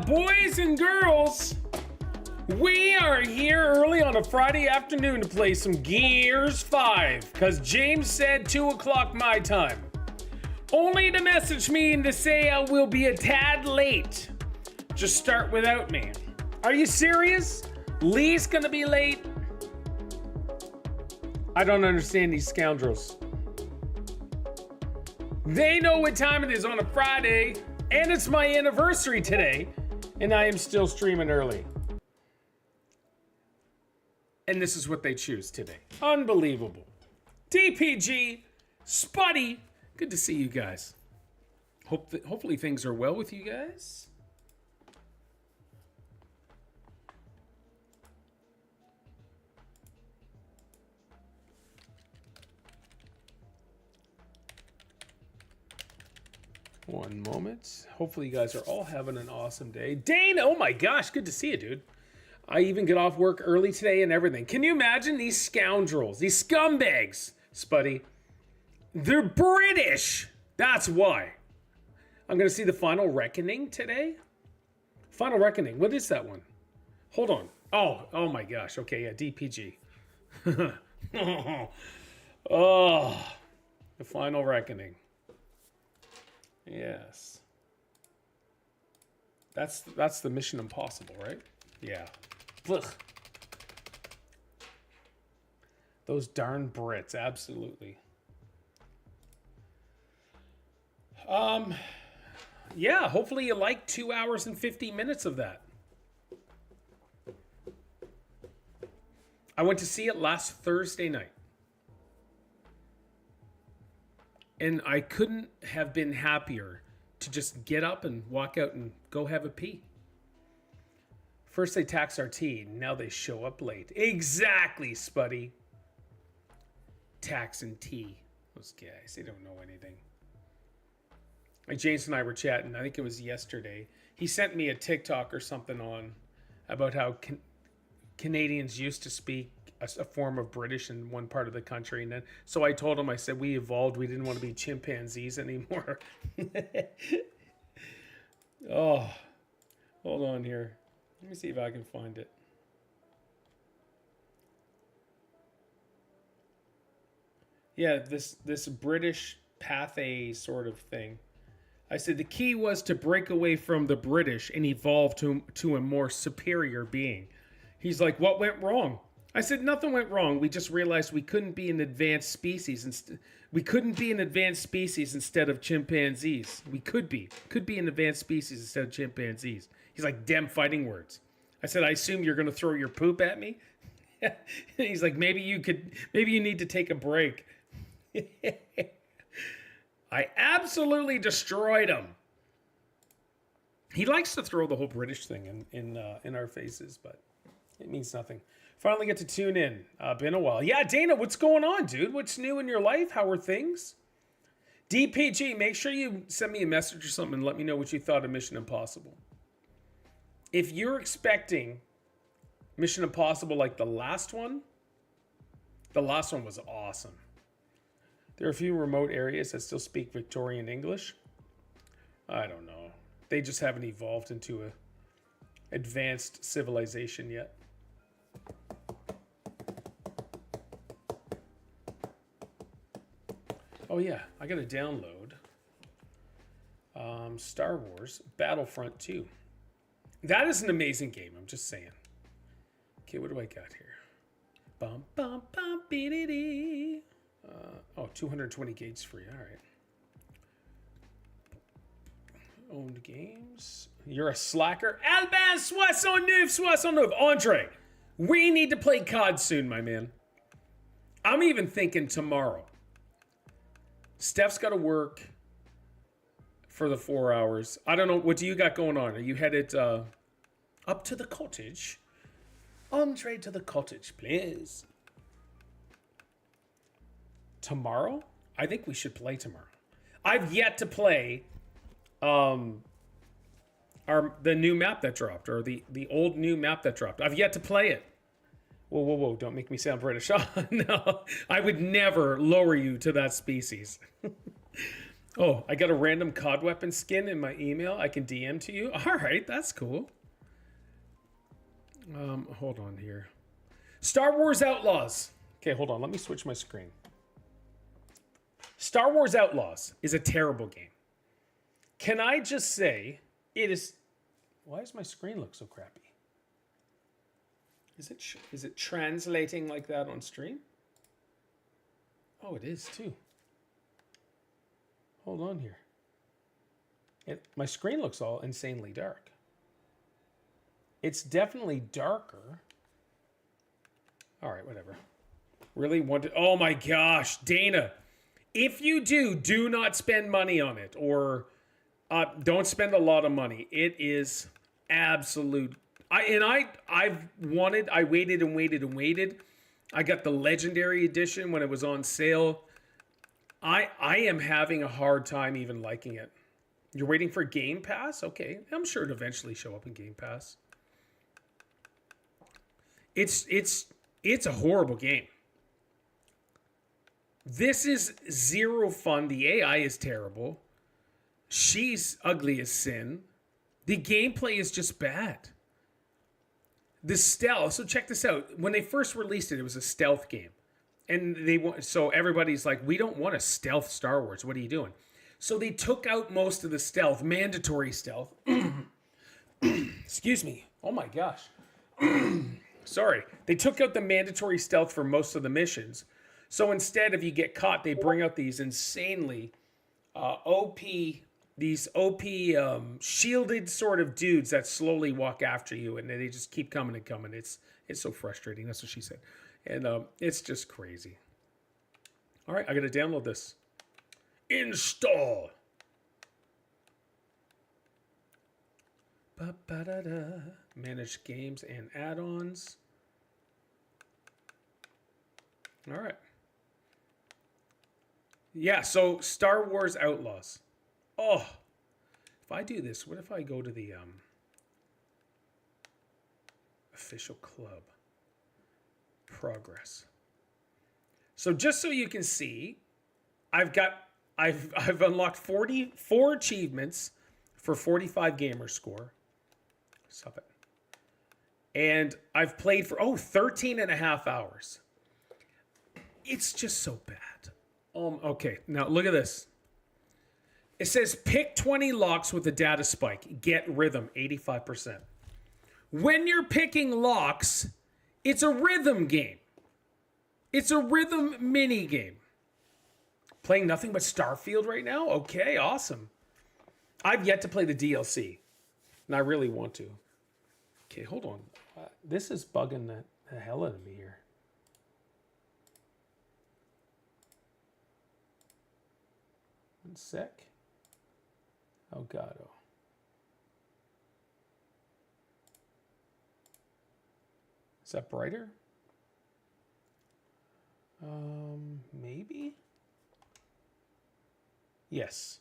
Boys and girls, we are here early on a Friday afternoon to play some Gears 5 because James said 2 o'clock my time. Only to message me and to say I will be a tad late. Just start without me. Are you serious? Lee's gonna be late? I don't understand these scoundrels. They know what time it is on a Friday, and it's my anniversary today, and I am still streaming early. And this is what they choose today. Unbelievable. DPG, Spuddy, good to see you guys. Hopefully things are well with you guys. One moment. Hopefully you guys are all having an awesome day. Dane, oh my gosh, good to see you, dude. I even get off work early today and everything. Can you imagine these scoundrels, these scumbags, Spuddy? They're British. That's why. I'm going to see the Final Reckoning today. Final Reckoning. What is that one? Hold on. Oh my gosh. Okay, yeah, DPG. Oh, the Final Reckoning. Yes. That's the Mission Impossible, right? Yeah. Ugh. Those darn Brits, absolutely. Yeah, hopefully you like 2 hours and 50 minutes of that. I went to see it last Thursday night. And I couldn't have been happier to just get up and walk out and go have a pee. First they tax our tea, now they show up late. Exactly, Spuddy. Tax and tea. Those guys, they don't know anything. Like James and I were chatting, I think it was yesterday. He sent me a TikTok or something on about how Canadians used to speak a form of British in one part of the country, and then so I told him, I said we evolved, we didn't want to be chimpanzees anymore. Oh, hold on here, let me see if I can find it. Yeah, this British Pathé sort of thing. I said the key was to break away from the British and evolve to a more superior being. He's like, what went wrong? I said, nothing went wrong. We just realized we couldn't be an advanced species. We couldn't be an advanced species instead of chimpanzees. We could be an advanced species instead of chimpanzees. He's like, damn fighting words. I said, I assume you're going to throw your poop at me? He's like, maybe you need to take a break. I absolutely destroyed him. He likes to throw the whole British thing in our faces, but it means nothing. Finally get to tune in. Been a while. Yeah, Dana, what's going on, dude? What's new in your life? How are things? DPG, make sure you send me a message or something and let me know what you thought of Mission Impossible. If you're expecting Mission Impossible like the last one was awesome. There are a few remote areas that still speak Victorian English. I don't know. They just haven't evolved into a advanced civilization yet. Oh yeah, I gotta download Star Wars Battlefront 2. That is an amazing game, I'm just saying. Okay, what do I got here? Bum, bum, bum, be-de-dee. 220 gigs free, all right. Owned games. You're a slacker. Albin, 69. Andre, we need to play COD soon, my man. I'm even thinking tomorrow. Steph's got to work for the 4 hours. I don't know. What do you got going on? Are you headed up to the cottage? Andre, to the cottage, please. Tomorrow? I think we should play tomorrow. I've yet to play the new map that dropped, or the old new map that dropped. I've yet to play it. Whoa, whoa, whoa, don't make me sound British. No, I would never lower you to that species. Oh, I got a random COD weapon skin in my email I can DM to you. All right, that's cool. Hold on here. Star Wars Outlaws. Okay, hold on, let me switch my screen. Star Wars Outlaws is a terrible game. Can I just say, it is... Why does my screen look so crappy? Is it translating like that on stream? Oh, it is too. Hold on here. My screen looks all insanely dark. It's definitely darker. All right, whatever. Really want to... Oh my gosh, Dana. If you do not spend money on it, or don't spend a lot of money. It is absolute... I waited and waited and waited. I got the Legendary Edition when it was on sale. I am having a hard time even liking it. You're waiting for Game Pass? Okay, I'm sure it'll eventually show up in Game Pass. It's a horrible game. This is zero fun. The AI is terrible. She's ugly as sin. The gameplay is just bad. The stealth, so check this out. When they first released it, it was a stealth game. And so everybody's like, we don't want a stealth Star Wars. What are you doing? So they took out most of the stealth, mandatory stealth. Excuse me. Oh my gosh. Sorry. They took out the mandatory stealth for most of the missions. So instead, if you get caught, they bring out these insanely OP shielded sort of dudes that slowly walk after you, and they just keep coming and coming. It's so frustrating. That's what she said. And it's just crazy. All right, I got to download this. Install. Ba-ba-da-da. Manage games and add-ons. All right. Yeah, so Star Wars Outlaws. Oh, if I do this, what if I go to the official club? Progress. So just so you can see, I've unlocked 44 achievements for 45 gamer score. Stop it. And I've played for 13 and a half hours. It's just so bad. Okay, now look at this. It says pick 20 locks with a data spike. Get rhythm, 85%. When you're picking locks, it's a rhythm game. It's a rhythm mini game. Playing nothing but Starfield right now? Okay, awesome. I've yet to play the DLC, and I really want to. Okay, hold on. This is bugging the hell out of me here. One sec. Oh, God. Oh. Is that brighter? Maybe? Yes.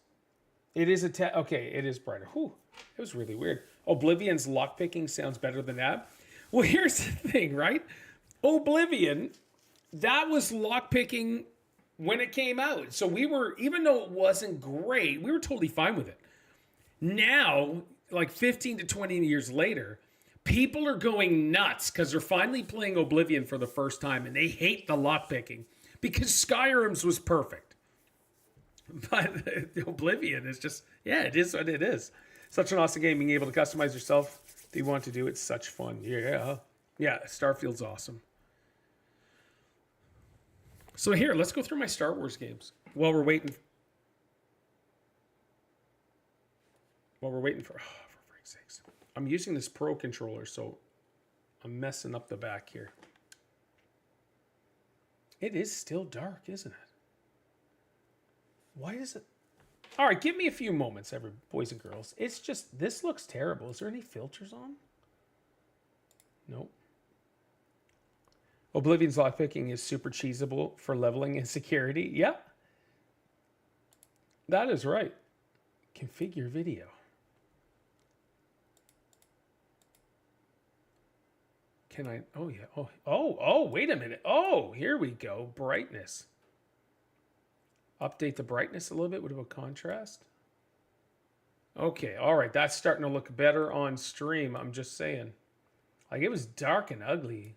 It is okay, it is brighter. Whew, it was really weird. Oblivion's lockpicking sounds better than that. Well, here's the thing, right? Oblivion, that was lockpicking when it came out. So we were, even though it wasn't great, we were totally fine with it. Now, like 15 to 20 years later, people are going nuts because they're finally playing Oblivion for the first time and they hate the lockpicking because Skyrim's was perfect. But Oblivion is just, yeah, it is what it is. Such an awesome game, being able to customize yourself if you want to do it. It's such fun. Yeah. Yeah, Starfield's awesome. So here, let's go through my Star Wars games while we're waiting. For freak's sakes. I'm using this Pro controller, so I'm messing up the back here. It is still dark, isn't it? Why is it? All right, give me a few moments, boys and girls. It's just, this looks terrible. Is there any filters on? Nope. Oblivion's lockpicking is super cheesable for leveling and security. Yep. That is right. Configure video. Can I? Oh, yeah. Oh, wait a minute. Oh, here we go. Brightness. Update the brightness a little bit. What about contrast? Okay. All right. That's starting to look better on stream. I'm just saying. Like, it was dark and ugly.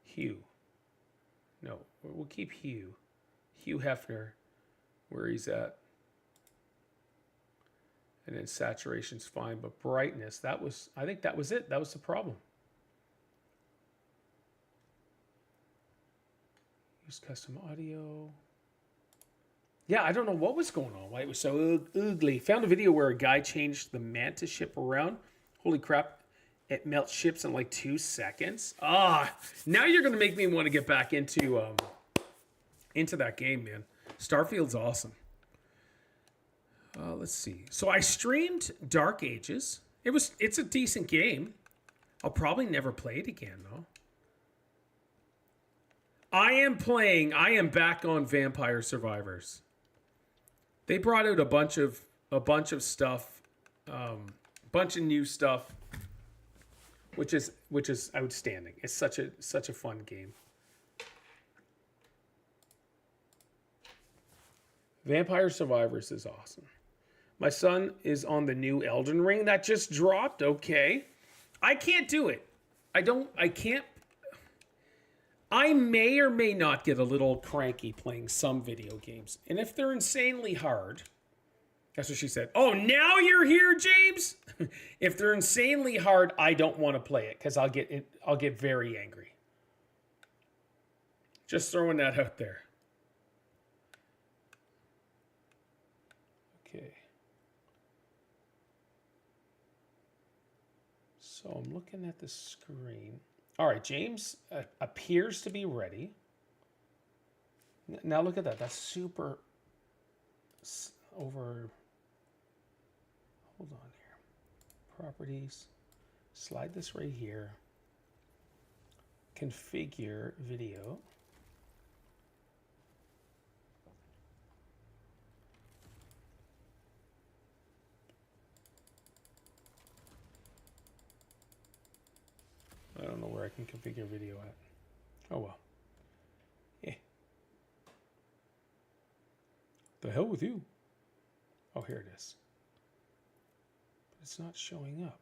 Hugh. No, we'll keep Hugh. Hugh Hefner, where he's at. And then saturation's fine, but brightness, I think that was it. That was the problem. Use custom audio. Yeah, I don't know what was going on. Why it was so ugly. Found a video where a guy changed the mantis ship around. Holy crap. It melts ships in like 2 seconds. Now you're going to make me want to get back into that game, man. Starfield's awesome. Let's see. So I streamed Dark Ages. It's a decent game. I'll probably never play it again, though. I am back on Vampire Survivors. They brought out a bunch of stuff, bunch of new stuff, which is outstanding. It's such a fun game. Vampire Survivors is awesome. My son is on the new Elden Ring that just dropped. Okay. I can't do it. I can't. I may or may not get a little cranky playing some video games. And if they're insanely hard, that's what she said. Oh, now you're here, James? If they're insanely hard, I don't want to play it because I'll get very angry. Just throwing that out there. Okay. So I'm looking at the screen. All right, James appears to be ready. Now look at that. That's super over. Hold on here. Properties. Slide this right here. Configure video. I don't know where I can configure video at. Oh well. Yeah. The hell with you. Oh, here it is. But it's not showing up.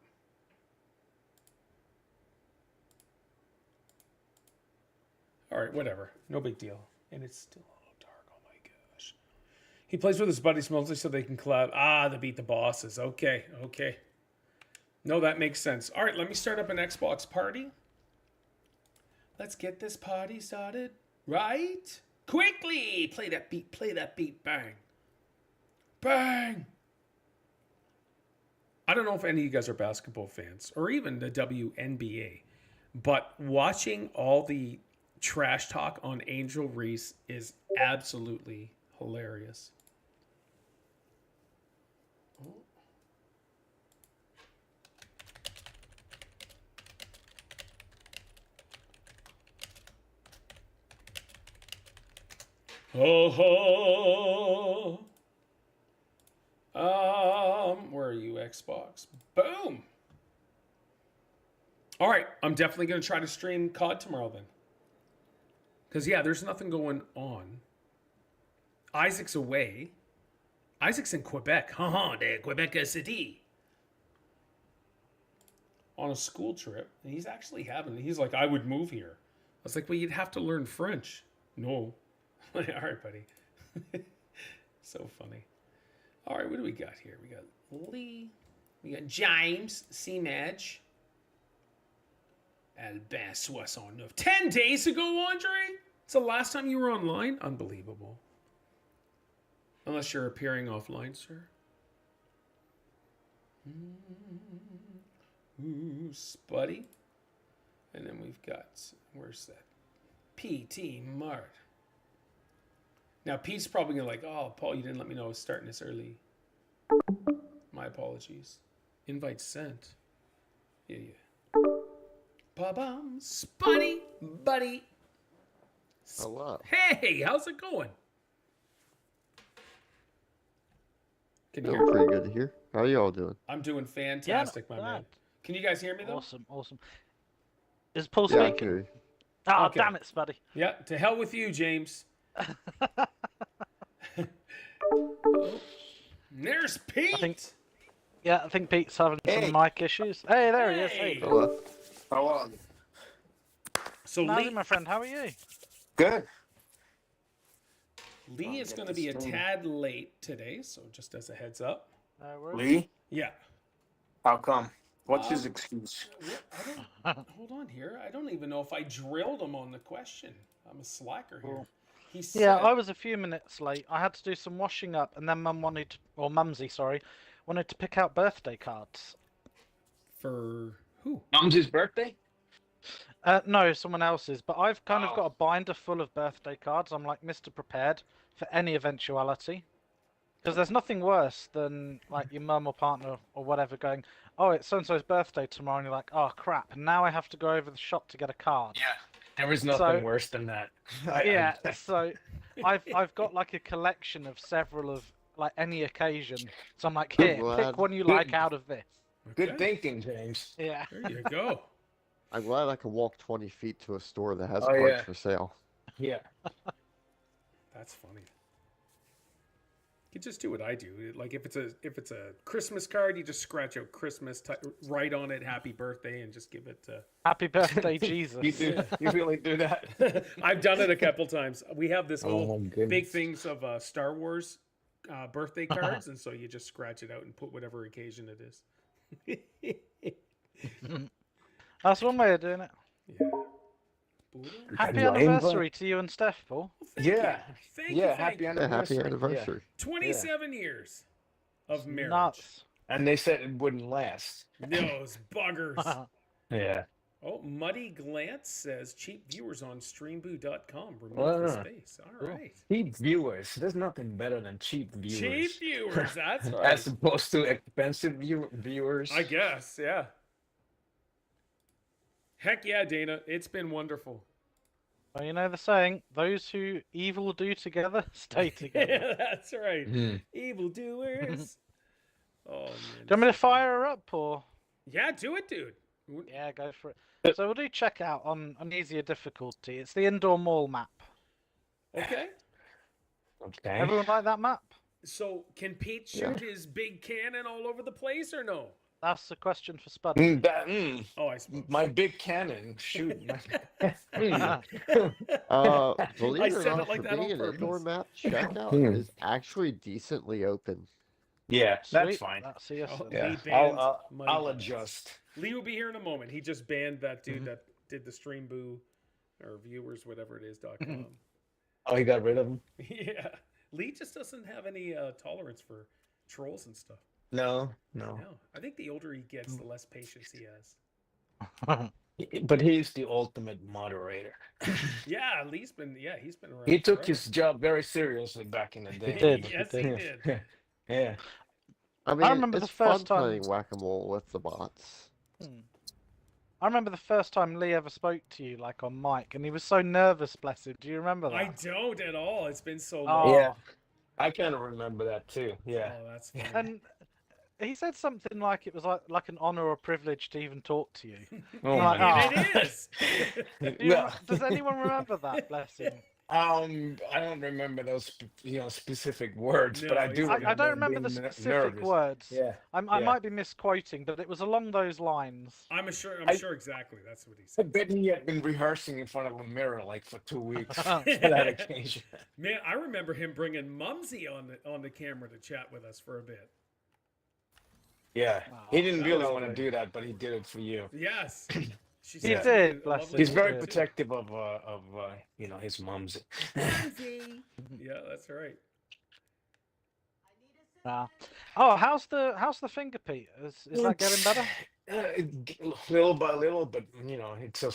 All right, whatever. No big deal. And it's still a little dark. Oh my gosh. He plays with his buddies mostly so they can collab. They beat the bosses. Okay. No, that makes sense. All right, let me start up an Xbox party. Let's get this party started. Right? Quickly! Play that beat. Bang. Bang! I don't know if any of you guys are basketball fans or even the WNBA, but watching all the trash talk on Angel Reese is absolutely hilarious. Oh, where are you, Xbox? Boom. All right, I'm definitely gonna try to stream COD tomorrow then. Cause yeah, there's nothing going on. Isaac's away. Isaac's in Quebec. Haha, de Quebec City. On a school trip. And he's actually he's like, I would move here. I was like, well, you'd have to learn French. No. All right, buddy. So funny. All right, what do we got here? We got Lee. We got James. C-Madge. Albin 69. 10 days ago, Andre? It's the last time you were online? Unbelievable. Unless you're appearing offline, sir. Ooh, Spuddy. And then we've got, where's that? ptmartt. Now, Pete's probably going to like, oh, Paul, you didn't let me know I was starting this early. My apologies. Invite sent. Yeah. Ba-bum. Spuddy, buddy. Hello. Hey, how's it going? Can you hear Feeling me? pretty good to hear. How are you all doing? I'm doing fantastic, my man. Can you guys hear me, though? Awesome. Is Paul Yeah, I speaking? can hear you. Oh, Okay. damn it, Spuddy. Yeah, to hell with you, James. There's Pete. I think Pete's having some mic issues. Hey, there he is. Hey, Paul. Hello. How are you? So Howdy, Lee, my friend. How are you? Good. Lee is going to be a tad late today, so just as a heads up. No worries. Lee? Yeah. How come? What's his excuse? Hold on here. I don't even know if I drilled him on the question. I'm a slacker here. Cool. He said, Yeah, I was a few minutes late. I had to do some washing up, and then Mum wanted, or Mumsy, sorry, wanted to pick out birthday cards. For who? Mumsy's birthday? No, someone else's. But I've kind of got a binder full of birthday cards. I'm like Mr. Prepared for any eventuality. Because there's nothing worse than like your mum or partner or whatever going, oh, it's so-and-so's birthday tomorrow, and you're like, oh, crap, now I have to go over the shop to get a card. Yeah. There was nothing worse than that. So I've got like a collection of several of like any occasion. So I'm like, here, pick one you like out of this. Good thinking, James. Yeah. There you go. I'm glad I can walk 20 feet to a store that has Oh, cards yeah. for sale. Yeah. That's funny. You just do what I do. Like if it's a Christmas card, you just scratch out Christmas, write on it "Happy Birthday" and just give it to. Happy birthday, Jesus. You do. You really do that? I've done it a couple times. We have this little goodness. big things of Star Wars birthday cards, and so you just scratch it out and put whatever occasion it is. That's one way of doing it. Yeah. Happy anniversary to you and Steph, Paul. Yeah. Thank you. Yeah. Thank Happy you. anniversary. Happy anniversary. 27 years of marriage. Nuts. And they said it wouldn't last. Those buggers. Yeah. Oh, Muddy Glance says cheap viewers on streamboo.com. Remove Wow. the space. All right. Cheap viewers. There's nothing better than cheap viewers. Cheap viewers. That's right. As opposed to expensive viewers. I guess, yeah. Heck yeah, Dana. It's been wonderful. Well, you know the saying, those who evil do together, stay together. Yeah, that's right. Hmm. Evil doers. Oh, man. Do you want me to fire her up, or? Yeah, do it, dude. Yeah, go for it. So we'll do checkout on easier difficulty. It's the indoor mall map. Okay. Okay. Everyone like that map? So, can Pete shoot his big cannon all over the place or no? That's the question for Spud. Oh, I suppose. My big cannon. Shoot. Believe I it or said not, it like for that being on an indoor purpose. map, checkout is actually decently open. Yeah, that's Sweet. fine. That's a yes. Oh, then. Yeah. Lee banned Muddy I'll Glance. adjust. Lee will be here in a moment. He just banned that dude that did the stream boo or viewers, whatever it is, .com. Oh, you got rid of him? Yeah. Lee just doesn't have any tolerance for trolls and stuff. No. No. I think the older he gets, the less patience he has. But he's the ultimate moderator. Yeah, he's been around. He took forever. his job very seriously back in the day. He did. Yes, he he did. did. Yeah. I mean, remember it's the first fun time- playing whack-a-mole with the bots. I I remember the first time Lee ever spoke to you, like on mic, and he was so nervous, bless him. Do you remember that? I don't at all. It's been so Oh. long. Yeah. I kind of remember that too. Yeah. Oh, that's funny. And he said something like it was like an honor or privilege to even talk to you. Oh Like, my And it is. Does anyone remember that? Bless him. I don't remember those specific words, but I No, do. exactly. I don't remember the being specific nervous. words. Yeah. I yeah. might be misquoting, but it was along those lines. I'm sure exactly that's what he I said. bet he had been rehearsing in front of a mirror like for 2 weeks for that occasion. Man, I remember him bringing Mumsy on the camera to chat with us for a bit. Yeah, Wow, he didn't that really was want to great. do that, but he did it for you. Yes. She He said did, a bless lovely him. He's He very word, too. protective of his mumsy. Mumsy. Yeah, that's right. Nah. Oh, how's the finger, Pete? Is that getting better? Little by little, but it's a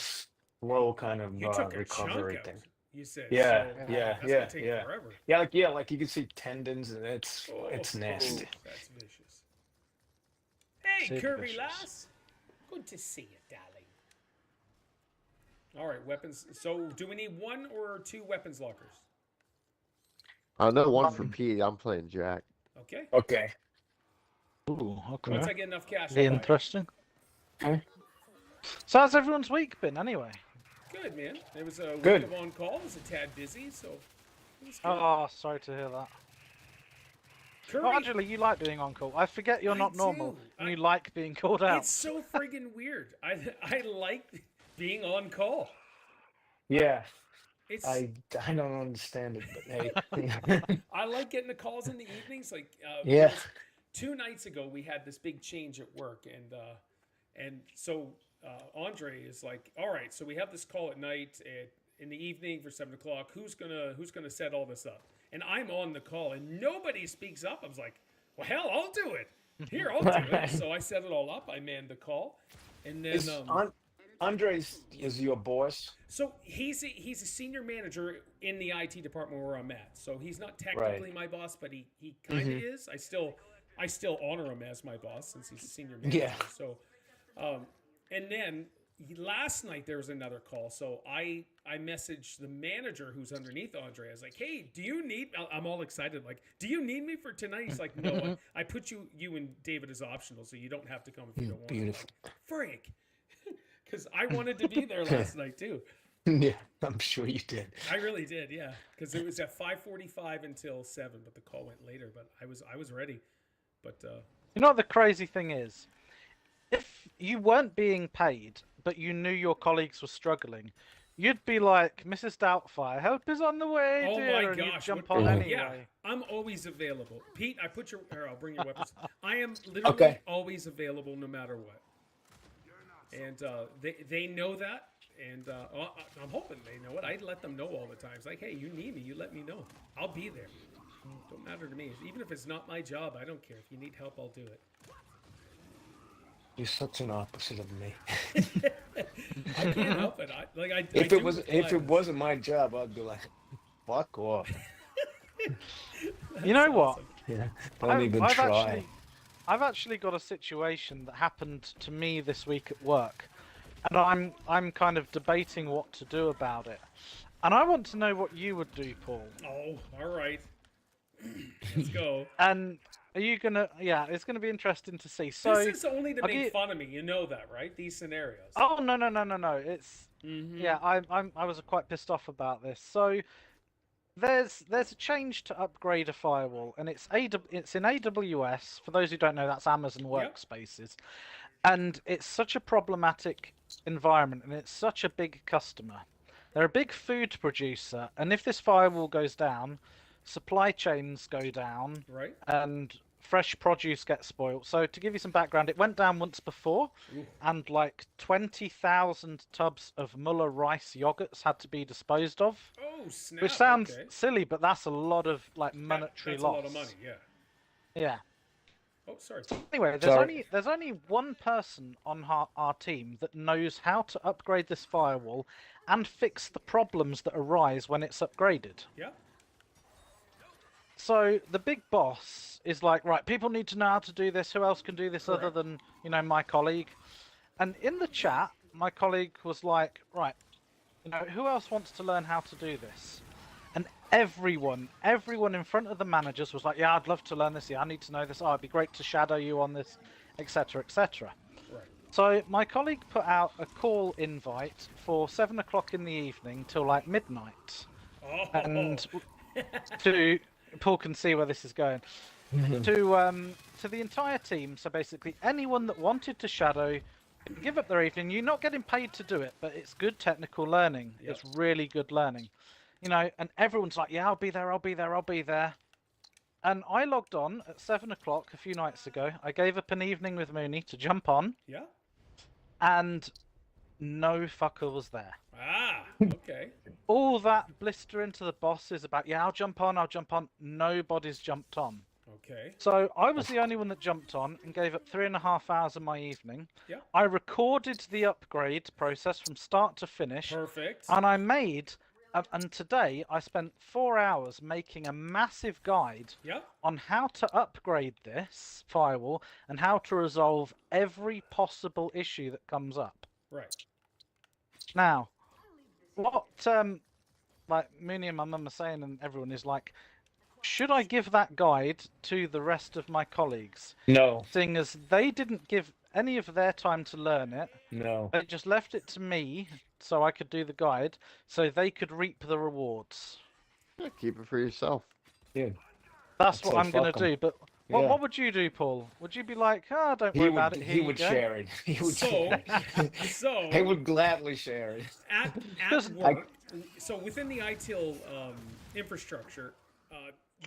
slow kind of You took a recovery chunk out, thing. you said. Yeah, so yeah, that's gonna take forever. Yeah, like you can see tendons, and it's nasty. That's vicious. Hey, Super Kirby vicious. lass. Good to see you, darling. All right, weapons. So, do we need 1 or 2 weapons lockers? I know one for Pete. I'm playing Jack. Okay. Okay. Ooh, okay. Once I get enough cash, Be I'll buy it. interesting. Okay. So how's everyone's week been, anyway? Good, man. It was a Good. week of on call. It was a tad busy, so it was good. Oh, sorry to hear that. Kirby, Well, Angela, you like being on call. I forget you're I not normal, do. and you like being called out. it's so friggin' weird. I like being on call. Yeah, It's I don't understand it, but hey. I like getting the calls in the evenings. Like Yeah. it was 2 nights ago, we had this big change at work, and so Andre is like, "All right, so we have this call at night in the evening for 7 o'clock. Who's gonna set all this up?" And I'm on the call, and nobody speaks up. I was like, "Well, hell, I'll do it. Here, I'll do it." So I set it all up. I manned the call, and then Is Andres is your boss? so he's a senior manager in the IT department where I'm at. So he's not technically my boss, but he kind of is. I still honor him as my boss since he's a senior manager. Yeah. So, and then last night there was another call. So I messaged the manager who's underneath Andre. I was like, "Hey, do you need?" I'm all excited. Like, "Do you need me for tonight?" He's like, "No, I put you and David as optional, so you don't have to come if you don't want." Beautiful. To. Frick. Because I wanted to be there last night too. Yeah, I'm sure you did. I really did, yeah. Because it was at 5:45 until 7, but the call went later. But I was ready. But You know what the crazy thing is? If you weren't being paid, but you knew your colleagues were struggling, you'd be like, "Mrs. Doubtfire, help is on the way, oh dear," my and you'd gosh, jump what- on oh, anyway. yeah, I'm always available. Pete, I'll bring your weapons. I am literally Okay. always available no matter what. And they know that, and I'm hoping they know it. I let them know all the time. It's like, "Hey, you need me, you let me know. I'll be there. Don't matter to me. Even if it's not my job, I don't care. If you need help, I'll do it." You're such an opposite of me. I can't help it. If it wasn't my job, I'd be like, fuck off. You know what? Yeah. Don't even try. I've actually got a situation that happened to me this week at work, and I'm kind of debating what to do about it. And I want to know what you would do, Paul. Oh, all right. Let's go. And are you gonna? Yeah, it's gonna be interesting to see. So This is only to I'll make give- fun of me. You know that, right? These scenarios. Oh no. It's Mhm. yeah. I was quite pissed off about this. So there's a change to upgrade a firewall, and it's in AWS. For those who don't know, that's Amazon Yep. Workspaces, and it's such a problematic environment, and it's such a big customer. They're a big food producer, and if this firewall goes down, supply chains go down, Right? and fresh produce gets spoiled. So to give you some background, it went down once before, Ooh. and like 20,000 tubs of Muller rice yogurts had to be disposed of. Oh, snap. Which sounds okay. silly, but that's a lot of like monetary That's loss. a lot of money, yeah. Yeah. Oh, sorry. Anyway, there's only one person on our team that knows how to upgrade this firewall and fix the problems that arise when it's upgraded. Yeah. So the big boss is like, right, people need to know how to do this. Who else can do this other Correct. than, my colleague? And in the chat, my colleague was like, right, you know, who else wants to learn how to do this? And everyone in front of the managers was like, yeah, I'd love to learn this. Yeah, I need to know this. Oh, it'd be great to shadow you on this, etc., etc. Right. So my colleague put out a call invite for 7 o'clock in the evening till like midnight. Oh. And to Paul can see where this is going. To the entire team. So basically, anyone that wanted to shadow, give up their evening. You're not getting paid to do it, but it's good technical learning. Yep. It's really good learning, you know. And everyone's like, "Yeah, I'll be there. I'll be there. I'll be there." And I logged on at 7 o'clock a few nights ago. I gave up an evening with Mooney to jump on, Yeah. and no fucker was there. Ah. Okay. All that blistering to the boss is about, yeah, I'll jump on, I'll jump on. Nobody's jumped on. Okay. So I was the only one that jumped on and gave up 3.5 hours of my evening. Yeah. I recorded the upgrade process from start to finish. Perfect. And I made, and today I spent 4 hours making a massive guide Yeah. on how to upgrade this firewall and how to resolve every possible issue that comes up. Right. Now, what like Mooney and my mum are saying, and everyone is like, should I give that guide to the rest of my colleagues? No, Seeing as they didn't give any of their time to learn it, no. they just left it to me so I could do the guide, so they could reap the rewards. Yeah, keep it for yourself. Dude, That's I'd what say I'm gonna fuck 'em. do. But Yeah. what would you do, Paul? Would you be like, oh, don't worry about it? Here he you would go? share it. He would So, share it. so He would gladly share it. at Just- work, so within the ITIL infrastructure,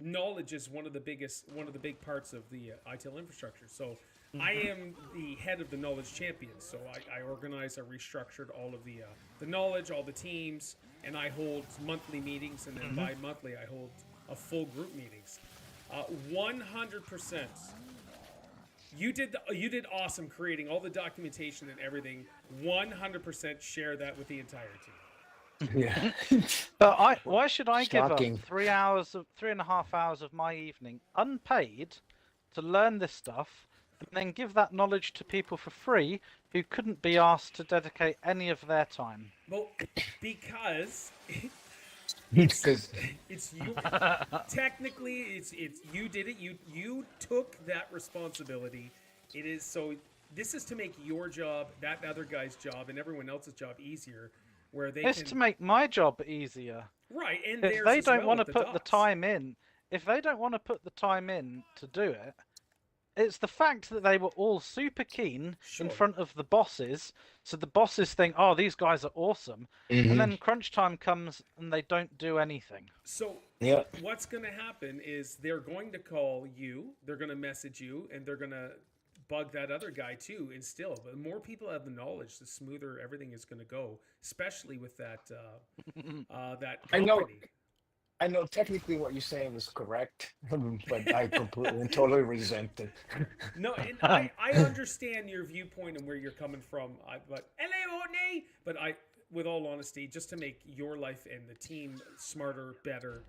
knowledge is one of the big parts of the ITIL infrastructure. So I am the head of the knowledge champions. So I organize, I restructured all of the knowledge, all the teams, and I hold monthly meetings, and then bi-monthly I hold a full group meetings. 100%. You did awesome creating all the documentation and everything. 100% share that with the entire team. Yeah. But why should I Shocking. give up 3.5 hours of my evening unpaid to learn this stuff, and then give that knowledge to people for free who couldn't be asked to dedicate any of their time? Well, because Because it's you. Technically, it's you did it. You took that responsibility. It is so. This is to make your job, that other guy's job, and everyone else's job easier. Where they It's can to make my job easier. right, and If theirs they as don't well want to with put the dots. time in, to do it, it's the fact that they were all super keen Sure. in front of the bosses, so the bosses think, oh, these guys are awesome, and then crunch time comes and they don't do anything. So yeah, what's going to happen is they're going to call you, they're going to message you, and they're going to bug that other guy too. And still, the more people have the knowledge, the smoother everything is going to go. Especially with that that I know. company. I know technically what you're saying is correct, but I completely and totally resent it. No, and I understand your viewpoint and where you're coming from. But with all honesty, just to make your life and the team smarter, better,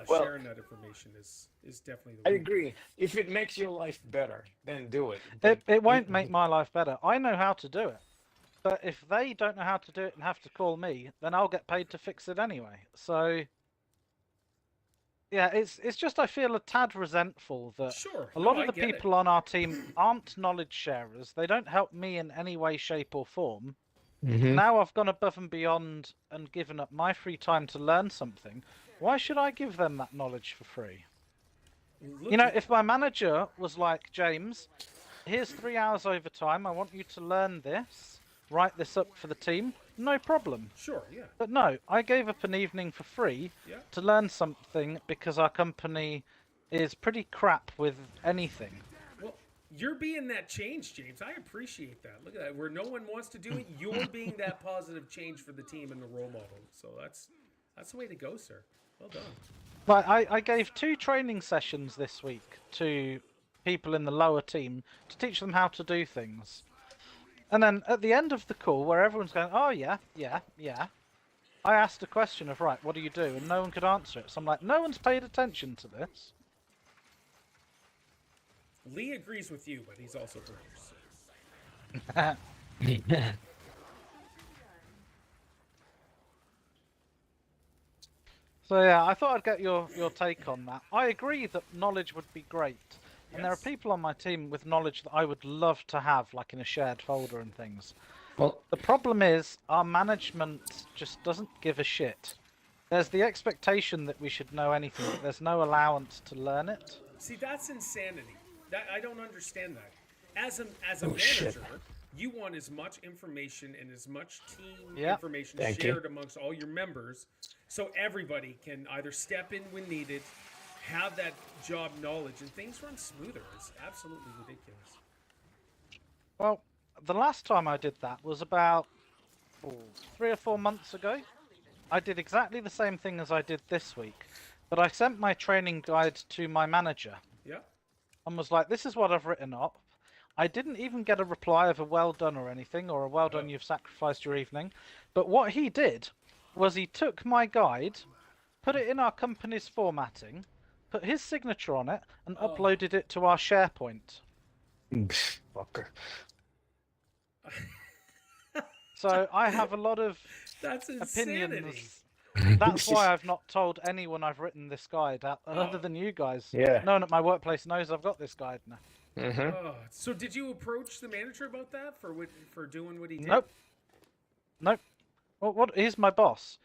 Well, sharing that information is definitely the I way. agree. If it makes your life better, then do it. It won't make my life better. I know how to do it. But if they don't know how to do it and have to call me, then I'll get paid to fix it anyway. So, yeah, it's just I feel a tad resentful that Sure, a lot no, of I the get it. people on our team aren't knowledge sharers. They don't help me in any way, shape, or form. Now I've gone above and beyond and given up my free time to learn something. Why should I give them that knowledge for free? Look, You know, if my manager was like, James, here's 3 hours overtime, I want you to learn this, write this up for the team, no problem. sure, yeah. But no, I gave up an evening for free Yeah. to learn something because our company is pretty crap with anything. Well, you're being that change, James. I appreciate that. Look at that. Where no one wants to do it, you're being that positive change for the team and the role model. So that's the way to go, sir. Well done. But I gave 2 training sessions this week to people in the lower team to teach them how to do things. And then at the end of the call, where everyone's going, oh yeah, I asked a question of, right, what do you do? And no one could answer it. So I'm like, no one's paid attention to this. Lee agrees with you, but he's also British. So. So yeah, I thought I'd get your take on that. I agree that knowledge would be great, and there are Yes. people on my team with knowledge that I would love to have, like in a shared folder and things. Well, The problem is our management just doesn't give a shit. There's the expectation that we should know anything, but there's no allowance to learn it. See, that's insanity. That I don't understand that. As a Oh, manager, shit. you want as much information and as much team Yeah. information Thank you. shared amongst all your members, so everybody can either step in when needed, have that job knowledge, and things run smoother. It's absolutely ridiculous. Well, the last time I did that was about 3 or 4 months ago. I did exactly the same thing as I did this week, but I sent my training guide to my manager Yeah. and was like, this is what I've written up. I didn't even get a reply of a well done or anything, or a well done, you've sacrificed your evening. But what he did was he took my guide, put it in our company's formatting, put his signature on it, and uploaded it to our SharePoint. Fucker. So I have a lot of That's insanity. opinions. That's why I've not told anyone I've written this guide, other than you guys. Yeah. No one at my workplace knows I've got this guide now. So did you approach the manager about that for doing what he did? Nope. Nope. Well, he's my boss.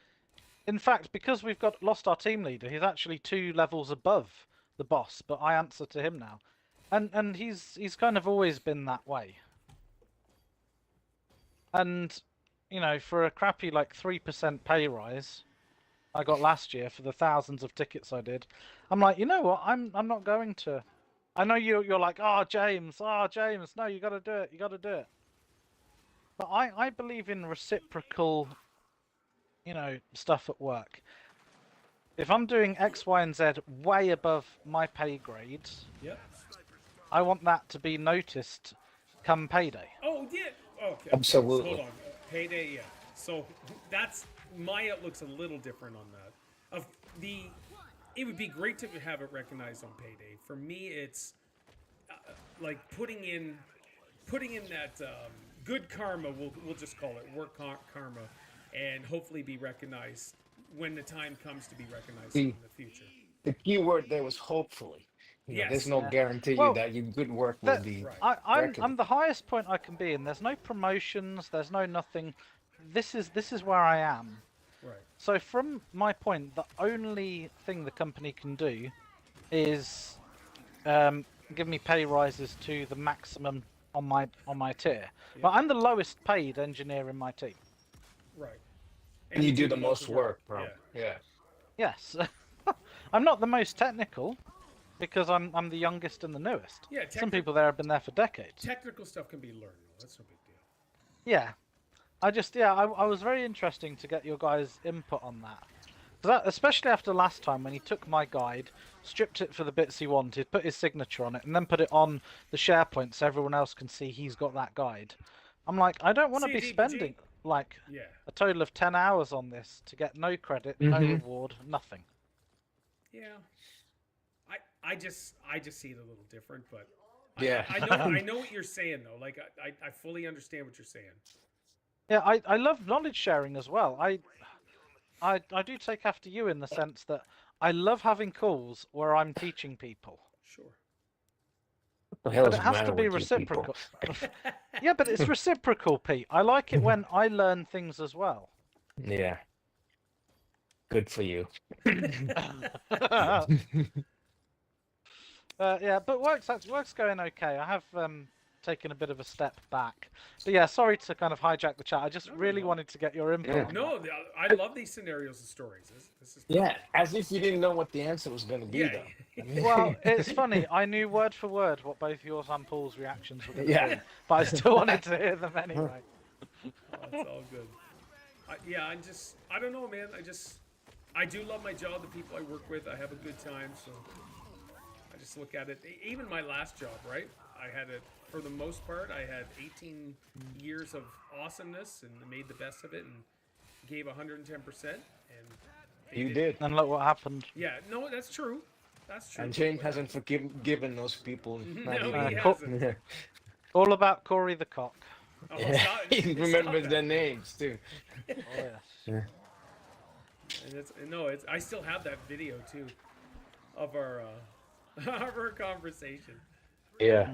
In fact, because we've lost our team leader, he's actually 2 levels above the boss, but I answer to him now. And he's kind of always been that way. And, you know, for a crappy like 3% pay rise I got last year for the thousands of tickets I did, I'm like, you know what? I'm not going to. I know you're like, James, no, you got to do it, you got to do it. But I believe in reciprocal, you know, stuff at work. If I'm doing X, Y, and Z way above my pay grades, Yep. I want that to be noticed come payday. Oh yeah. Okay. Absolutely. Hold on. Payday. Yeah. So that's my outlook's a little different on that. It would be great to have it recognized on payday. For me, it's like putting in that good karma. We'll just call it work karma, and hopefully be recognized when the time comes to be recognized in the future. The key word there was hopefully. You know, Yes. there's no guarantee Well, that your good work will be. Right. I'm the highest point I can be in. There's no promotions. There's no nothing. This is where I am. Right. So from my point, the only thing the company can do is give me pay rises to the maximum on my tier. Yeah. But I'm the lowest paid engineer in my team. Right. And you do the most work, bro. Yeah. Yeah. Yes. I'm not the most technical because I'm the youngest and the newest. Yeah. Some people there have been there for decades. Technical stuff can be learned. Though. That's no big deal. Yeah. I was very interesting to get your guys' input on that. Especially after last time when he took my guide, stripped it for the bits he wanted, put his signature on it, and then put it on the SharePoint so everyone else can see he's got that guide. I'm like, I don't want to be CDBG? spending like Yeah. a total of 10 hours on this to get no credit, no reward, nothing. Yeah. I just see it a little different, but Yeah. I know what you're saying though. Like I fully understand what you're saying. Yeah, I love knowledge sharing as well. I do take after you in the sense that I love having calls where I'm teaching people. Sure. What the hell But is it the has to matter be with you people? reciprocal. Yeah, but it's reciprocal, Pete. I like it when I learn things as well. Yeah. Good for you. Yeah, but work's going okay. I have taken a bit of a step back. But yeah, sorry to kind of hijack the chat. I just really wanted to get your input. Yeah. on No, that. I love these scenarios and stories. This is Yeah, as if you didn't know what the answer was going to be, Yeah. though. I mean- Well, it's funny. I knew word for word what both yours and Paul's reactions were going to Yeah. be, but I still wanted to hear them anyway. Oh, it's all good. I don't know, man. I do love my job, the people I work with. I have a good time, so I just look at it. Even my last job, right? I had it, for the most part, I had 18 years of awesomeness and made the best of it and gave 110%. And they You did. And look what happened. Yeah, no, that's true. That's true. And James hasn't forgiven those people. Not No, even. he Cool. hasn't. Yeah. All about Corey the Cock. Oh, Yeah. stop- He stop remembers that. their names, too. Oh, yes. And it's I still have that video too of our of our conversation. Yeah.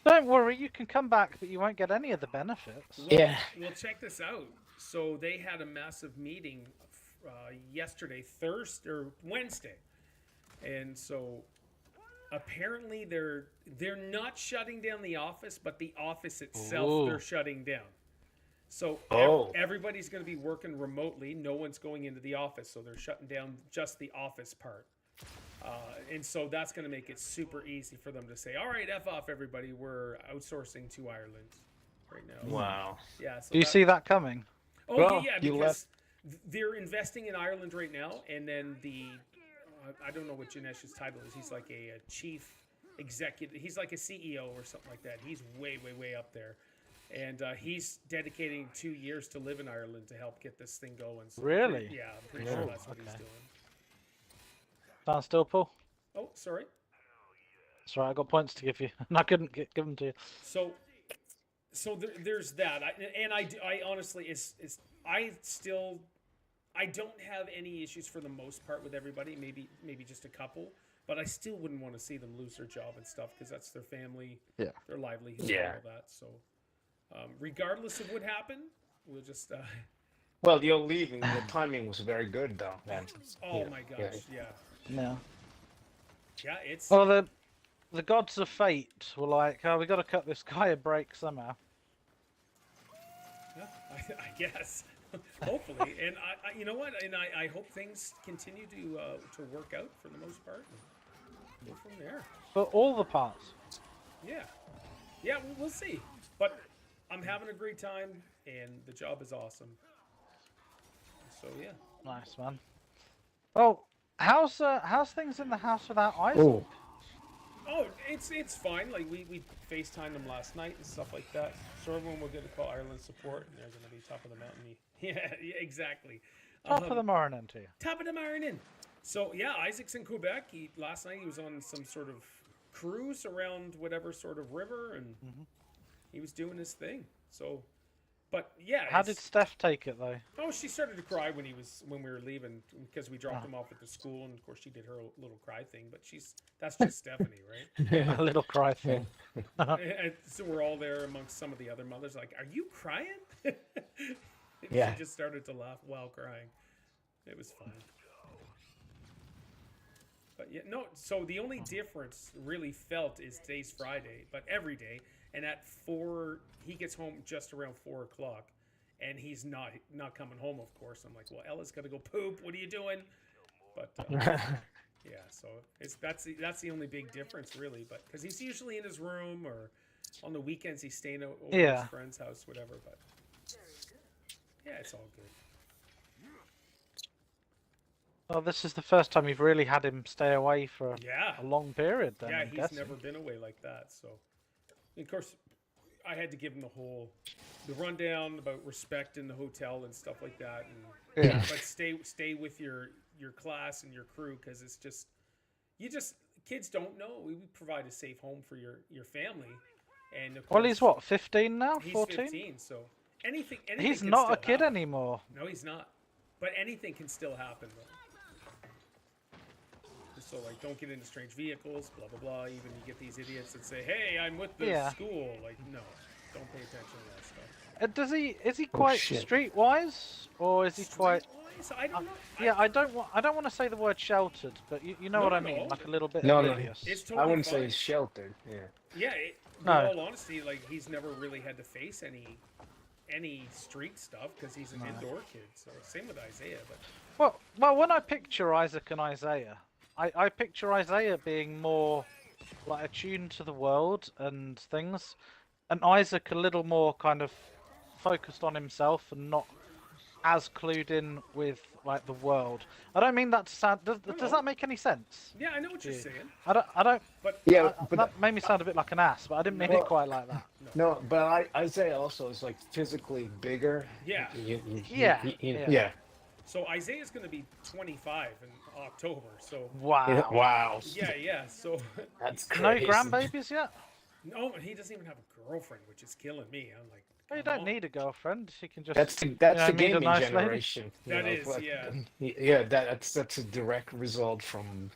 Don't worry, you can come back, but you won't get any of the benefits. Yeah. Well, check this out. So they had a massive meeting yesterday, Thursday or Wednesday, and so apparently they're not shutting down the office, but the office itself they're shutting down. So everybody's going to be working remotely. No one's going into the office, so they're shutting down just the office part. And so that's going to make it super easy for them to say, all right, F off, everybody. We're outsourcing to Ireland right now. Wow. Yeah. So Do you see that coming? Oh, Well, yeah, you because they're investing in Ireland right now. And then I don't know what Janesh's title is. He's like a chief executive. He's like a CEO or something like that. He's way, way, way up there. And he's dedicating 2 years to live in Ireland to help get this thing going. So Really? Yeah, I'm pretty sure that's what he's doing. Stand still, Paul. Oh, sorry. That's right, I got points to give you, and I couldn't give them to you. So there's that. I honestly, I don't have any issues for the most part with everybody. Maybe just a couple, but I still wouldn't want to see them lose their job and stuff because that's their family, their livelihood, and all that. So, regardless of what happened, we'll just. Well, you're leaving. The timing was very good, though, man. Oh my gosh! Yeah. No. Yeah, it's. Well, the gods of fate were like, oh, we got to cut this guy a break somehow. Yeah, I guess. Hopefully, and I, you know what? And I hope things continue to work out for the most part. And go from there. For all the parts. Yeah, we'll see. But I'm having a great time, and the job is awesome. So yeah. Nice, man. Oh, how's things in the house without Isaac? Oh, it's fine. Like we FaceTimed them last night and stuff like that. So everyone will get to call Ireland support, and they're going to be top of the mountain. Yeah, exactly. Top of the morning to you. Top of the morning. So yeah, Isaac's in Quebec. Last night he was on some sort of cruise around whatever sort of river, and he was doing his thing. So, but yeah. How did Steph take it though? Oh, she started to cry when we were leaving because we dropped him off at the school, and of course she did her little cry thing. But that's just Stephanie, right? A little cry thing. And so we're all there amongst some of the other mothers. Like, are you crying? Yeah. She just started to laugh while crying. It was fun. But yeah, no. So the only difference really felt is today's Friday, but every day. And at 4, he gets home just around 4 o'clock, and he's not coming home. Of course, I'm like, well, Ella's got to go poop. What are you doing? But yeah, so that's the only big difference really. But because he's usually in his room, or on the weekends he's staying over at his friend's house, whatever. But yeah, it's all good. Well, this is the first time you've really had him stay away for a long period. Then, yeah, he's never been away like that. So, of course, I had to give him the rundown about respect in the hotel and stuff like that. And, but stay with your class and your crew, because it's just kids don't know. We provide a safe home for your family. And of course, well, he's what, 15 now? He's 14? 15. So anything he's can not still a kid happen. anymore. No, he's not. But anything can still happen, though. So, like, don't get into strange vehicles, blah, blah, blah. Even you get these idiots that say, hey, I'm with the school. Like, no, don't pay attention to that stuff. Is he quite streetwise, or is he quite? I don't know. Yeah, I don't want to say the word sheltered, but you know what I mean, like a little bit oblivious. It's totally I wouldn't fine. say he's sheltered. Yeah. Yeah, in all honesty, like, he's never really had to face any street stuff because he's an indoor kid. So same with Isaiah. But well, when I picture Isaac and Isaiah, I picture Isaiah being more like attuned to the world and things, and Isaac a little more kind of focused on himself and not as clued in with like the world. I don't mean that to sound. Does that make any sense? Yeah, I know what you're saying. I don't. But yeah, but that made me sound a bit like an ass, but I didn't mean it quite like that. No, but Isaiah also is like physically bigger. Yeah. Yeah. So Isaiah's going to be 25 in October. So wow. Wow. Yeah. So that's crazy. No grandbabies yet? No, he doesn't even have a girlfriend, which is killing me. I'm like, Well, you don't need a girlfriend. You can just That's the you know, meet a gaming nice lady. generation. That is, yeah. Yeah, that's a direct result from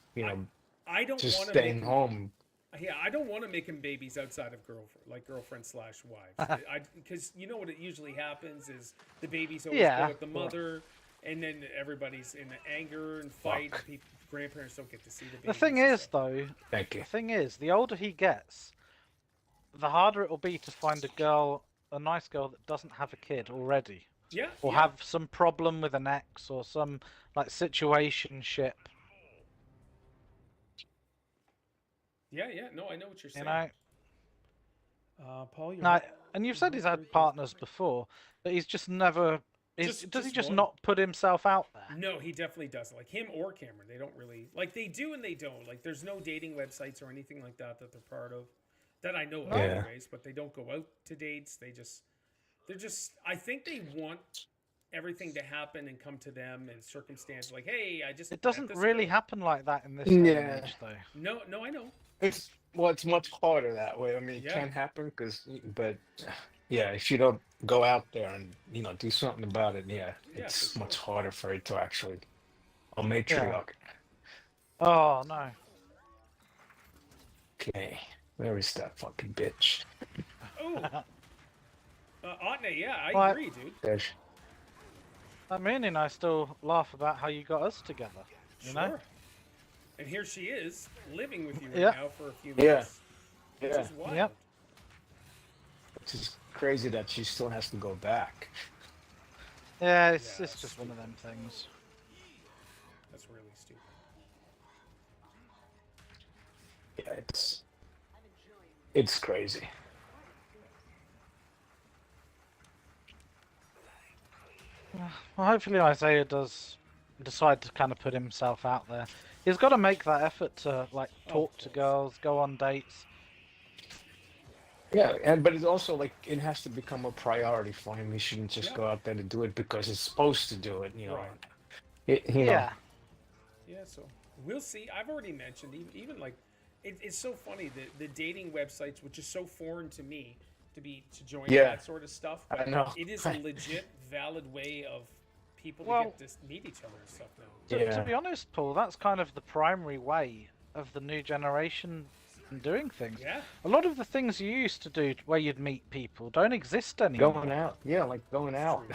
I don't just want to staying make home. Yeah, I don't want to make him babies outside of girlfriend slash wives. Because you know what it usually happens is the babies always Yeah. go with the mother, and then everybody's in anger and fight. Fuck. Grandparents don't get to see the babies. The thing is, though, Thank you. the thing is, the older he gets, the harder it will be to find a nice girl that doesn't have a kid already, yeah, or yeah. have some problem with an ex or some like situationship. Yeah, no, I know what you're saying. You know, Paul, you're no, right. and you've said he's had partners before, but he's just never. Does he just one. not put himself out there? No, he definitely doesn't. Like him or Cameron, they don't really like. They do and they don't. Like, there's no dating websites or anything like that they're part of, that I know of, Yeah. anyways. But they don't go out to dates. They're just. I think they want everything to happen and come to them and circumstance. Like, hey, I just. It doesn't met this really girl. happen like that in this day and Yeah. age, though. No, I know. It's much harder that way. I mean, it Yeah. can happen but yeah, if you don't go out there and do something about it, Yeah, it's for much sure. harder for it to actually a matriarch. Oh no. Okay, where is that fucking bitch? Oh, Otney, yeah, I Right. agree, dude. There's I mean, and I still laugh about how you got us together. You know? Sure. And here she is living with you right Yeah. now for a few Yeah. months. Which Yeah. is wild. Yep. It's just crazy that she still has to go back. Yeah, it's Yeah, just one of them things. That's really stupid. Yeah, it's crazy. Well, hopefully Isaiah does decide to kind of put himself out there. He's got to make that effort to like talk to girls, go on dates. Yeah, but it's also like it has to become a priority for him. He shouldn't just Yeah. go out there to do it because he's supposed to do it. Right. Yeah. Yeah, so we'll see. I've already mentioned, even like, it's so funny, the dating websites, which is so foreign to me, to join Yeah. that sort of stuff. I But know. it is a legit, valid way of people Well- to get to meet each other and stuff now. To Yeah. be honest, Paul, that's kind of the primary way of the new generation doing things. Yeah, A lot of the things you used to do where you'd meet people don't exist anymore. Going out, yeah, like going out.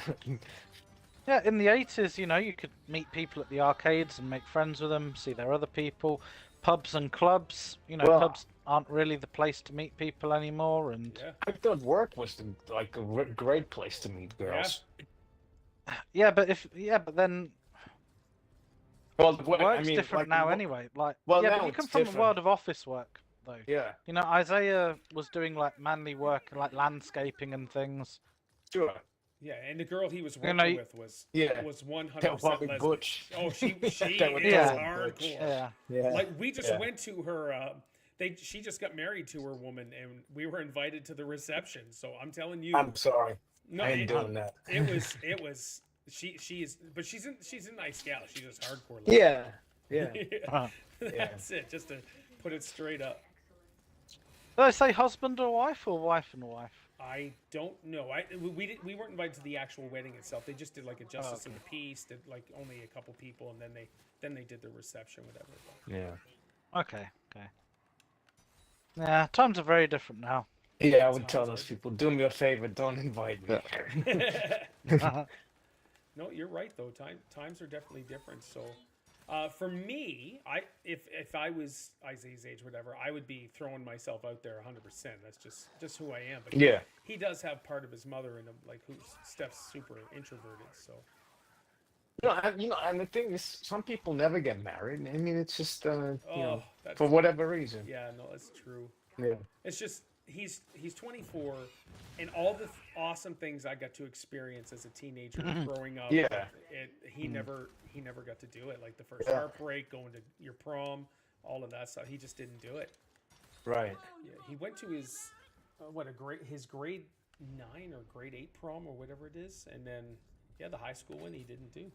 Yeah, in the 80s, you know, you could meet people at the arcades and make friends with them, see their other people. Pubs and clubs, you know, Well- pubs aren't really the place to meet people anymore. And yeah. I thought work was like a great place to meet girls. but then Well, work's different now anyway. Like, well, yeah, now but you it's come from the different. world of office work, though. Yeah, You know, Isaiah was doing like manly work, like landscaping and things. sure. Yeah, and the girl he was You working know, with was Yeah. 100% That Wally lesbian. Butch. Oh, she That was is Yeah. hardcore. Yeah. Yeah. Like, we just Yeah. went to her. She just got married to her woman, and we were invited to the reception. So I'm telling you, I'm sorry. no, I ain't doing that. it was. She is, but she's a nice gal. She's just hardcore. Yeah. Yeah. Uh, That's it. Just to put it straight up. Did I say husband or wife and wife? I don't know. We weren't invited to the actual wedding itself. They just did like a justice of the peace. Did like only a couple people, and then they did the reception, whatever. Yeah. Okay. Yeah, times are very different now. Yeah, I would tell those people, do me a favor, don't invite me. No, you're right though. Times are definitely different. So, for me, if I was Isaiah's age, whatever, I would be throwing myself out there 100%. That's just who I am. But Yeah. he does have part of his mother in him, like Steph's super introverted. So And the thing is, some people never get married. I mean, it's just, that's for whatever reason. yeah, no, that's true. Yeah. It's just he's 24, and all the awesome things I got to experience as a teenager growing up. Yeah. He never got to do it. Like the first Yeah. heartbreak, going to your prom, all of that stuff. He just didn't do it. Right. Yeah, he went to his his grade 9 or grade 8 prom or whatever it is, and then the high school one he didn't do.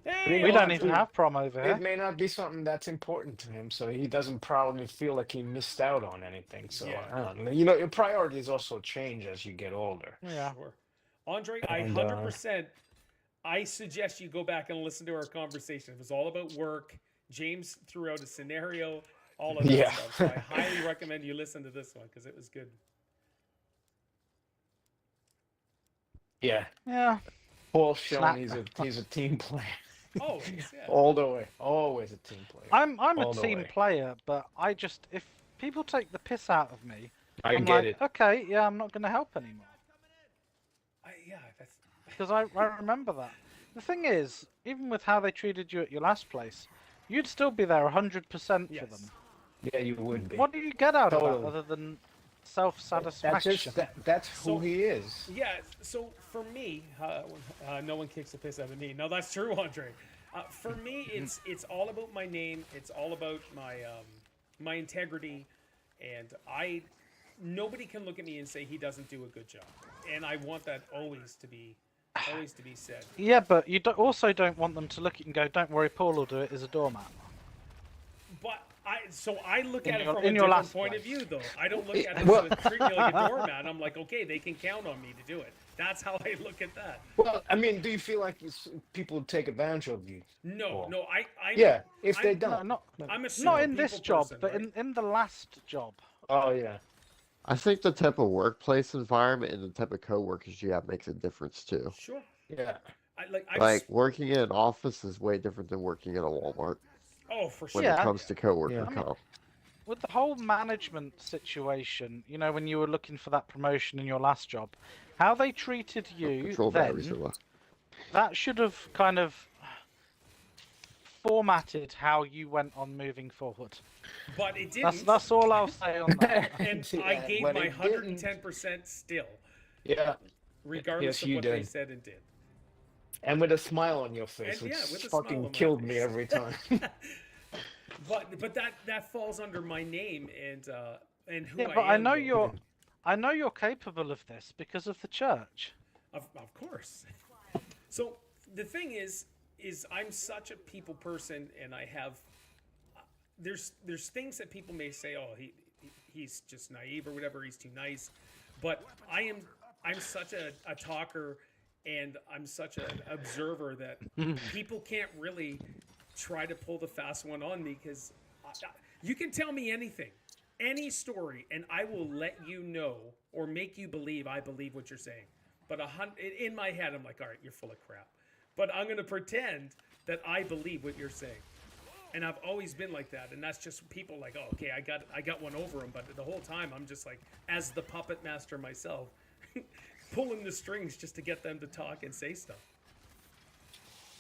Hey, We don't Andre. even have prom over It here. may not be something that's important to him, so he doesn't probably feel like he missed out on anything. So Yeah. I don't know. You know, your priorities also change as you get older. Yeah. Sure. Andre, I And 100%. I suggest you go back and listen to our conversation. It was all about work. James threw out a scenario, all of that Yeah. stuff. So I highly recommend you listen to this one because it was good. yeah, Yeah. Paul's showing Snap. he's a team player. Oh, yeah. All the way, always a team player. I'm All a the team way. player, but I just if people take the piss out of me, I I'm get like, it. okay, yeah, I'm not going to help anymore. Yeah, that's Because I remember that. The thing is, even with how they treated you at your last place, you'd still be there 100% for yes. them. Yeah, you would be. What do you get out of Totally. that other than That's self-satisfaction? just that's So- who he is. Yeah, so for me, no one kicks the piss out of me. No, that's true, Andre. For me, it's all about my name. It's all about my integrity, and nobody can look at me and say he doesn't do a good job, and I want that always to be said. Yeah, but you also don't want them to look at you and go, "Don't worry, Paul will do it as a doormat." But I look at it your- from a in your different last point of place. view, though. I don't look at it Well- as treat me like a doormat. I'm like, okay, they can count on me to do it. That's how I look at that. Well, I mean, do you feel like people take advantage of you? No, Paul? no, Yeah, if they I'm- don't. No, I'm a not super in this people job, person, but right? in the last job. Oh yeah. I think the type of workplace environment and the type of coworkers you have makes a difference too. Sure. Yeah. Like working in an office is way different than working in a Walmart oh, for sure. when Yeah. it comes to coworker Yeah. comp. With the whole management situation, you know, when you were looking for that promotion in your last job, how they treated you Control batteries are then, low. that should have kind of formatted how you went on moving forward. But it didn't. That's all I'll say on that. And Yeah, I gave but my it didn't. 110% still, Yeah. regardless Yes, of you what they did. said and did. And with a smile on your face, And, which yeah, with a smile fucking on my killed me face. every time. But that falls under my name and who Yeah, I but am. I know though. you're capable of this because of the church. Of course. So the thing is I'm such a people person, and I have there's things that people may say, oh, he's just naive or whatever, he's too nice, but I'm such a talker, and I'm such an observer that people can't really try to pull the fast one on me, because you can tell me anything, any story, and I will let you know or make you believe I believe what you're saying. But in my head, I'm like, all right, you're full of crap. But I'm going to pretend that I believe what you're saying. And I've always been like that. And that's just people like, oh, okay, I got one over them. But the whole time, I'm just like, as the puppet master myself, pulling the strings just to get them to talk and say stuff.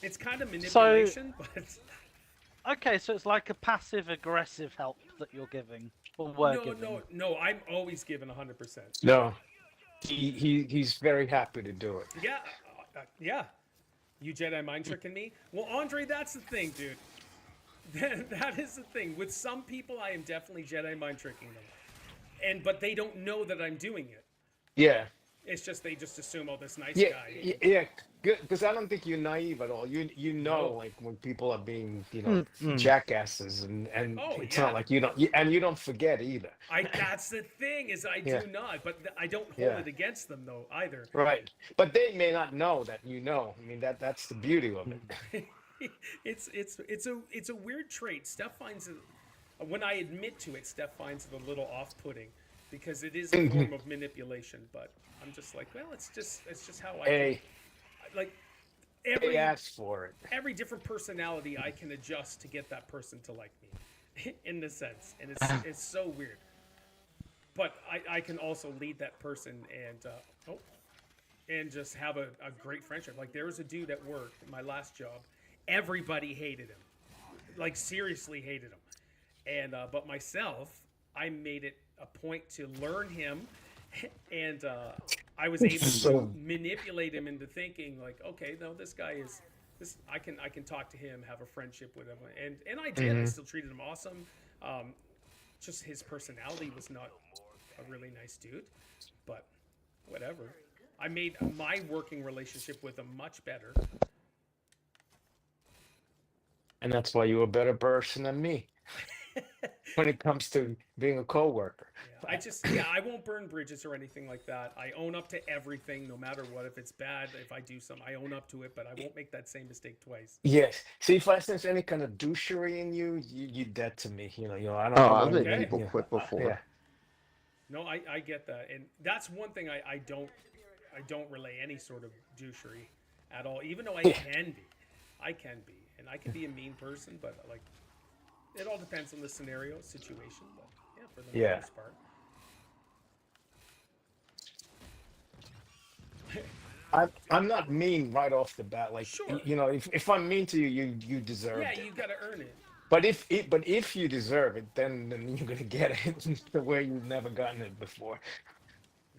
It's kind of manipulation, but... Okay, so it's like a passive-aggressive help that you're giving, or were giving. No, I'm always giving 100%. No. He's very happy to do it. Yeah, yeah. You Jedi mind tricking me? Well, Andre, that's the thing, dude. That is the thing. With some people, I am definitely Jedi mind tricking them, but they don't know that I'm doing it. Yeah. It's just they just assume, oh, this nice Yeah, guy. yeah, good. Because I don't think you're naive at all. You know, No. like when people are being, jackasses, and Oh, it's yeah. not like you don't forget either. That's the thing, is I Yeah. do not, but I don't hold Yeah. it against them though either. Right. But they may not know that you know. I mean, that's the beauty of it. It's a weird trait. Steph finds it, when I admit to it, Steph finds it a little off-putting, because it is a form of manipulation. But I'm just like, well, it's just how I Hey, like they every asked for it. every different personality I can adjust to get that person to like me, in this sense, and it's so weird. But I can also lead that person and just have a great friendship. Like, there was a dude at work, my last job, everybody hated him, like seriously hated him, and but myself, I made it a point to learn him, and I was able to manipulate him into thinking like, okay, no, this guy is this. I can talk to him, have a friendship with him, and I did. I still treated him awesome. Just his personality was not a really nice dude, but whatever. I made my working relationship with him much better. And that's why you're a better person than me when it comes to being a coworker. I won't burn bridges or anything like that. I own up to everything, no matter what. If it's bad, if I do something, I own up to it, but I won't make that same mistake twice. Yes. See, if I sense any kind of douchery in you, you dead to me. I don't. Oh, I I've don't made Okay. people quit before. Yeah. No, I get that, and that's one thing I don't relay any sort of douchery at all. Even though I can be, and I can be a mean person, but like it all depends on the scenario, situation. But yeah, for the most part. I'm not mean right off the bat. Like Sure. if I'm mean to you, you deserve Yeah, it. you got to earn it. But if you deserve it, then you're gonna get it the way you've never gotten it before.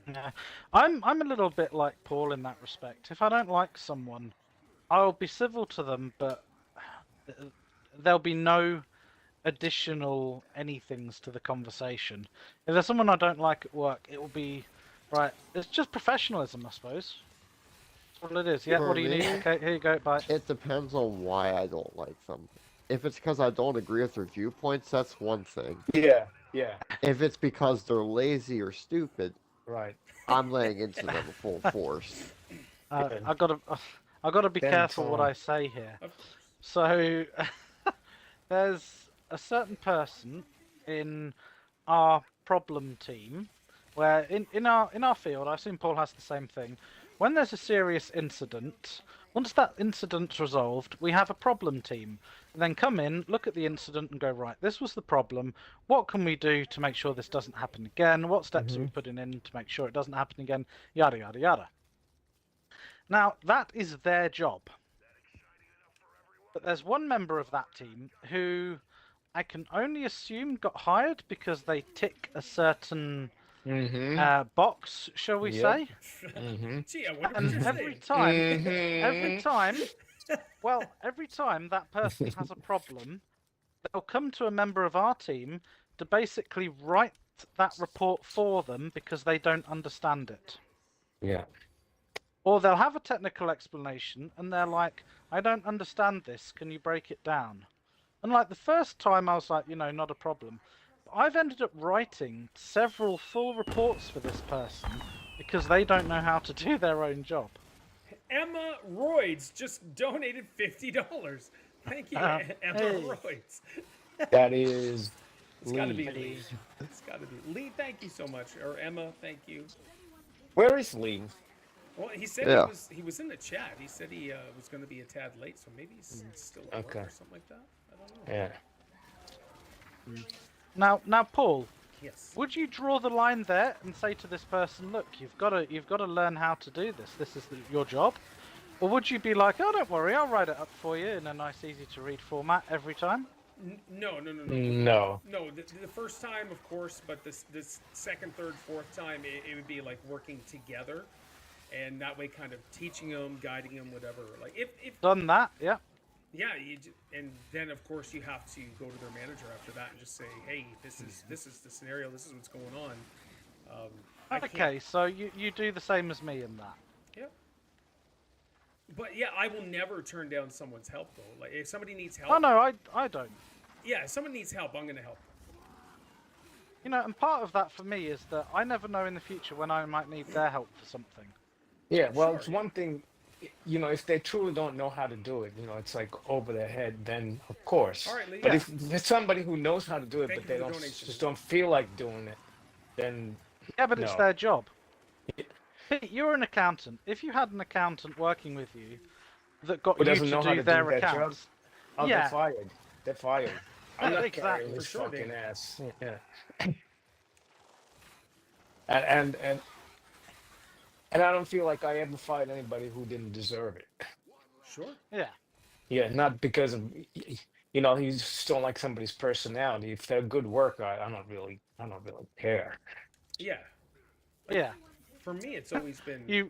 Yeah, I'm a little bit like Paul in that respect. If I don't like someone, I'll be civil to them, but there'll be no additional anythings to the conversation. If there's someone I don't like at work, it will be right. It's just professionalism, I suppose. That's all it is. Yeah. For What do you me, need? Okay, here you go. Bye. It depends on why I don't like them. If it's because I don't agree with their viewpoints, that's one thing. Yeah. If it's because they're lazy or stupid, Right. I'm laying into them full force. I gotta be Then careful what fine. I say here. Of course. So there's a certain person in our problem team where in our field, I assume Paul has the same thing. When there's a serious incident, once that incident's resolved, we have a problem team. And then come in, look at the incident and go, right, this was the problem. What can we do to make sure this doesn't happen again? What steps are we putting in to make sure it doesn't happen again? Yada, yada, yada. Now, that is their job. But there's one member of that team who I can only assume got hired because they tick a certain box, shall we say? Gee, I wonder And what you're every saying. time, every time that person has a problem, they'll come to a member of our team to basically write that report for them because they don't understand it. Yeah. Or they'll have a technical explanation and they're like, I don't understand this, can you break it down? And like the first time I was like, not a problem. But I've ended up writing several full reports for this person because they don't know how to do their own job. Emma Royds just donated $50. Thank you, Emma hey. Royds. That is. It's got to be Lee. Lee. It's got to be Lee. Thank you so much, or Emma. Thank you. Where is Lee? Well, he said Yeah. he was in the chat. He said he was going to be a tad late, so maybe he's still at work Okay. or something like that. I don't know. Yeah. Now, Paul, Yes. would you draw the line there and say to this person, look, you've got to learn how to do this. This is your job. Or would you be like, oh, don't worry, I'll write it up for you in a nice, easy-to-read format every time? No. No. No, the first time, of course, but this second, third, fourth time, it would be like working together, and that way, kind of teaching them, guiding them, whatever. Like if Done that, yeah. yeah, and then of course you have to go to their manager after that and just say, hey, this is the scenario, this is what's going on. Okay, so you do the same as me in that. Yeah. But yeah, I will never turn down someone's help though. Like if somebody needs help. Oh no, I don't. Yeah, if someone needs help, I'm gonna help. And part of that for me is that I never know in the future when I might need their help for something. Yeah. Well, Sure, it's one thing. If they truly don't know how to do it, it's like over their head. Then of course. All right, Lee. But Yeah. if there's somebody who knows how to do it, Thank but you they for the don't donation. just don't feel like doing it, then Yeah, but it's No. their job. Pete, you're an accountant. If you had an accountant working with you that got who you doesn't to know how do to their do that job, accounts, they're yeah, fired. They're fired. I'm not Exactly, carrying for this sure, fucking Dave. ass. Yeah. And I don't feel like I ever fired anybody who didn't deserve it. Sure. yeah. Yeah, not because of you just don't like somebody's personality. If they're a good worker, I don't really care. Yeah. Yeah. For me, it's always been.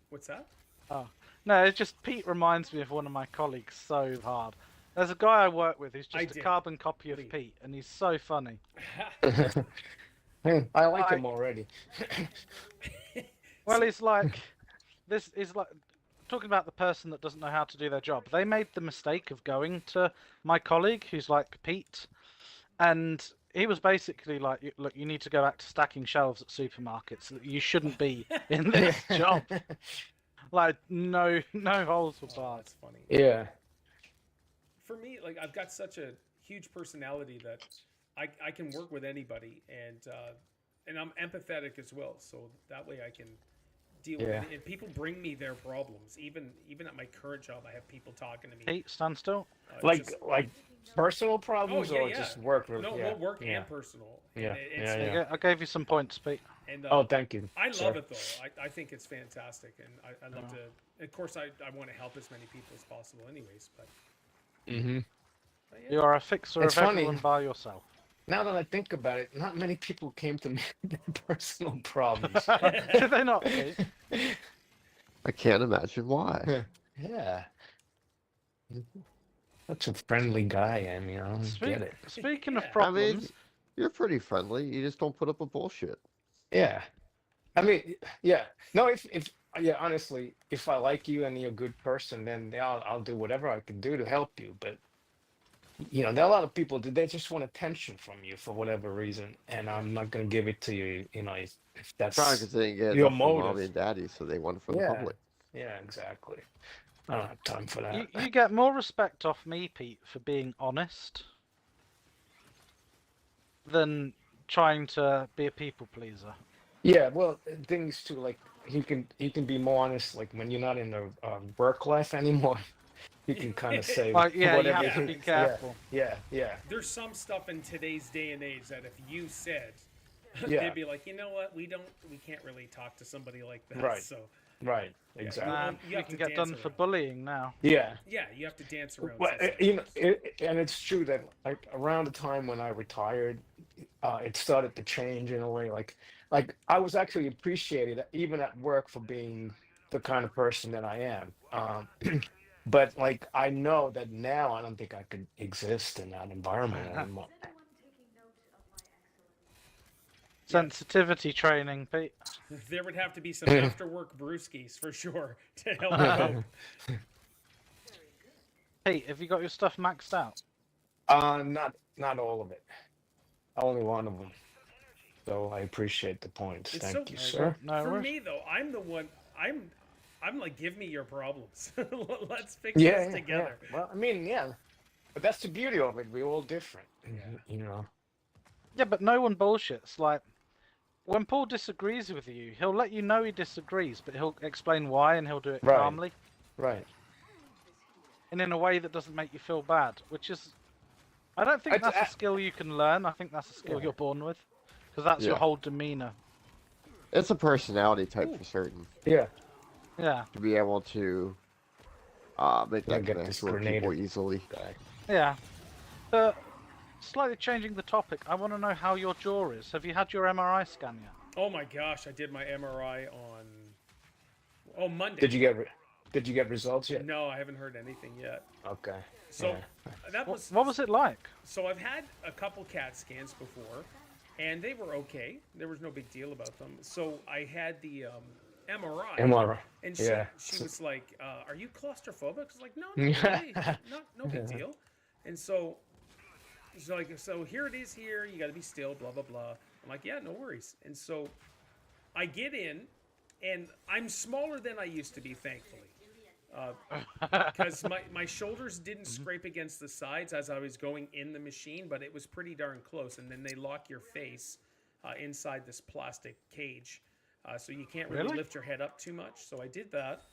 What's that? Oh no, it's just Pete reminds me of one of my colleagues so hard. There's a guy I work with who's I just a did. carbon copy of Lee. Pete, and he's so funny. I like him already. Well, it's like this is like talking about the person that doesn't know how to do their job. They made the mistake of going to my colleague, who's like Pete, and he was basically like, "Look, you need to go back to stacking shelves at supermarkets. You shouldn't be in this job." Like, no holes were Oh, barred. that's funny. Yeah. For me, like I've got such a huge personality that I can work with anybody, and I'm empathetic as well. So that way I can deal with Yeah. it. And people bring me their problems. Even at my current job, I have people talking to me. Pete, stand still. It's Like just- personal oh problems yeah, or yeah. just work? No, yeah. well, work yeah. and personal. Yeah, And yeah, There you yeah. go. I gave you some points, Pete. And, Oh, thank you. I sir. love it though. I think it's fantastic, and I love to. Of course, I want to help as many people as possible, anyways. But Mm-hmm. yeah. You are a fixer It's of funny. everyone by yourself. Now that I think about it, not many people came to me with their personal problems. Did they not, Pete? I can't imagine why. Yeah. Such a friendly guy, I am, you know, get it. Speaking of Yeah. I problems, mean, you're pretty friendly. You just don't put up with bullshit. Yeah. I mean, yeah. No, yeah, honestly, if I like you and you're a good person, then yeah, I'll do whatever I can do to help you. But you know, there are a lot of people that they just want attention from you for whatever reason, and I'm not gonna give it to you, you know, if that's Probably because they didn't get your enough from mommy motive. and daddy, so they want it from the Yeah. public. Yeah, exactly. I don't have time for that. you get more respect off me, Pete, for being honest than trying to be a people pleaser. Yeah, well, things too, like you can be more honest, like when you're not in the work life anymore, you can kind of say Like, yeah, you whatever. have to be Yeah, careful. Yeah. There's some stuff in today's day and age that if you said, Yeah. they'd be like, you know what, we can't really talk to somebody like that. Right. So Right, Yeah, exactly. you You have can to get dance done for around. bullying now. Yeah. yeah, you have to dance around. Well, some stuff. you know, and it's true that like around the time when I retired, it started to change in a way. Like I was actually appreciated even at work for being the kind of person that I am. But like I know that now I don't think I could exist in that environment anymore. Sensitivity training, Pete. There would have to be some after work brewskis for sure to help you out. Pete, have you got your stuff maxed out? Not all of it. Only one of them. So I appreciate the points. It's Thank so- you, sir. No For worries. me though, I'm the one. I'm like, give me your problems. Let's fix Yeah, this together. yeah. Well, I mean, yeah. But that's the beauty of it. We're all different. You know. Yeah, but no one bullshits. Like, when Paul disagrees with you, he'll let you know he disagrees, but he'll explain why and he'll do it Right. calmly Right. and in a way that doesn't make you feel bad, which is... I don't think It's- that's a skill you can learn. I think that's a skill Yeah. you're born with. Because that's your Yeah. whole demeanor. It's a personality type for certain. Yeah. Yeah. To be able to make Yeah, that get this connection with people grenade. easily. Yeah. But slightly changing the topic, I want to know how your jaw is. Have you had your MRI scan yet? Oh my gosh, I did my MRI on Monday. Did you get results yet? No, I haven't heard anything yet. Okay. So yeah. that was What was it like? So I've had a couple CAT scans before, and they were okay. There was no big deal about them. So I had the MRI, MRI. and she Yeah. was like, "Are you claustrophobic?" I was like, "No, not really. no big deal." And so she's like, "So here it is. Here you got to be still. Blah blah blah." I'm like, "Yeah, no worries." And so I get in, and I'm smaller than I used to be, thankfully. Because my shoulders didn't scrape against the sides as I was going in the machine, but it was pretty darn close. And then they lock your face inside this plastic cage, so you can't really lift your head up too much. So I did that,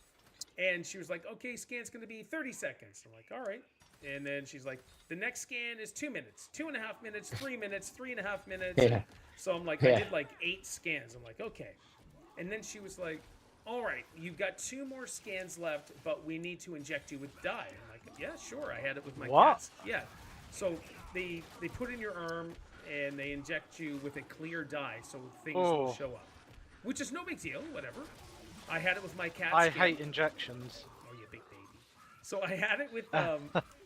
and she was like, "Okay, scan's going to be 30 seconds." I'm like, "All right." And then she's like, "The next scan is 2 minutes, 2.5 minutes, 3 minutes, 3.5 minutes." Yeah. So I'm like, Yeah. I did like 8 scans. I'm like, okay. And then she was like, "All right, you've got 2 more scans left, but we need to inject you with dye." I'm like, "Yeah, sure." I had it with my What? cats. Yeah. So they put in your arm and they inject you with a clear dye, so things will Oh. show up, which is no big deal. Whatever. I had it with my cat. I scan. hate injections. Oh, you big baby. So I had it with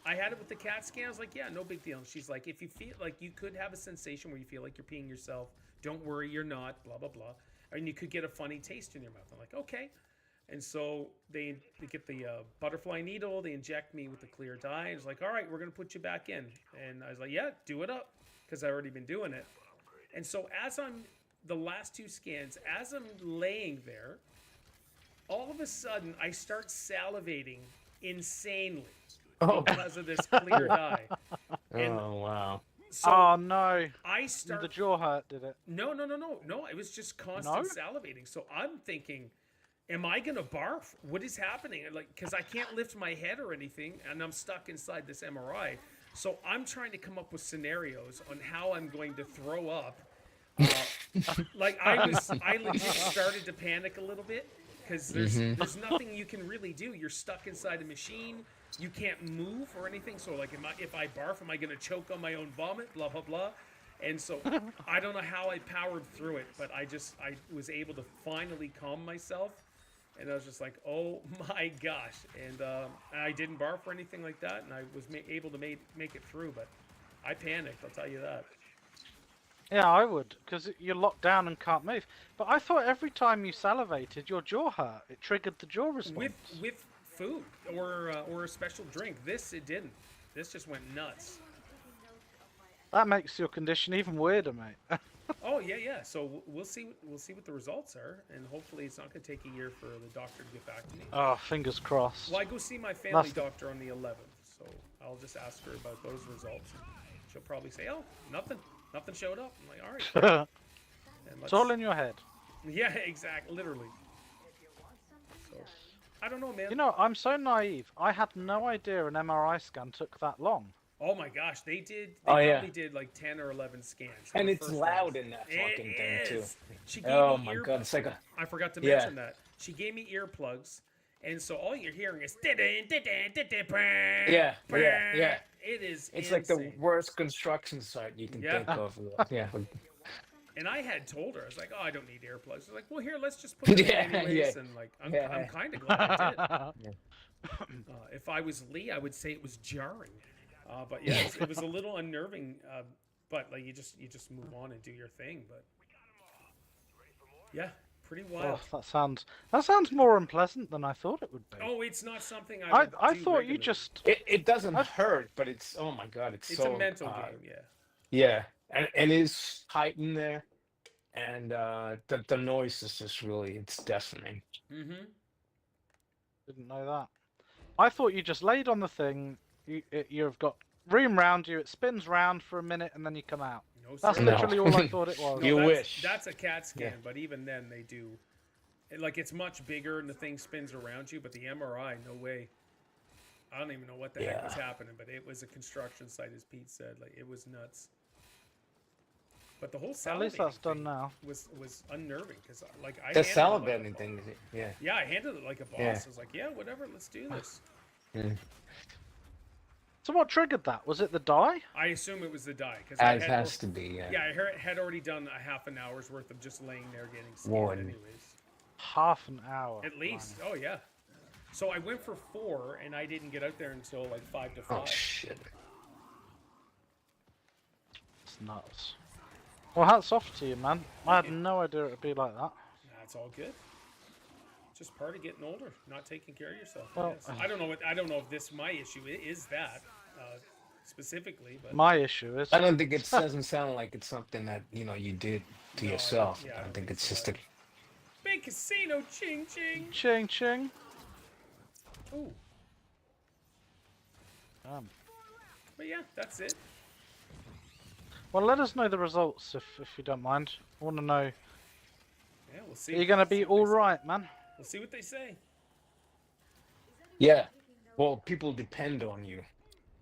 I had it with the CAT scan. I was like, "Yeah, no big deal." And she's like, "If you feel like you could have a sensation where you feel like you're peeing yourself, don't worry, you're not. Blah blah blah." And you could get a funny taste in your mouth. I'm like, "Okay." And so they get the butterfly needle, they inject me with the clear dye. It's like, all right, we're going to put you back in. And I was like, yeah, do it up, because I've already been doing it. And so the last 2 scans, as I'm laying there, all of a sudden I start salivating insanely because of this clear dye. And Oh wow. so Oh no! I The start. jaw hurt, did it? No. It was just constant salivating. So I'm thinking, am I gonna barf? What is happening? Like, because I can't lift my head or anything, and I'm stuck inside this MRI. So I'm trying to come up with scenarios on how I'm going to throw up. Like I legit started to panic a little bit because there's nothing you can really do. You're stuck inside a machine. You can't move or anything. So like, if I barf, am I gonna choke on my own vomit? Blah blah blah. And so I don't know how I powered through it, but I was able to finally calm myself. And I was just like, oh my gosh. And I didn't barf or anything like that. And I was able to make it through, but I panicked, I'll tell you that. Yeah, I would, because you're locked down and can't move. But I thought every time you salivated, your jaw hurt. It triggered the jaw response. With food or a special drink. This, it didn't. This just went nuts. That makes your condition even weirder, mate. Oh yeah. So we'll see what the results are, and hopefully it's not going to take a year for the doctor to get back to me. Oh, fingers crossed. Well, I go see my family doctor on the 11th, so I'll just ask her about those results. She'll probably say, "Oh, nothing showed up." I'm like, "All right." And It's all in your head. Yeah, exactly, literally. So I don't know, man. You know, I'm so naive. I had no idea an MRI scan took that long. Oh my gosh, they did. They yeah. probably did like 10 or 11 scans. And the it's first loud ones. in that fucking thing too. Is. She gave Oh me my god, it's like a I forgot to mention that. She gave me earplugs, and so all you're hearing is yeah. It is It's insane. like the worst construction site you can think of. Yeah. And I had told her, I was like, "Oh, I don't need earplugs." I was like, "Well, here, let's just put them in anyways." And like, I'm kind of glad I did. If I was Lee, I would say it was jarring. But yeah, it was a little unnerving. But like, you just move on and do your thing. But yeah, pretty wild. Oh, that sounds more unpleasant than I thought it would be. Oh, it's not something I I do thought regularly. you just. It doesn't hurt, but it's oh my god, it's so a mental game, yeah. Yeah, and it's tight in there, and the noise is just really it's deafening. Mm-hmm. Didn't know that. I thought you just laid on the thing. You've got room round you. It spins round for a minute and then you come out. No, That's sir. literally all I thought it was. You that's, wish. That's a CAT scan, Yeah. but even then they do. Like, it's much bigger and the thing spins around you, but the MRI, no way. I don't even know what the heck was happening, but it was a construction site, as Pete said. Like, it was nuts. But the whole At least that's salivating done thing now. was unnerving because like I The handled it like a salivating thing, yeah. Yeah, I handled it like a boss. Yeah. I was like, yeah, whatever, let's do this. So what triggered that? Was it the dye? I assume it was the dye because It has to be, yeah. Yeah, I had already done a half an hour's worth of just laying there getting scanned One. anyways. Half an hour. At least. Oh yeah. So I went for 4 and I didn't get out there until like 5 to 5. Oh shit. It's nuts. Well, hats off to you, man. I had no idea it would be like that. That's all good. Just part of getting older, not taking care of yourself. Well, Yes. I don't know if this my issue is that specifically, but My issue is. I don't think it doesn't sound like it's something that you did to No, yourself. yeah, I I don't think think it's so just a big casino, ching ching. Ching ching. Ooh, but yeah, that's it. Well, let us know the results if you don't mind. I want to know. Yeah, we'll see. Are you going to see be what they all say. right, man? We'll see what they say. yeah. Well, people depend on you.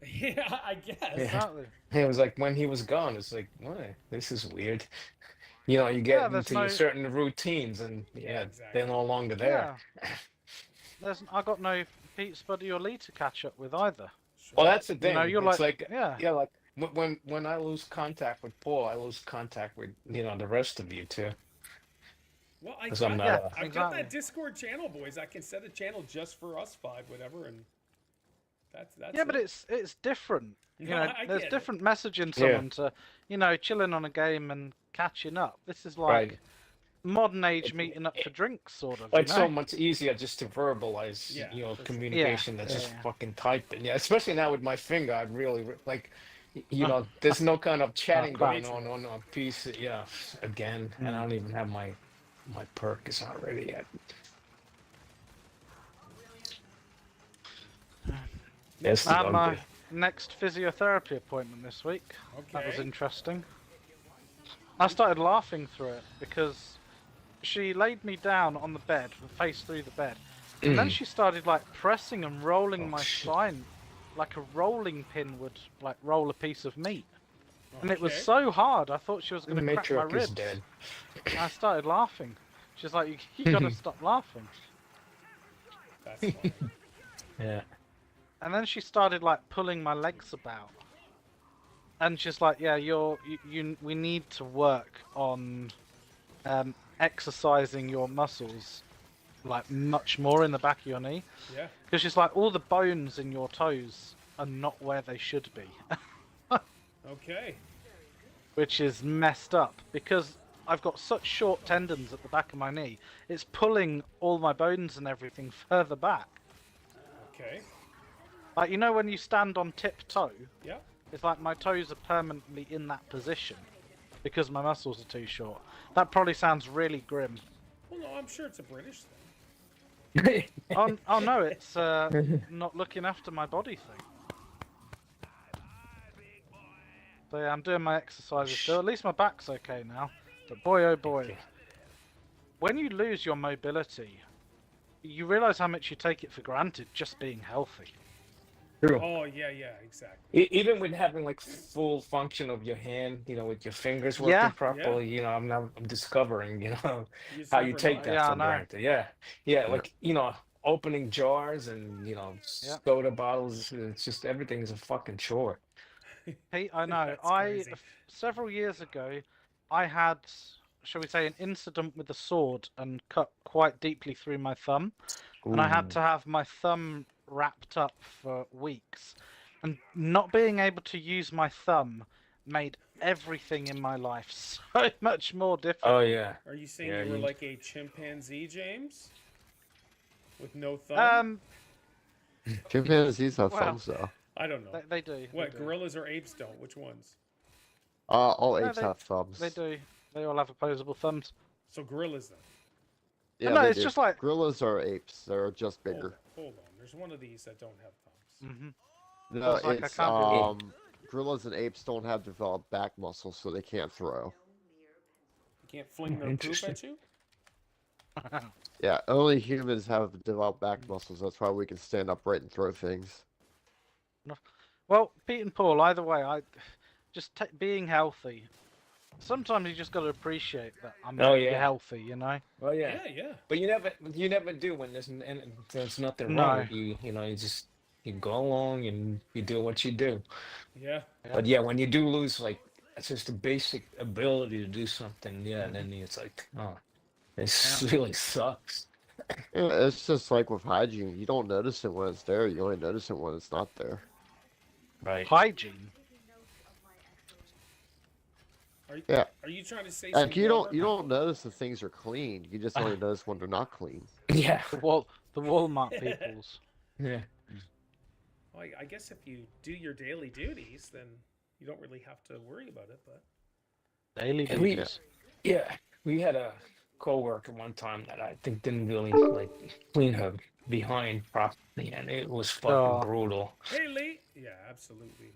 Yeah, I guess. Yeah. Exactly. It was like when he was gone, it's like, what? This is weird. You get there's into no- certain routines, and exactly. they're no longer there. Yeah. I got no Pete, Spuddy, or Lee to catch up with either. Well, that's the thing. you're It's like- like, yeah. like when I lose contact with Paul, I lose contact with the rest of you too. Well, I 'Cause got, I'm not, that. I've got exactly. that Discord channel, boys. I can set a channel just for us 5, whatever, and that's Yeah, it. but it's different. You No, know, I there's get it. different messaging Yeah. someone to, chilling on a game and catching up. This is like Right. modern age meeting up for drinks, sort of. It's You know? so much easier just to verbalize, Yeah, you know, for sure. communication than Yeah, just yeah. fucking typing. Yeah, especially now with my finger, I really like, you know, there's no kind of chatting crap. going on a piece. Yeah, again, and I Mm. don't even have my perk is not ready yet. Yes, I the had my ugly. next physiotherapy appointment this week. That was Okay. interesting. I started laughing through it because she laid me down on the bed, face through the bed, and then she started like pressing and rolling Oh, my shit. spine like a rolling pin would like roll a piece of meat. And it was Okay. so hard, I thought she was The going to crack my matriarch ribs. is dead. And I started laughing. She's like, you gotta stop laughing. That's funny. Yeah. And then she started like pulling my legs about. And she's like, yeah, we need to work on exercising your muscles like much more in the back of your knee. Yeah. Because she's like, all the bones in your toes are not where they should be. Okay. Which is messed up because I've got such short tendons at the back of my knee. It's pulling all my bones and everything further back. Okay. Like, you know when you stand on tiptoe? Yeah. It's like my toes are permanently in that position because my muscles are too short. That probably sounds really grim. Well, no, I'm sure it's a British thing. Oh no, it's not looking after my body thing. So yeah, I'm doing my exercises still. At least my back's okay now. But boy, oh boy. Okay. When you lose your mobility, you realise how much you take it for granted just being healthy. True. Oh, yeah, yeah, exactly. Even with having like full function of your hand, you know, with your fingers working Yeah. properly, you know, I'm discovering, you know, You just how you never take know. that Yeah, I for know. granted. Yeah, yeah, like you know, opening jars and you know, Yeah. soda bottles. It's just everything is a fucking chore. Hey, I know. That's crazy. Several years ago, I had, shall we say, an incident with a sword and cut quite deeply through my thumb, and I had to have my thumb wrapped up for weeks. And not being able to use my thumb made everything in my life so much more difficult. Oh yeah, Are you saying Yeah, you were you- like a chimpanzee, James? With no thumb? Chimpanzees have Well, thumbs though. I don't know. They do. What, they do. gorillas or apes don't? Which ones? All No, apes they- have thumbs. They do. They all have opposable thumbs. So gorillas then. Yeah, No, they it's do. just like- gorillas are apes. They're just Hold, bigger. hold on. There's one of these that don't have thumbs. Hmm. No, It's like I it's can't gorillas and apes don't have developed back muscles, so they can't throw. You can't fling their poop Interesting. at you? Yeah, only humans have developed back muscles. That's why we can stand upright and throw things. Well, Pete and Paul, either way, being healthy. Sometimes you just got to appreciate that I'm Oh, yeah. healthy, you know. well yeah. Yeah, yeah. But you never do when there's nothing No. wrong with you. You know, you go along and you do what you do. Yeah. Yeah. But yeah, when you do lose like it's just a basic ability to do something, yeah, Mhm. then it's like, oh, this really sucks. Yeah, it's just like with hygiene. You don't notice it when it's there. You only notice it when it's not there. Right. Hygiene. Are you trying to say Like some you more? don't notice that things are clean. You just only notice when they're not clean. Yeah. The Walmart peoples. Yeah. Well, I guess if you do your daily duties, then you don't really have to worry about it. But Daily And we- duties. Yeah. We had a coworker one time that I think didn't really like clean her behind properly, and it was fucking Oh. brutal. hey, Lee. Yeah, absolutely.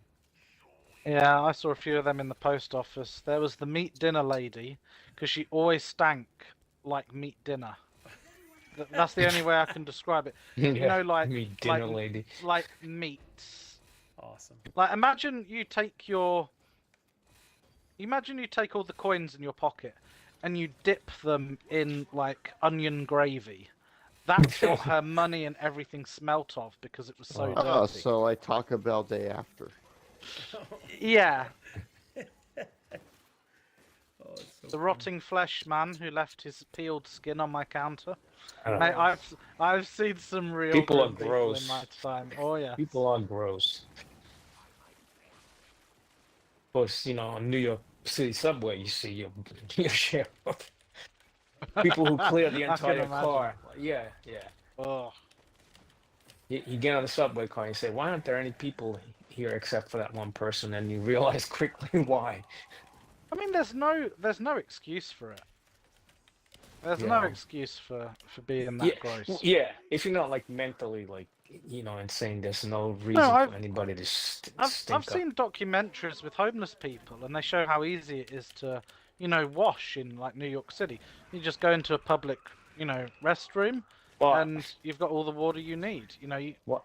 Yeah, I saw a few of them in the post office. There was the meat dinner lady, because she always stank like meat dinner. That's the only way I can describe it. You know, like me dinner like- lady. like meat. Awesome. Like imagine you take all the coins in your pocket and you dip them in like onion gravy. That's what her money and everything smelt of because it was so Oh. Oh, dirty. so like Taco Bell day after. Yeah, Oh, it's so the funny. rotting flesh man who left his peeled skin on my counter. I don't Mate, know. I've seen some real People are grim people gross. in my time. Oh yeah. People are gross. Of course, you know, on New York City subway, you see your share of people who clear the I can entire imagine. car. Yeah, yeah. Oh. You get on the subway car and you say, why aren't there any people here except for that one person? And you realize quickly why. I mean, there's no excuse for it. There's no Yeah. excuse for being Yeah, that gross. yeah. If you're not like mentally like insane, there's no reason No, for anybody to I've stink up. seen documentaries with homeless people, and they show how easy it is to, wash in like New York City. You just go into a public, restroom, Well, and you've got all the water you need. what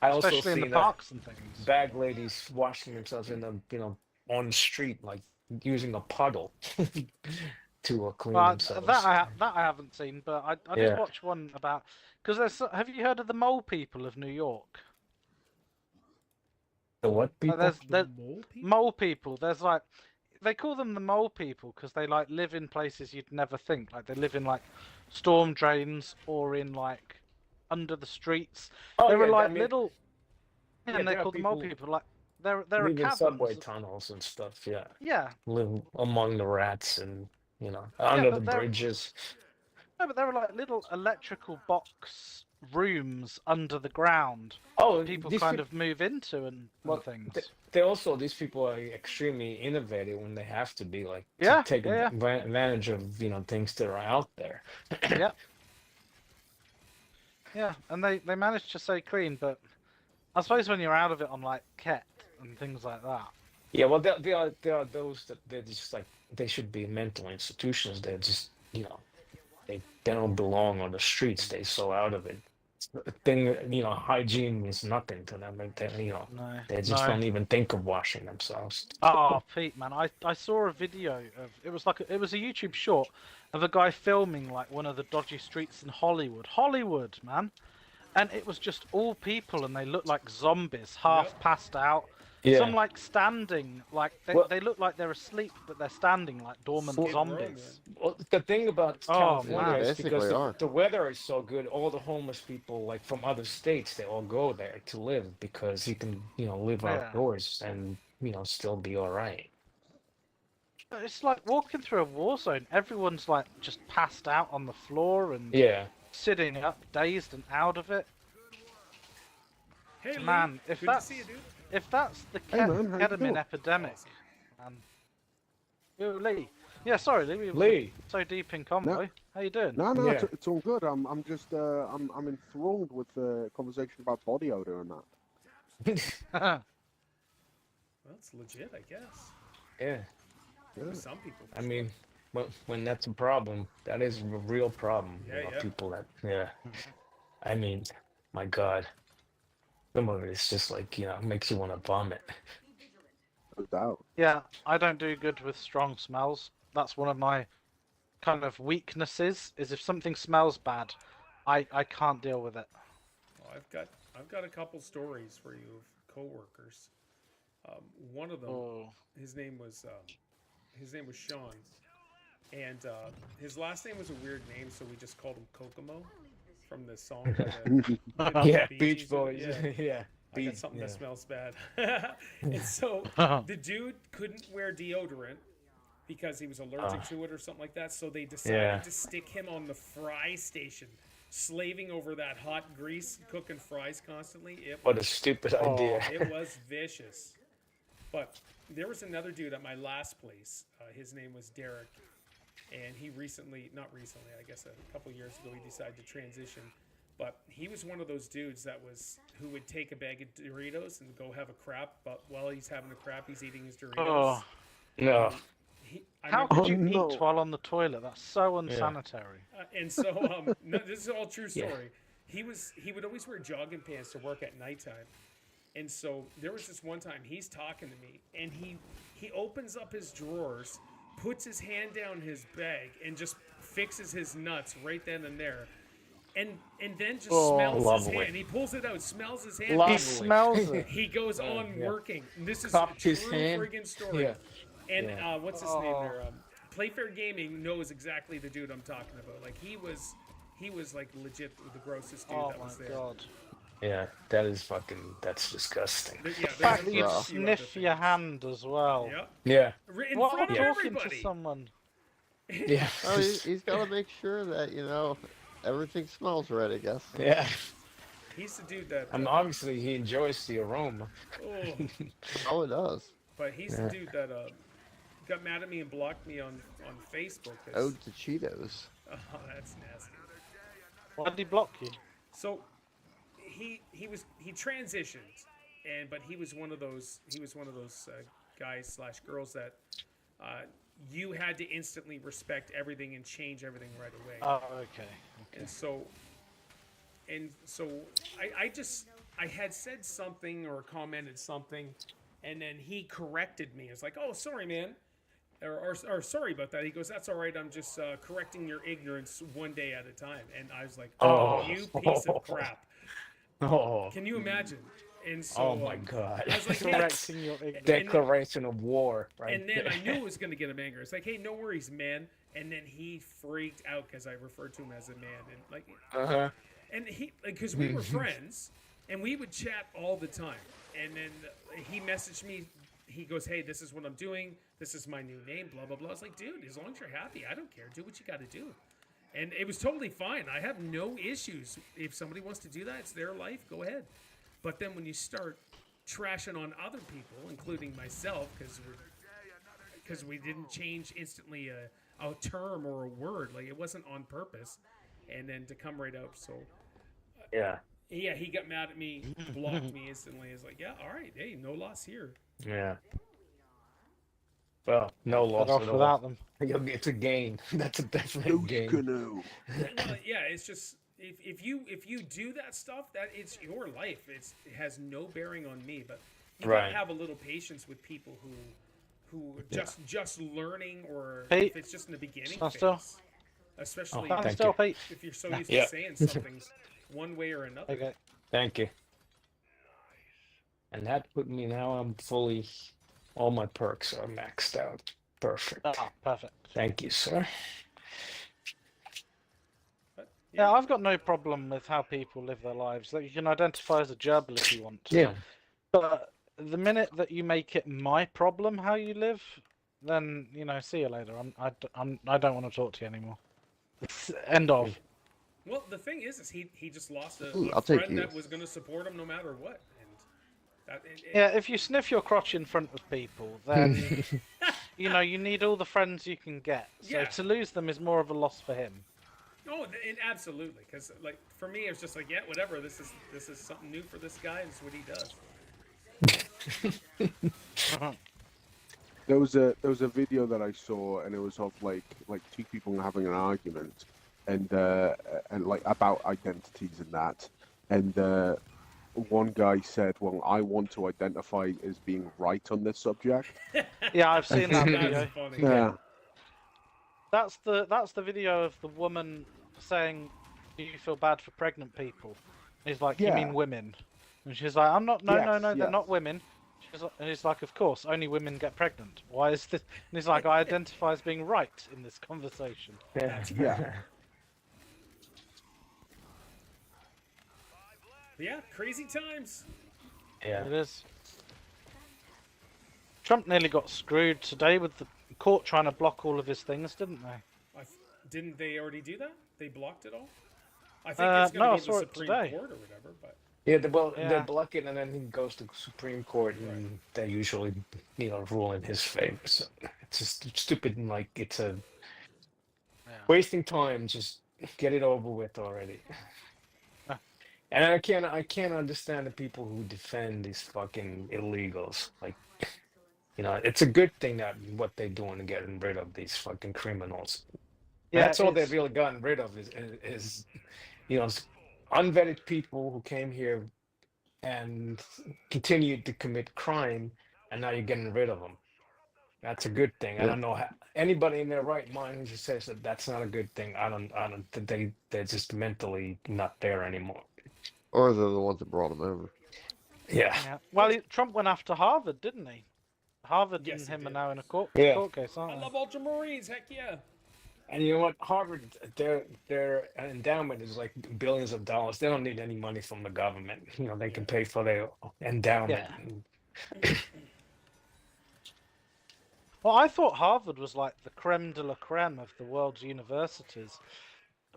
I also Especially in the seen parks and things. bag ladies washing themselves in the on the street, like using a puddle to clean But themselves. that I haven't seen, but I Yeah. did watch one about because have you heard of the mole people of New York? The what people? There's The mole people? mole people. There's like they call them the mole people because they like live in places you'd never think. Like they live in like storm drains or in like under the streets. Oh, They were yeah, I like mean, little, yeah, and there they are call them mole people people. Like there are live in caverns. subway tunnels and stuff. Yeah, Yeah, live among the rats and yeah, under the but they're bridges. no, but there were like little electrical box rooms under the ground. Oh, People these kind peop- of move into and well, things. they also these people are extremely innovative when they have to be, like to Yeah, take yeah, advantage of things that are out there. yeah, yeah. And they managed to stay clean, but I suppose when you're out of it on like Ket and things like that. Yeah, well, there are those that they're just like they should be mental institutions. They're just they don't belong on the streets. They're so out of it. Thing hygiene means nothing to them. And No, they just don't even think of washing themselves. Oh, Pete, man, I saw a video of it was a YouTube short of a guy filming like one of the dodgy streets in Hollywood, man, and it was just all people and they looked like zombies, half Yep. passed out. Yeah. Some like standing, like Well- they look like they're asleep, but they're standing like dormant Skid Row, zombies. Well, the thing about Oh, California man. is because Basically are. the weather is so good, all the homeless people like from other states, they all go there to live because you can, live Yeah. outdoors and, still be all right. But it's like walking through a war zone. Everyone's like just passed out on the floor and Yeah. sitting up, dazed and out of it. Hey, Lee, Man, if good that's- to see you, dude. If that's the Hey, man, how you ketamine doing? epidemic, Yo, Lee. Yeah, sorry, Lee. We were Lee. so deep in convo. How you doing? No, Yeah. it's all good. I'm just I'm enthralled with the conversation about body odor and that. Well, it's legit, I guess. Yeah. Yeah. For some people. for I sure. mean, when that's a problem, that is a real problem. Yeah, yeah. People that, I mean, my God, some of it is just like, makes you want to vomit. No doubt. Yeah, I don't do good with strong smells. That's one of my kind of weaknesses. Is if something smells bad, I can't deal with it. Well, I've got a couple stories for you of coworkers. One of them, Oh, his name was Sean, and his last name was a weird name, so we just called him Kokomo from the song. By the Yeah, Bee Beach Gees. Boys. Yeah. Yeah. I got Beach- something yeah. that smells bad. And so the dude couldn't wear deodorant because he was allergic to it or something like that. So they decided Yeah. to stick him on the fry station, slaving over that hot grease, cooking fries constantly. What a stupid idea. It was vicious. But there was another dude at my last place. His name was Derek. And he not recently, I guess a couple years ago, he decided to transition. But he was one of those dudes who would take a bag of Doritos and go have a crap. But while he's having a crap, he's eating his Doritos. Oh, No. how remember- could you no. eat while on the toilet? That's so unsanitary. and so, no, this is all true Yeah. story. He would always wear jogging pants to work at nighttime. And so there was this one time he's talking to me, and he opens up his drawers, puts his hand down his bag, and just fixes his nuts right then and there. And then just smells his Lovely. hand. He pulls it out, smells his hand. Lovely. He smells it. He goes on yeah. working. And this is Cupped a true his hand. friggin' story. Yeah. And Yeah. what's his name there? Playfair Gaming knows exactly the dude I'm talking about. Like he was like legit the grossest dude Oh that my was there. god. Yeah, that's disgusting. Yeah, The fact that there's you a few other sniff your things. hand as well. Yep. Yeah. In What front I'm of talking everybody. to someone. Yeah. Oh, he's got to make sure that, you know, everything smells right, I guess. Yeah. He's the dude that. Obviously he enjoys the aroma. Oh, Oh, it does. but he's the Yeah. dude that got mad at me and blocked me on Facebook. 'Cause, Ode to Cheetos. oh, that's nasty. Why did he block you? So he transitioned, but he was one of those guys slash girls that you had to instantly respect everything and change everything right away. Oh, okay. And so I had said something or commented something, and then he corrected me. It's like, oh, sorry, man. Or sorry about that. He goes, that's all right. I'm just correcting your ignorance one day at a time. And I was like, oh, you piece of crap. Oh. Can you imagine? And so, Oh my God. I was like, hey, Correcting your ignorance. Declaration of war, right? and then I knew it was going to get him angry. It's like, hey, no worries, man. And then he freaked out because I referred to him as a man. And like, Uh-huh. and he, because we were friends and we would chat all the time. And then he messaged me. He goes, hey, this is what I'm doing. This is my new name, blah, blah, blah. I was like, dude, as long as you're happy, I don't care. Do what you got to do. And it was totally fine. I have no issues. If somebody wants to do that, it's their life. Go ahead. But then when you start trashing on other people, including myself, because we didn't change instantly a term or a word, like it wasn't on purpose, and then to come right out, so Yeah. yeah, he got mad at me, blocked me instantly. It's like, yeah, all right, hey, no loss here. Yeah. Well, no loss Got off at all. without them. It's a gain. That's a definite Doge gain. canoe. Well, yeah, it's just if you do that stuff, that it's your life. It has no bearing on me. But you Right. gotta have a little patience with people who just learning, or Pete? if it's just in the beginning Stand phase. still. Especially Oh, Stand thank still, you. Pete. if you're so used Yeah. to saying something one way or another. Okay. Thank you. And that put me now. I'm fully. All my perks are maxed out. Perfect. Ah, perfect. Thank you, sir. But, Yeah, I've got no problem with how people live their lives. Like, you can identify as a gerbil if you want to. Yeah. But the minute that you make it my problem how you live, then see you later. I don't want to talk to you anymore. End of. Well, the thing is he just lost a Ooh, I'll take friend you. that was going to support him no matter what. And Yeah, if you sniff your crotch in front of people, then you need all the friends you can get. So Yeah. to lose them is more of a loss for him. Oh, absolutely. Because like for me, it's just like, yeah, whatever. This is something new for this guy. This is what he does. There was a video that I saw, and it was of like two people having an argument, and like about identities and that, and one guy said, "Well, I want to identify as being right on this subject." Yeah, I've seen that video. That's funny. Yeah. That's the video of the woman saying, "Do you feel bad for pregnant people?" He's like, "You Yeah. mean women?" And she's like, "I'm not. No, Yes, they're yes. not women." And he's like, "Of course, only women get pregnant. Why is this?" And he's like, "I identify as being right in this conversation." Yeah. Yeah. Yeah, crazy times. Yeah. It is. Trump nearly got screwed today with the court trying to block all of his things, didn't they? Didn't they already do that? They blocked it all. I think it's No, going I to be saw the it Supreme today. Court or whatever. But Yeah, Yeah. they block it, and then he goes to Supreme Court, and they usually, rule in his favor. So it's just stupid, and like it's a Yeah. wasting time. Just get it over with already. Ah. And I can't understand the people who defend these fucking illegals. Like, it's a good thing that what they're doing to getting rid of these fucking criminals. Yeah, That's all they've it's- really gotten rid of is unvetted people who came here and continued to commit crime, and now you're getting rid of them. That's a good thing. I Yeah. don't know anybody in their right mind who just says that that's not a good thing. I don't think they're just mentally not there anymore. Or they're the ones that brought him over. Yeah. Yeah. Well, Trump went after Harvard, didn't he? Harvard Yes, and he him are did. now in a court Yeah. case, I aren't they? love Ultramarines. Heck yeah. And you know what? Harvard, their endowment is like billions of dollars. They don't need any money from the government. They can pay for their endowment. Yeah. Well, I thought Harvard was like the creme de la creme of the world's universities.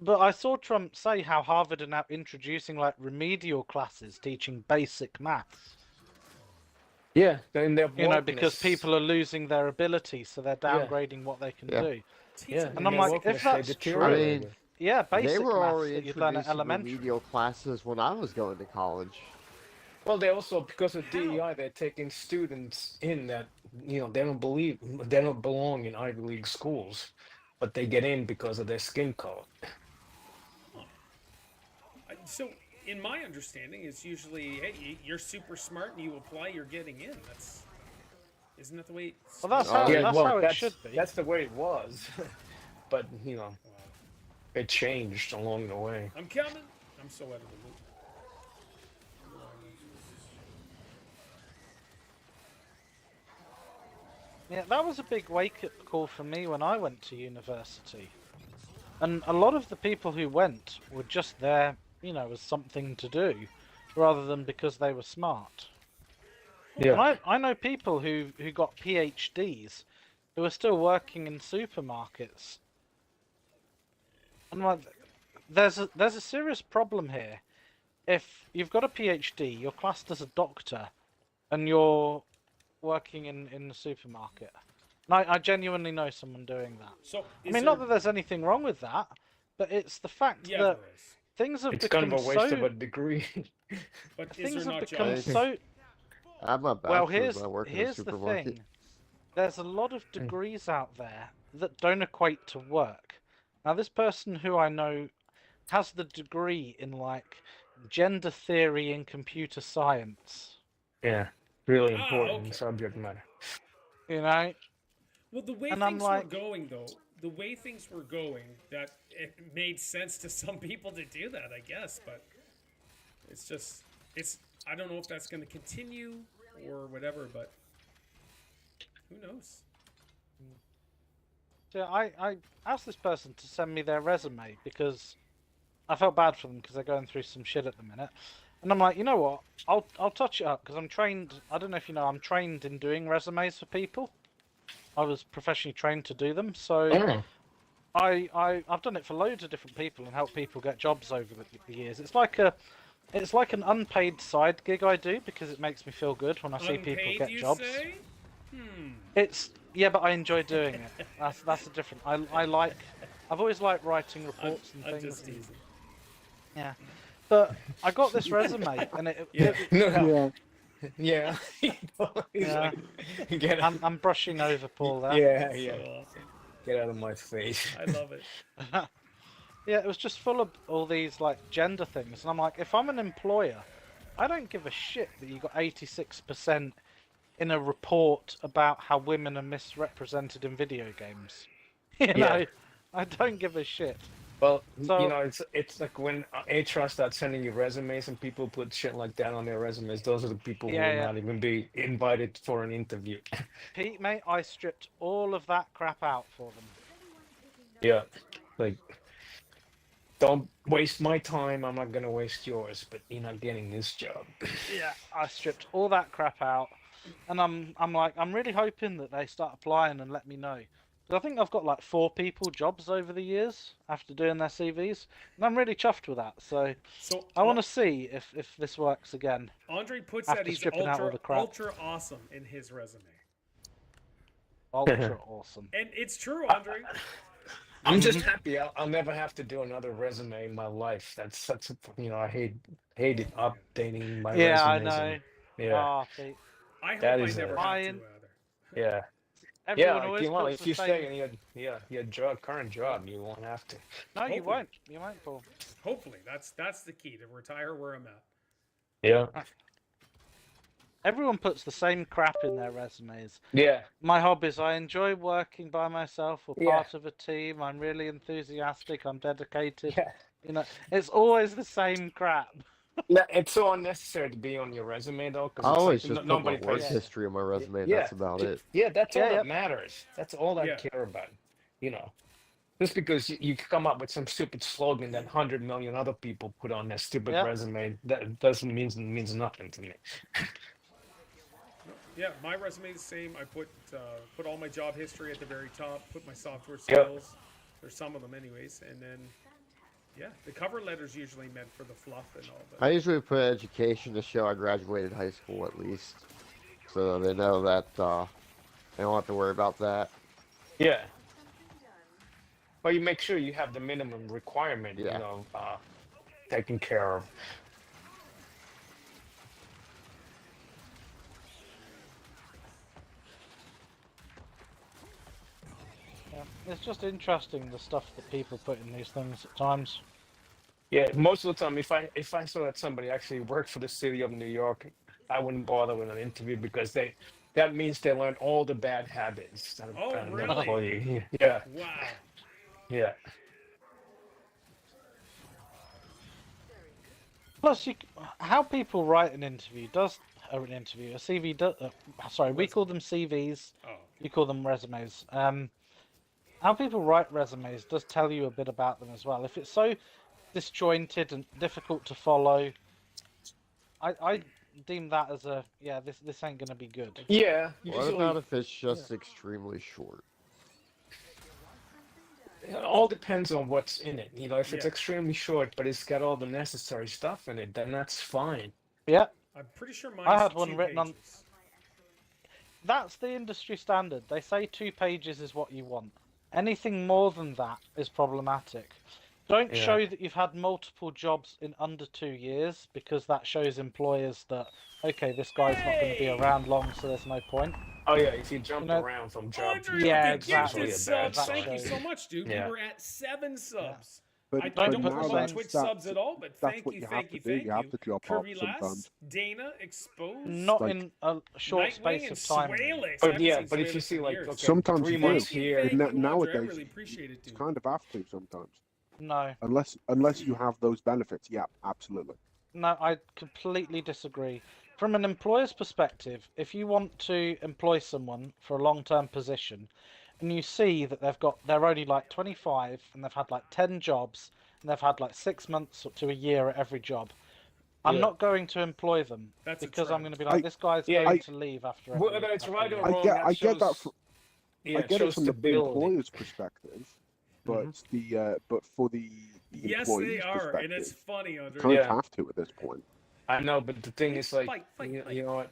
But I saw Trump say how Harvard are now introducing like remedial classes teaching basic maths. Yeah, then they're You know, because wokeness. people are losing their ability, so they're Yeah. downgrading what they can Yeah. do. Yeah, And I'm their like, if wokeness, they that's true, deteriorate. yeah, They basic were maths already that you learn at introducing elementary. remedial classes when I was going to college. Well, they also, because of DEI, they're taking students in that they don't belong in Ivy League schools, but they get in because of their skin color. So, in my understanding, it's usually, hey, you're super smart and you apply, you're getting in. Isn't that the way? Well, that's Oh, how yeah, that's how it should be. That's the way it was, but it changed along the way. I'm coming. I'm so out of the loop. Yeah, that was a big wake-up call for me when I went to university. And a lot of the people who went were just there, as something to do, rather than because they were smart. Yeah. And I know people who got PhDs who are still working in supermarkets. And like, there's a serious problem here. If you've got a PhD, you're classed as a doctor, and you're working in the supermarket. And I genuinely know someone doing that. So, I mean, not that there's anything wrong with that, but it's the fact yeah, that there is. things have It's become kind of a waste so... of a degree. But is Things there have not become jobs? so... I'm a Well, bachelor's and I work in a here's the supermarket. thing. There's a lot of degrees out there that don't equate to work. Now, this person who I know has the degree in, like, gender theory and computer science. Yeah, really important okay. subject matter. You know? Well, the way And I'm things like- were going, though, that it made sense to some people to do that, I guess. But I don't know if that's going to continue or whatever. But who knows? So I asked this person to send me their resume because I felt bad for them because they're going through some shit at the minute. And I'm like, you know what? I'll touch it up because I'm trained. I don't know if you know, I'm trained in doing resumes for people. I was professionally trained to do them, so I've done it for loads of different people and helped people get jobs over the years. It's like an unpaid side gig I do because it makes me feel good when I see people Unpaid, get you jobs. say? But I enjoy doing it. That's a different. I've always liked writing reports and I'm things. just teasing. Yeah, but I got this resume and Yeah. He's Yeah. like, get out. I'm brushing over Paul there. Yeah, So yeah. awesome. Get out of my face. I love it. Yeah, it was just full of all these like gender things, and I'm like, if I'm an employer, I don't give a shit that you got 86% in a report about how women are misrepresented in video games. You know, I don't give a shit. Well, So- it's like when HR starts sending you resumes and people put shit like that on their resumes. Those are the people who will not even be invited for an interview. Pete, mate, I stripped all of that crap out for them. Yeah, like don't waste my time. I'm not gonna waste yours, but you're not getting this job. Yeah, I stripped all that crap out, and I'm like, I'm really hoping that they start applying and let me know. Because I think I've got like 4 people jobs over the years after doing their CVs, and I'm really chuffed with that. So I want to see if this works again. Andre puts After that he's stripping out all the crap. ultra awesome in his resume. Ultra awesome. And it's true, Andre. I'm just happy I'll never have to do another resume in my life. That's I hated updating my resumes. Yeah, I know. Yeah, Ah, Pete. I hope That I is never a- have to Ryan. either. yeah. Everyone Yeah, always puts if the you same... stay in your current job, you won't have to. No, you Hopefully. won't. You won't, Paul. Hopefully, that's the key to retire where I'm at. Yeah, Everyone puts the same crap in their resumes. yeah, My hobbies: I enjoy working by myself or Yeah. part of a team. I'm really enthusiastic. I'm dedicated. yeah. You know, it's always the same crap. No, it's so unnecessary to be on your resume though, I because always just put my nobody work pays. history on my resume. Yeah, That's about it. Yeah, that's all Yeah, that matters. That's all I Yeah. care about. Just because you come up with some stupid slogan that 100 million other people put on their stupid Yeah. resume, that doesn't means nothing to me. Yeah, my resume is the same. I put all my job history at the very top. Put my software Yep. skills. There's some of them, anyways, and then yeah, the cover letter's usually meant for the fluff and all I that. usually put education to show I graduated high school at least, so they know that they don't have to worry about that. Yeah. Well, you make sure you have the minimum requirement, Yeah. taken care of. Yeah. It's just interesting the stuff that people put in these things at times. Yeah, most of the time, if I saw that somebody actually worked for the city of New York, I wouldn't bother with an interview because that means they learn all the bad habits that Oh, an really? employee. Yeah, Wow. yeah. Plus, how people write an interview a CV does. Sorry, we call them CVs. Oh. You call them resumes. How people write resumes does tell you a bit about them as well. If it's so disjointed and difficult to follow, I deem that as this ain't gonna be good. Yeah. What about if it's just extremely short? It all depends on what's in it. If it's Yeah. extremely short, but it's got all the necessary stuff in it, then that's fine. Yeah, I'm pretty sure mine. I had one 2 written on- pages. that's the industry standard. They say 2 pages is what you want. Anything more than that is problematic. Don't Yeah. show that you've had multiple jobs in under 2 years, because that shows employers that, okay, this guy's not going to be around long, so there's no point. Oh yeah, if you jump know- around from job to Andre, job, Yeah, with the it's exactly. gifted usually a bad subs. That Thank you shows. so much, dude. Yeah. We were at 7 subs. But, I Don't don't put put the my same- Twitch subs at all, but that's thank what you, you have thank to you, do. thank You have you. to drop Kirby off Lass, sometimes. Dana, Exposed, Not Like- in a short Nightwing, space and of time. Swalix. I But haven't yeah, seen but if you Swalix see in like years. okay, Sometimes 3 you months Thank you, here, thank you, Andre. I Nowadays, really appreciate it, you dude. kind of have to sometimes, No, unless you have those benefits. Yeah, absolutely. no, I completely disagree. From an employer's perspective, if you want to employ someone for a long-term position, and you see that they're only like 25 and they've had like 10 jobs and they've had like 6 months to a year at every job, I'm Yeah. not going to employ them That's a because I'm trend. going to be like, this guy's Yeah, going I- to leave after. whether every- it's after right a or year. I wrong, get that I get that. shows- yeah, I it get it shows from the stability. employer's perspective, but but for the Yes, employee's they are, perspective, and it's funny, Andre. you kind of Yeah. have to at this point. I know, but the thing is, like, Fight. you know what?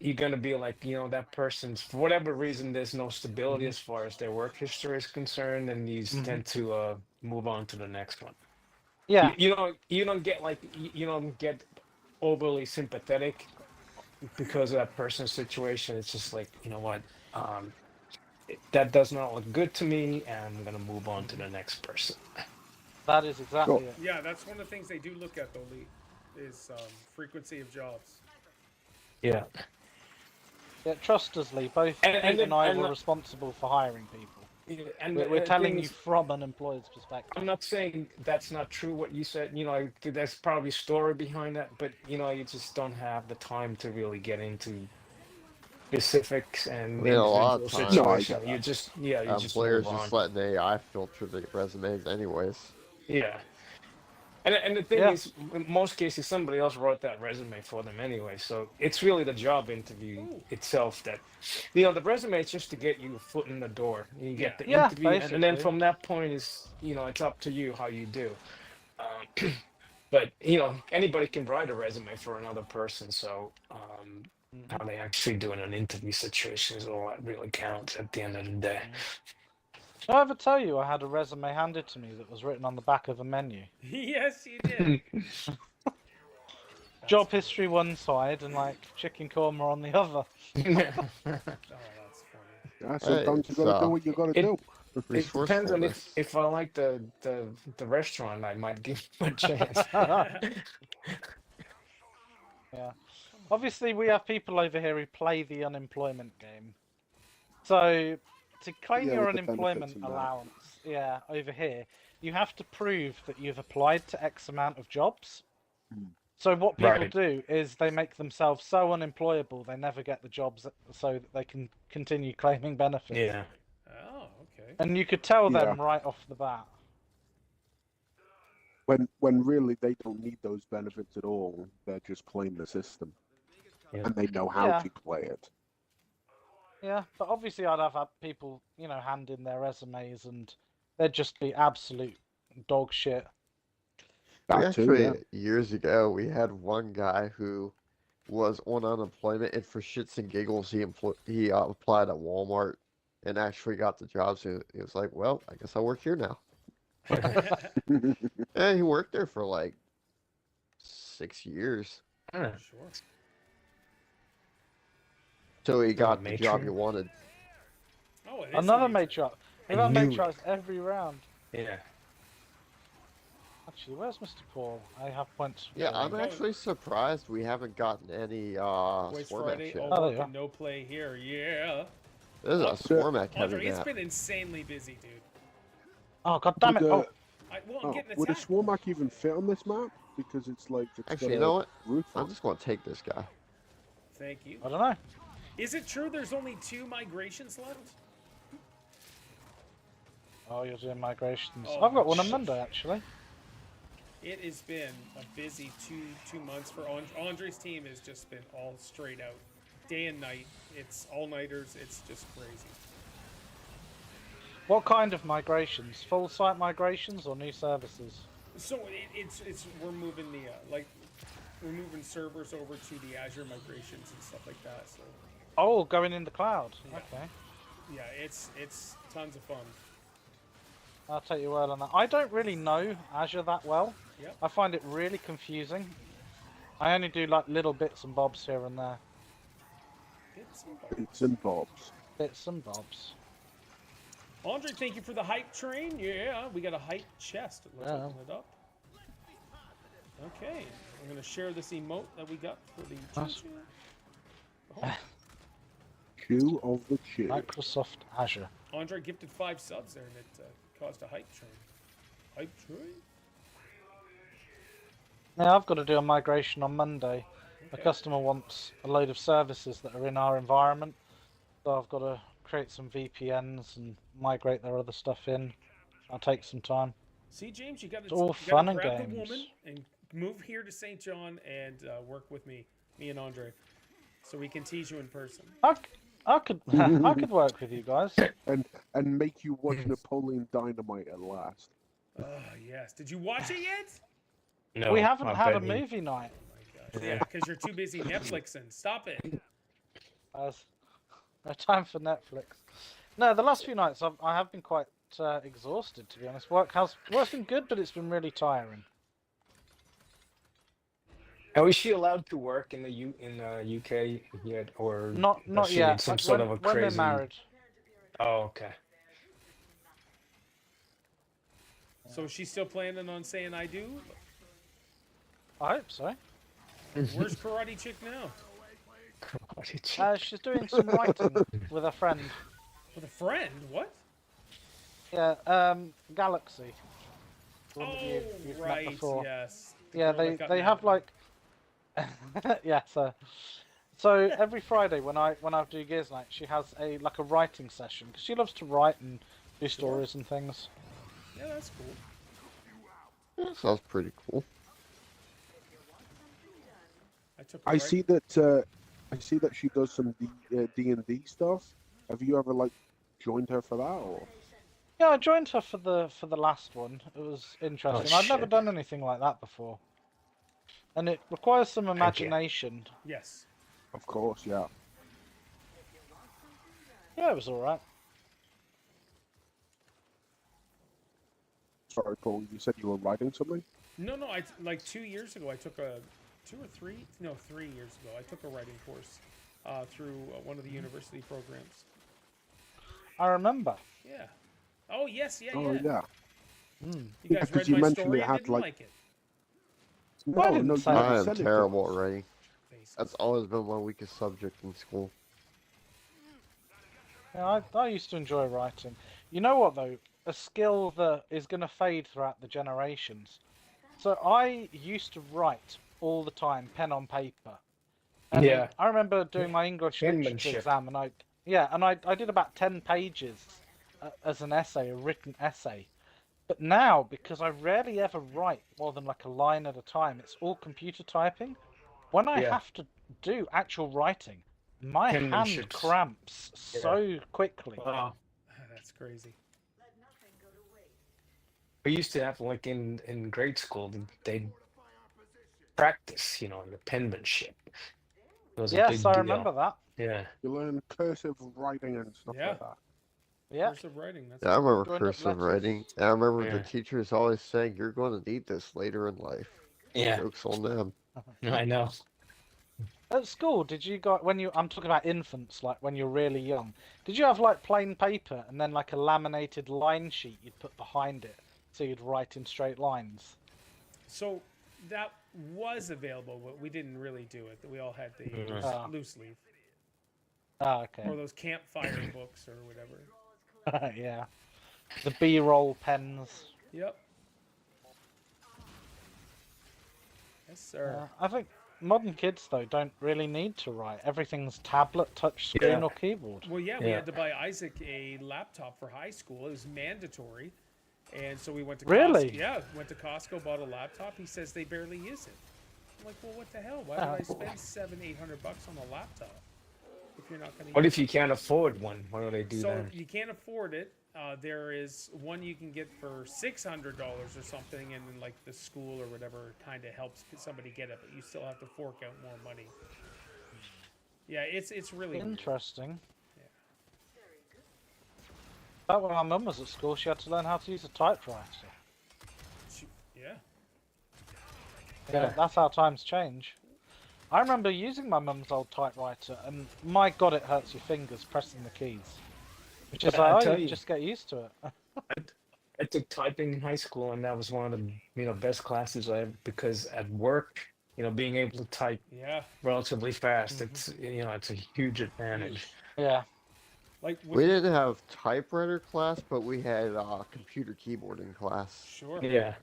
You're gonna be like, that person's for whatever reason, there's no stability as far as their work history is concerned, and you tend to move on to the next one. Yeah, You don't get like you don't get overly sympathetic because of that person's situation. It's just like, you know what, that does not look good to me, and I'm gonna move on to the next person. that is exactly Sure. it. Yeah, that's one of the things they do look at, though, Lee, is frequency of jobs. Yeah. Yeah, trust us, Lee. Both And Pete and I and were the- responsible for hiring people. And We're the telling thing you is, from an employer's perspective. I'm not saying that's not true what you said. There's probably a story behind that, but you just don't have the time to really get into specifics and Yeah, a lot of individual times. No, I get situation. that. You just Employers move on. just letting AI filter the resumes anyways. Yeah. And the thing Yeah. is, in most cases, somebody else wrote that resume for them anyway. So it's really the job interview itself that, the resume is just to get you a foot in the door. You get the Yeah, interview, and then basically. from that point it's up to you how you do. But anybody can write a resume for another person. So how they actually do in an interview situation is all that really counts at the end of the day. Did I ever tell you I had a resume handed to me that was written on the back of a menu? Yes, you did. Job history one side and like chicken korma on the other. Oh, that's funny. Yeah, sometimes you gotta it's, do what you gotta it- do. It depends on Resourcefulness. if I like the restaurant, I might give them a chance. Yeah. Obviously, we have people over here who play the unemployment game. So, to claim Yeah, your with the benefits unemployment and that. allowance, over here, you have to prove that you've applied to X amount of jobs. So what people Right. do is they make themselves so unemployable they never get the jobs so that they can continue claiming benefits. Yeah. Oh, okay. And you could tell them Yeah. right off the bat. When really they don't need those benefits at all. They're just playing the system. Yeah. and they know how Yeah. to play it. Yeah, but obviously I'd have had people, hand in their resumes and they'd just be absolute dog shit. We That too, actually, yeah. years ago, we had one guy who was on unemployment, and for shits and giggles, he applied at Walmart and actually got the job. So he was like, "Well, I guess I work here now." And he worked there for like 6 years Ah, Sure. till he got the job he matron. wanted. Oh, it is Another amazing. matriarch. I We've had knew matriarchs every round. Yeah. Actually, where's Mr. Paul? I have points. for Yeah, him. I'm actually surprised we haven't gotten any Waste Swarmac Friday, shit. all Oh, there work you and no play here. Yeah. This is a Swarmac heavy Andre, it's map. been insanely busy, dude. Oh, god damn it! Would, Oh, I'm getting would a attacked. Swarmac even fit on this map? Because it's like it's Actually, you got know a what? roof I'm on. just gonna take this guy. Thank you. I don't know. Is it true there's only 2 migrations left? Oh, you're doing migrations. Oh, I've got one on shit. Monday, actually. It has been a busy two months for Andre's team. Has just been all straight out, day and night. It's all-nighters. It's just crazy. What kind of migrations? Full site migrations or new services? So it's we're moving the we're moving servers over to the Azure migrations and stuff like that. So Oh, going in the cloud. Yeah. Okay. yeah, it's tons of fun. I'll take your word on that. I don't really know Azure that well. Yep. I find it really confusing. I only do like little bits and bobs here and there. Bits and bobs. Bits and bobs. Bits and bobs. Andre, thank you for the hype train. Yeah, we got a hype chest. Let's Yeah. open it up. Okay, I'm gonna share this emote that we got for the Nice. choo-choo. Oh, Chew of the chew. Microsoft Azure. Andre gifted 5 subs there, and it caused a hype train. Hype train? Now I've got to do a migration on Monday. A Okay. customer wants a load of services that are in our environment, so I've got to create some VPNs and migrate their other stuff in. I'll take some time. See, James, you got It's all to fun and grab the games. woman and move here to St. John and work with me and Andre, so we can tease you in person. I could I could work with you guys. And make you watch Napoleon Dynamite at last. Oh yes. Did you watch it yet? No, We haven't I had a bet you- movie night. Oh my gosh. Yeah, because you're too busy Netflixing. Stop it. As no time for Netflix. No, the last few nights I have been quite exhausted, to be honest. Work's been good, but it's been really tiring. Now, is she allowed to work in the UK yet, or Not is she in yet. some Like, sort when, of a when crazy? they're married. Oh, okay. So she's still planning on saying I do? I hope so. Where's Karate Chick now? She's doing some writing with a friend. With a friend? What? Yeah, Galaxy. The one that Oh, you've met right. before. Yes. The Yeah, girl that got they have mad. like yeah, so every Friday when I do Gears Night, she has a writing session because she loves to write and do stories and things. Yeah, that's cool. That sounds pretty cool. I see that. I see that she does some D&D stuff. Have you ever joined her for that, or? Yeah, I joined her for the last one. It was interesting. I'd never shit. done anything like that before, and it requires some imagination. Yes. Of course, yeah. Yeah, it was all right. Sorry, Paul. You said you were writing something. No, I like 2 years ago I took a 3 years ago I took a writing course through one of the university programs. I remember. Yeah. Oh yes, yeah, Oh yeah. yeah. Mm. You guys 'cause read you my mentioned story it and had, didn't like- like it. Well, I No, didn't no, say you that. I am said it terrible was. at writing. Faces. That's always been my weakest subject in school. Yeah, I used to enjoy writing. You know what though? A skill that is going to fade throughout the generations. So I used to write all the time, pen on paper. And Yeah. I remember doing my English literature Penmanship. exam, and I did about 10 pages as an essay, a written essay. But now, because I rarely ever write more than a line at a time, it's all computer typing. when I Yeah. have to do actual writing, my hand Penmanships. cramps Yeah. so quickly. Wow. That's crazy. We used to have like in grade school, they'd practice, the penmanship. It was a Yes, big I deal. remember that. Yeah. You learn cursive writing and stuff Yeah. like that. Yeah. Cursive writing. That's Yeah, I remember Joined up cursive letters. writing. And I remember the Yeah. teachers always saying, "You're going to need this later in life." Yeah. Jokes on them. I know. At school, did you got I'm talking about infants, like when you're really young. Did you have like plain paper and then like a laminated line sheet you'd put behind it so you'd write in straight lines? So that was available, but we didn't really do it. We all had the Mhm. loose leaf Ah, okay. or those campfire books or whatever. Yeah. The B-roll pens. Yep. Yes, sir. I think modern kids though don't really need to write. Everything's tablet, touch screen, Yeah. or keyboard. Well, yeah, we Yeah. had to buy Isaac a laptop for high school. It was mandatory, and so we went to Really? Costco. Yeah, went to Costco, bought a laptop. He says they barely use it. I'm like, well, what the hell? Why would I spend $700-800 on a laptop if you're not going to? What if you can't afford one? What do they do So then? you can't afford it. There is one you can get for $600 or something, and then like the school or whatever kind of helps somebody get it, but you still have to fork out more money. Yeah, it's really weird. Interesting. Yeah. Back when my mum was at school, she had to learn how to use a typewriter. Yeah. Yeah, that's how times change. I remember using my mum's old typewriter, and my god, it hurts your fingers pressing the keys. Which is Yeah, I like, tell oh, you you. just get used to it. I took typing in high school, and that was one of the best classes I ever, because at work, being able to type Yeah. relatively fast, it's a huge advantage. Yeah. Like We didn't have typewriter class, but we had computer keyboarding class. Sure. Yeah.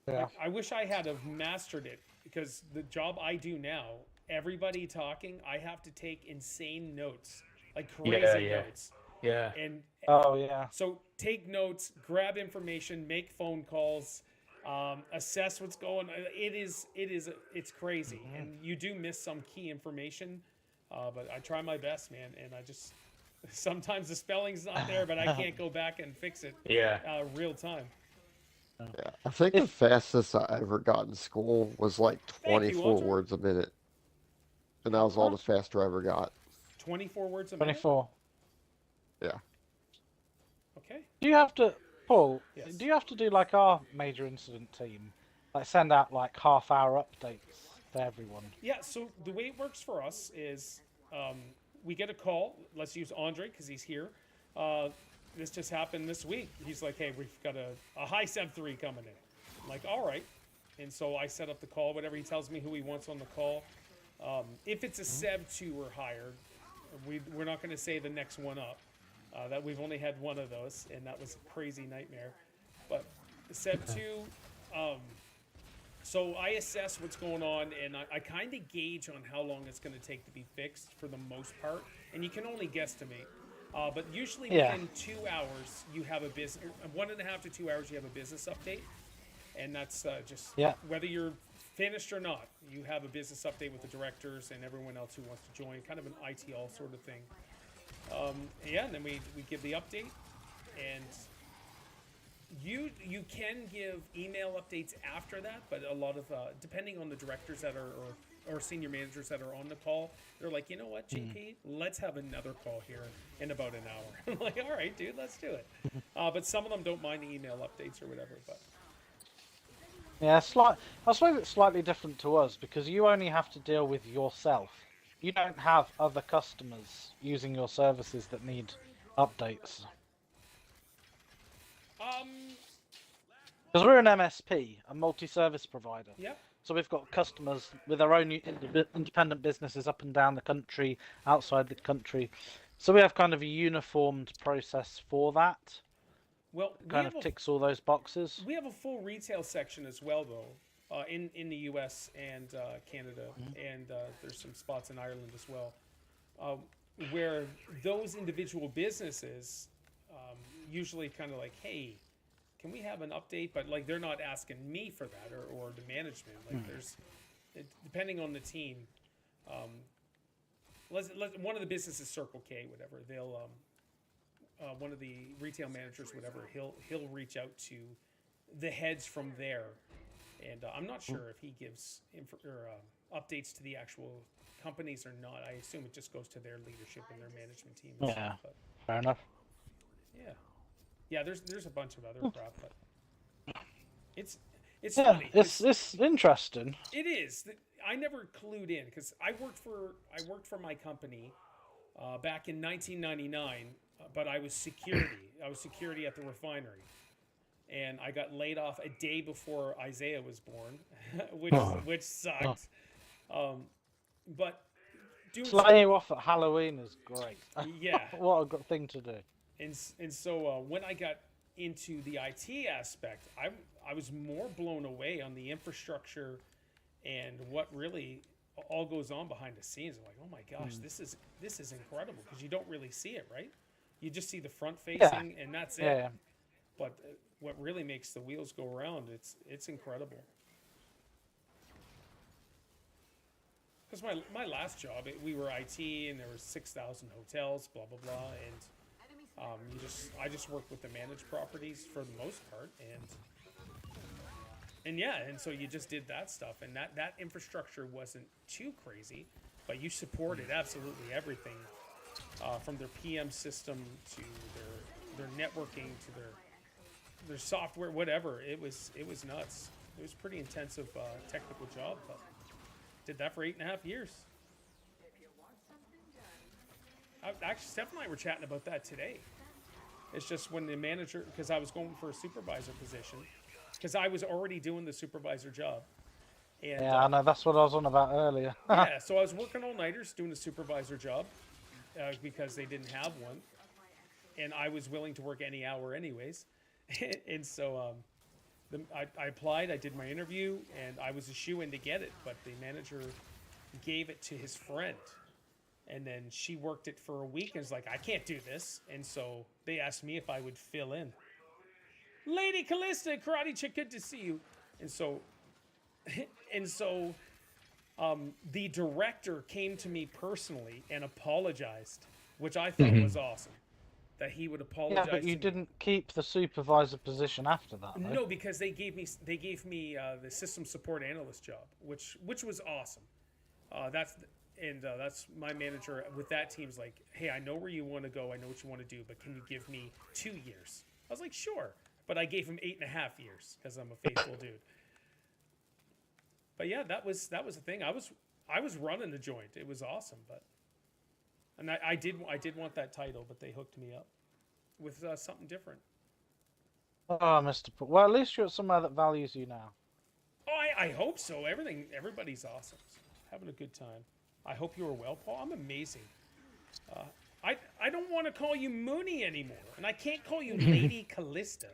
Yeah. I wish I had have mastered it because the job I do now, everybody talking, I have to take insane notes, like crazy Yeah. notes. Yeah. And Oh, yeah. so take notes, grab information, make phone calls, assess what's going on. It's crazy. And you do miss some key information, but I try my best, man. And I just, sometimes the spelling's not there, but I can't go back and fix it Yeah. real time. Yeah, I think the fastest I ever got in school was like Thank you, 24 Walter. words a minute, and that was all the faster I ever got. 24 words a minute? 24. Yeah. Okay. Do you have to, Paul, Yes. do you have to do like our major incident team? Like send out like half-hour updates for everyone? Yeah, so the way it works for us is we get a call. Let's use Andre because he's here. This just happened this week. He's like, hey, we've got a high Sev 3 coming in. I'm like, all right. And so I set up the call, whatever he tells me who he wants on the call. If it's a Sev 2 or higher, we're not going to say the next one up. That we've only had one of those, and that was a crazy nightmare. But Sev 2, so I assess what's going on, and I kind of gauge on how long it's going to take to be fixed for the most part. And you can only guesstimate. But usually within 2 hours, you have a business, 1.5 to 2 hours, you have a business update. And that's just whether you're finished or not, you have a business update with the directors and everyone else who wants to join, kind of an ITL sort of thing. And then we give the update, and you can give email updates after that, but a lot of depending on the directors that are or senior managers that are on the call, they're like, you know what, JP, let's have another call here in about an hour. I'm like, all right, dude, let's do it. But some of them don't mind the email updates or whatever. But Yeah, I suppose it's slightly different to us because you only have to deal with yourself. You don't have other customers using your services that need updates. Because we're an MSP, a multi-service provider. Yep. So we've got customers with their own independent businesses up and down the country, outside the country. So we have kind of a uniformed process for that. Well, Kind of ticks all those boxes. we have a full retail section as well, though, in the U.S. and Canada, and there's some spots in Ireland as well, where those individual businesses usually kind of like, hey, can we have an update? But like they're not asking me for that or the management. Like depending on the team, one of the businesses, Circle K, whatever, they'll one of the retail managers, whatever, he'll reach out to the heads from there, and I'm not sure if he gives updates to the actual companies or not. I assume it just goes to their leadership and their management team. And Yeah, stuff, but fair enough. yeah. There's a bunch of other crap, but it's Yeah, funny. it's interesting. It is. I never clued in because I worked for my company back in 1999, but I was security. I was security at the refinery, and I got laid off a day before Isaiah was born, which sucked. But doing Slaying you off at Halloween is great. yeah, What a good thing to do. and so when I got into the IT aspect, I was more blown away on the infrastructure and what really all goes on behind the scenes. I'm like, oh my gosh, this is incredible, because you don't really see it, right? You just see the front facing, and that's it. Yeah. But what really makes the wheels go around, it's incredible. Because my last job, we were IT, and there were 6,000 hotels, blah blah blah, and I just worked with the managed properties for the most part, and yeah, and so you just did that stuff, and that infrastructure wasn't too crazy, but you supported absolutely everything, from their PM system to their networking to their software, whatever. It was nuts. It was a pretty intensive technical job, but did that for 8.5 years. Actually, Steph and I were chatting about that today. It's just when the manager, because I was going for a supervisor position, because I was already doing the supervisor job. And, Yeah, I know, that's what I was on about earlier. yeah, so I was working all-nighters doing a supervisor job because they didn't have one. And I was willing to work any hour anyways. And so I applied, I did my interview, and I was a shoo-in to get it. But the manager gave it to his friend. And then she worked it for a week and was like, I can't do this. And so they asked me if I would fill in. Lady Callista, Karate Chick, good to see you. And so the director came to me personally and apologized, which I thought was awesome. That he would apologize. Yeah, but you didn't keep the supervisor position after that, though. No, because they gave me the system support analyst job, which was awesome. That's my manager with that team's like, hey, I know where you want to go, I know what you want to do, but can you give me 2 years? I was like, sure, but I gave him 8.5 years because I'm a faithful dude. But yeah, that was the thing. I was running the joint. It was awesome, and I did want that title, but they hooked me up with something different. Oh, Mr. Well, at least you're at somewhere that values you now. Oh, I hope so. Everybody's awesome. Having a good time. I hope you were well, Paul. I'm amazing. I don't want to call you Mooney anymore, and I can't call you Lady Callista.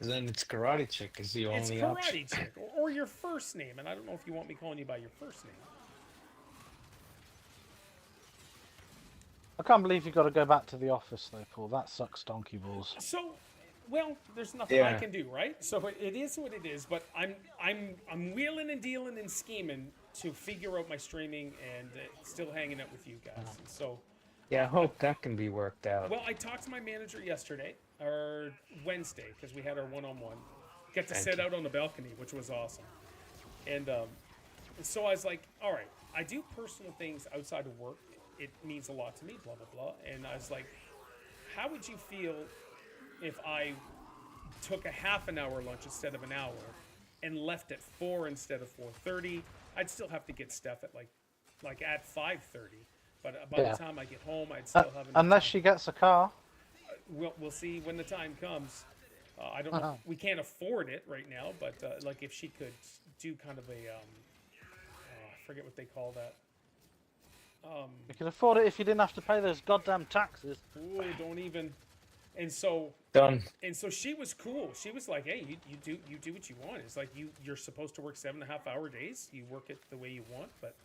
Then it's Karate Chick is the It's only Karate option. Chick, or your first name, and I don't know if you want me calling you by your first name. I can't believe you got to go back to the office, though, Paul. That sucks donkey balls. So, well, there's nothing I can do, right? So it is what it is. But I'm wheeling and dealing and scheming to figure out my streaming and still hanging out with you guys. And so, Yeah, I hope that can be worked out. well, I talked to my manager yesterday or Wednesday because we had our one-on-one. Got to sit out on the balcony, which was awesome. And so I was like, all right, I do personal things outside of work. It means a lot to me, blah, blah, blah. And I was like, how would you feel if I took a half an hour lunch instead of an hour and left at 4 instead of 4:30? I'd still have to get Steph at like at 5:30. But by the time I get home, I'd still have enough Unless time. she gets a car. We'll see when the time comes. I don't know. We can't afford it right now, but like if she could do kind of a, I forget what they call that. You could afford it if you didn't have to pay those goddamn taxes. Ooh, don't even. And so Done. And so she was cool. She was like, "Hey, you do what you want. It's like you're supposed to work 7.5-hour days. You work it the way you want." But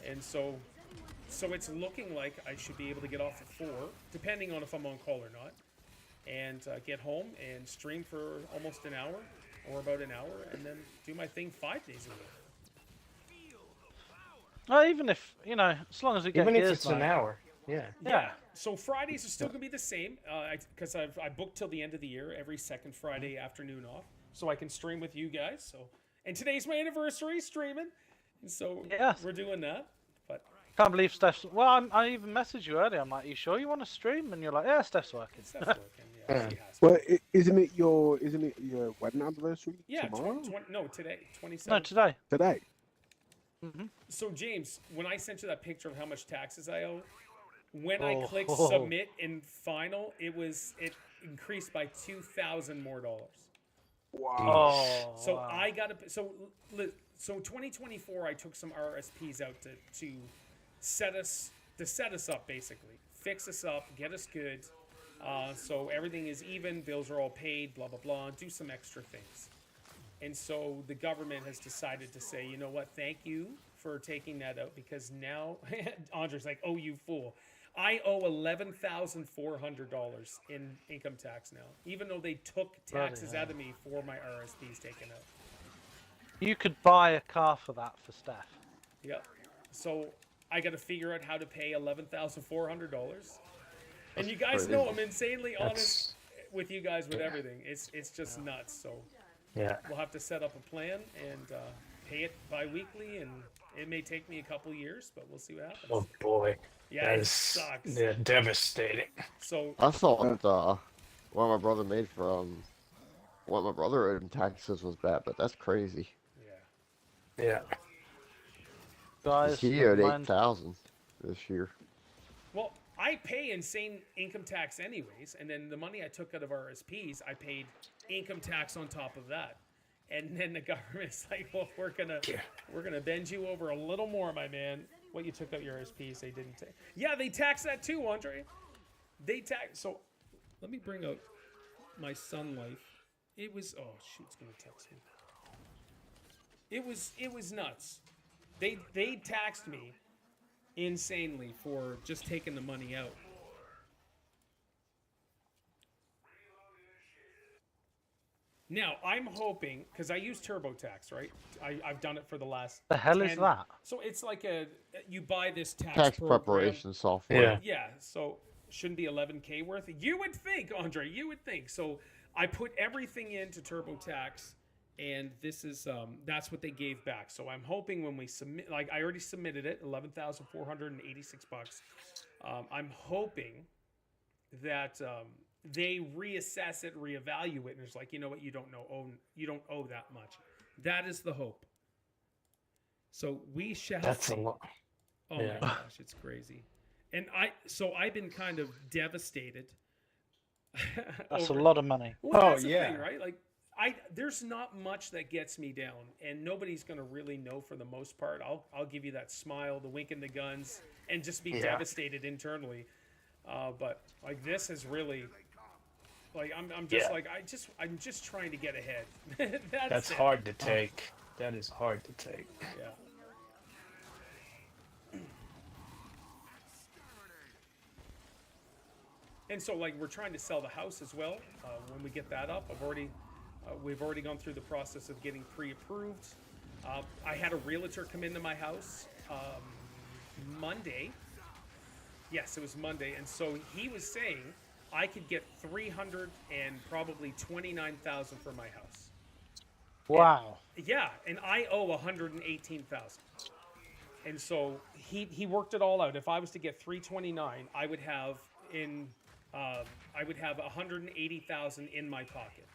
and so it's looking like I should be able to get off at 4, depending on if I'm on call or not, and get home and stream for almost an hour or about an hour, and then do my thing 5 days a week. Well, even if as long as we get Even if gears it's an night. hour. Yeah. Yeah. So Fridays are still gonna be the same, because I booked till the end of the year, every second Friday afternoon off, so I can stream with you guys. So, and today's my anniversary streaming, and so Yes. we're doing that. But Can't believe Steph's. Well, I even messaged you earlier. I'm like, you sure you want to stream? And you're like, yeah, Steph's working. Steph's working. Yeah, she has. Well, isn't it your wedding anniversary Yeah, tomorrow? no, today, 27th. No, today. Today. So James, when I sent you that picture of how much taxes I owe, when I Oh. clicked submit in final, it increased by $2,000 more. Oh. So wow. I got to so 2024 I took some RSPs out to set us up, basically fix us up, get us good, so everything is even, bills are all paid, blah blah blah, do some extra things. And so the government has decided to say, you know what, thank you for taking that out, because now Andre's like, oh, you fool, I owe $11,400 in income tax now, even though they took taxes out of me for my RSPs taken out. You could buy a car for that for Steph. Yep. So I got to figure out how to pay $11,400. And you guys know I'm insanely honest with you guys with everything. It's just nuts. So Yeah. we'll have to set up a plan and pay it bi-weekly, and it may take me a couple years, but we'll see what happens. Oh boy. Yeah, That it is sucks. devastating. So I thought what my brother made from what my brother owed in taxes was bad, but that's crazy. yeah. Yeah. Guys, He owed mind- 8,000 this year. Well, I pay insane income tax anyways, and then the money I took out of RSPs, I paid income tax on top of that. And then the government's like, well, we're gonna bend you over a little more, my man. What you took out your RSPs, they didn't take. Yeah, they tax that too, Andre. They tax. So let me bring out my Sun Life. It was, oh shoot, it's gonna text me. It was nuts. They taxed me insanely for just taking the money out. Now, I'm hoping, because I use TurboTax, right? I've done it for the last The hell is 10 that? So it's like you buy this Tax program. preparation software. Yeah. Yeah, so shouldn't be 11K worth. You would think, Andre, you would think. So I put everything into TurboTax, and this is that's what they gave back. So I'm hoping when we submit, like I already submitted it, $11,486. I'm hoping that they reassess it, reevaluate, and it's like, you know what, you don't owe that much. That is the hope. So we shall. That's see. a lot. Oh Yeah. my gosh, it's crazy. And I've been kind of devastated. That's over- a lot of money. Well, Oh, that's the yeah. thing, right? Like there's not much that gets me down, and nobody's gonna really know for the most part. I'll give you that smile, the wink in the guns, and just be Yeah. devastated internally. But like this is really, like I'm just Yeah. like I'm just trying to get ahead. That's it. hard to take. That is hard to take. Yeah. And so, like, we're trying to sell the house as well. When we get that up, we've already gone through the process of getting pre-approved. I had a realtor come into my house Monday. Yes, it was Monday, and so he was saying I could get $329,000 for my house. Wow. Yeah, and I owe $118,000. And so he worked it all out. If I was to get $329,000, I would have $180,000 in my pocket.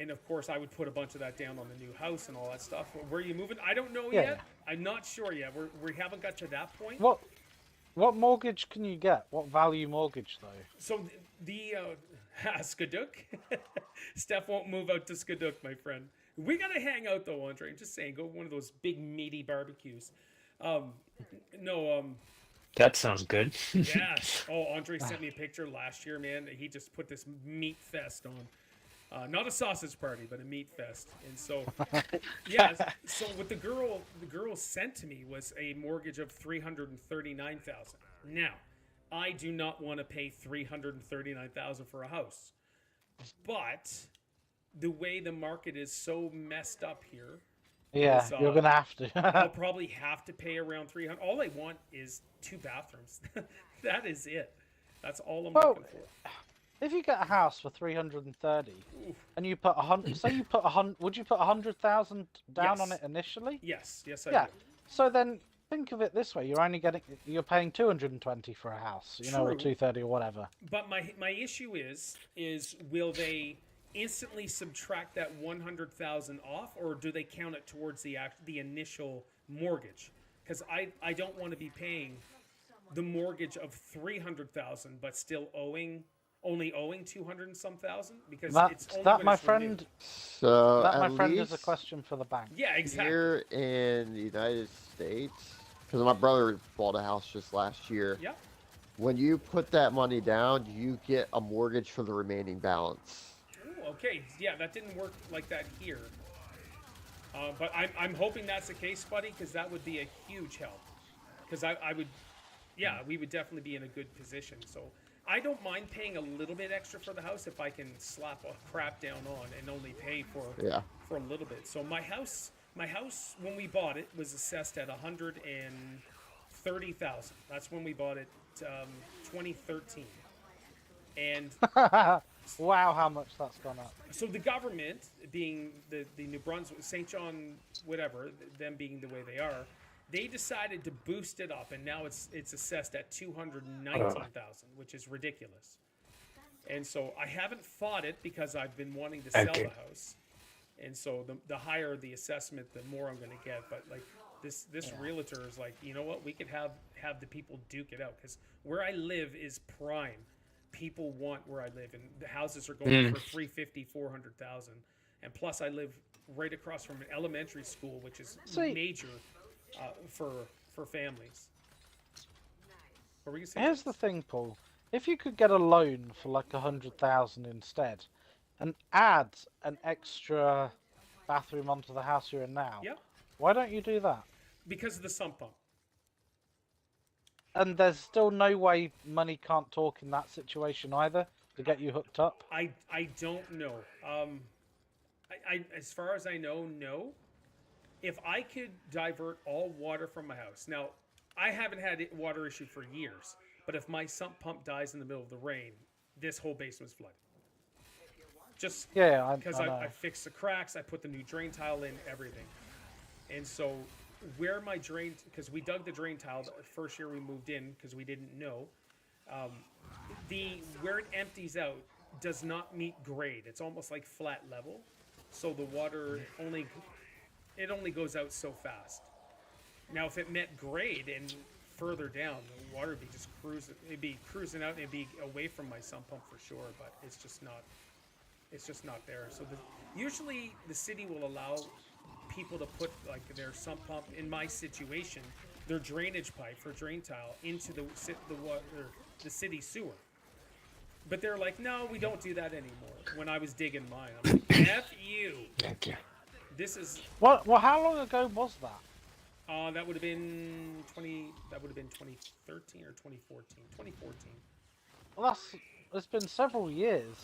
And of course, I would put a bunch of that down on the new house and all that stuff. Where are you moving? I don't know Yeah. yet. I'm not sure yet. We haven't got to that point. What mortgage can you get? What value mortgage though? So the Skaduk, Steph won't move out to Skaduk, my friend. We gotta hang out though, Andre. I'm just saying, go one of those big meaty barbecues. That sounds good. Yeah. Oh, Andre sent me a picture last year, man. He just put this meat fest on. Not a sausage party, but a meat fest. And so, yeah. So what the girl sent to me was a mortgage of $339,000. Now, I do not want to pay $339,000 for a house, but the way the market is so messed up here, Yeah, is, you're gonna have to. I'll probably have to pay around 300. All I want is 2 bathrooms. That is it. That's all I'm Well, looking for. If you get a house for 330, Oof. and you put 100, say you put 100, would you put 100,000 down on Yes. it initially? Yes, I Yeah. would. So then think of it this way: you're paying 220 for a house, you know, or True. 230 or whatever. But my issue is will they instantly subtract that 100,000 off, or do they count it towards the initial mortgage? Because I don't want to be paying the mortgage of 300,000, but still only owing 200 and some thousand, because it's only That when my it's renewed. friend, So that my at friend is a least question for the bank. Yeah, exactly. here in the United States, because my brother bought a house just last year. Yeah. When you put that money down, you get a mortgage for the remaining balance. Ooh, okay. Yeah, that didn't work like that here. But I'm hoping that's the case, buddy, because that would be a huge help. Because I would, yeah, we would definitely be in a good position. So I don't mind paying a little bit extra for the house if I can slap a crap down on and only pay for a little bit. So my house when we bought it was assessed at 130,000. That's when we bought it, 2013. And Wow, how much that's gone up. so the government, being the New Brunswick, St. John, whatever, them being the way they are, they decided to boost it up, and now it's assessed at 219,000, which is ridiculous. And so I haven't fought it because I've been wanting to sell the house, and so the higher the assessment, the more I'm going to get. But like this realtor is like, you know what, we could have the people duke it out, because where I live is prime. People want where I live, and the houses are going for 350, 400,000, and plus I live right across from an elementary school, which is major for families. What were you saying? Here's the thing, Paul. If you could get a loan for like 100,000 instead, and add an extra bathroom onto the house you're in now, why don't you do that? Because of the sump pump. And there's still no way money can't talk in that situation either to get you hooked up. I don't know. I as far as I know, no. If I could divert all water from my house, now I haven't had a water issue for years, but if my sump pump dies in the middle of the rain, this whole basement's flooded. Just because I fixed the cracks, I put the new drain tile in, everything, and so. Where my drain, because we dug the drain tile the first year we moved in because we didn't know, where it empties out does not meet grade. It's almost like flat level, so the water only goes out so fast. Now if it met grade and further down, the water would be just cruising. It'd be cruising out and it'd be away from my sump pump for sure. But it's just not there. So usually the city will allow people to put like their sump pump, in my situation, their drainage pipe for drain tile into the city sewer. But they're like, no, we don't do that anymore. When I was digging mine, I'm like, F you. Thank you. This is Well, how long ago was that? that would have been 2013 or 2014. 2014. Well, it's been several years.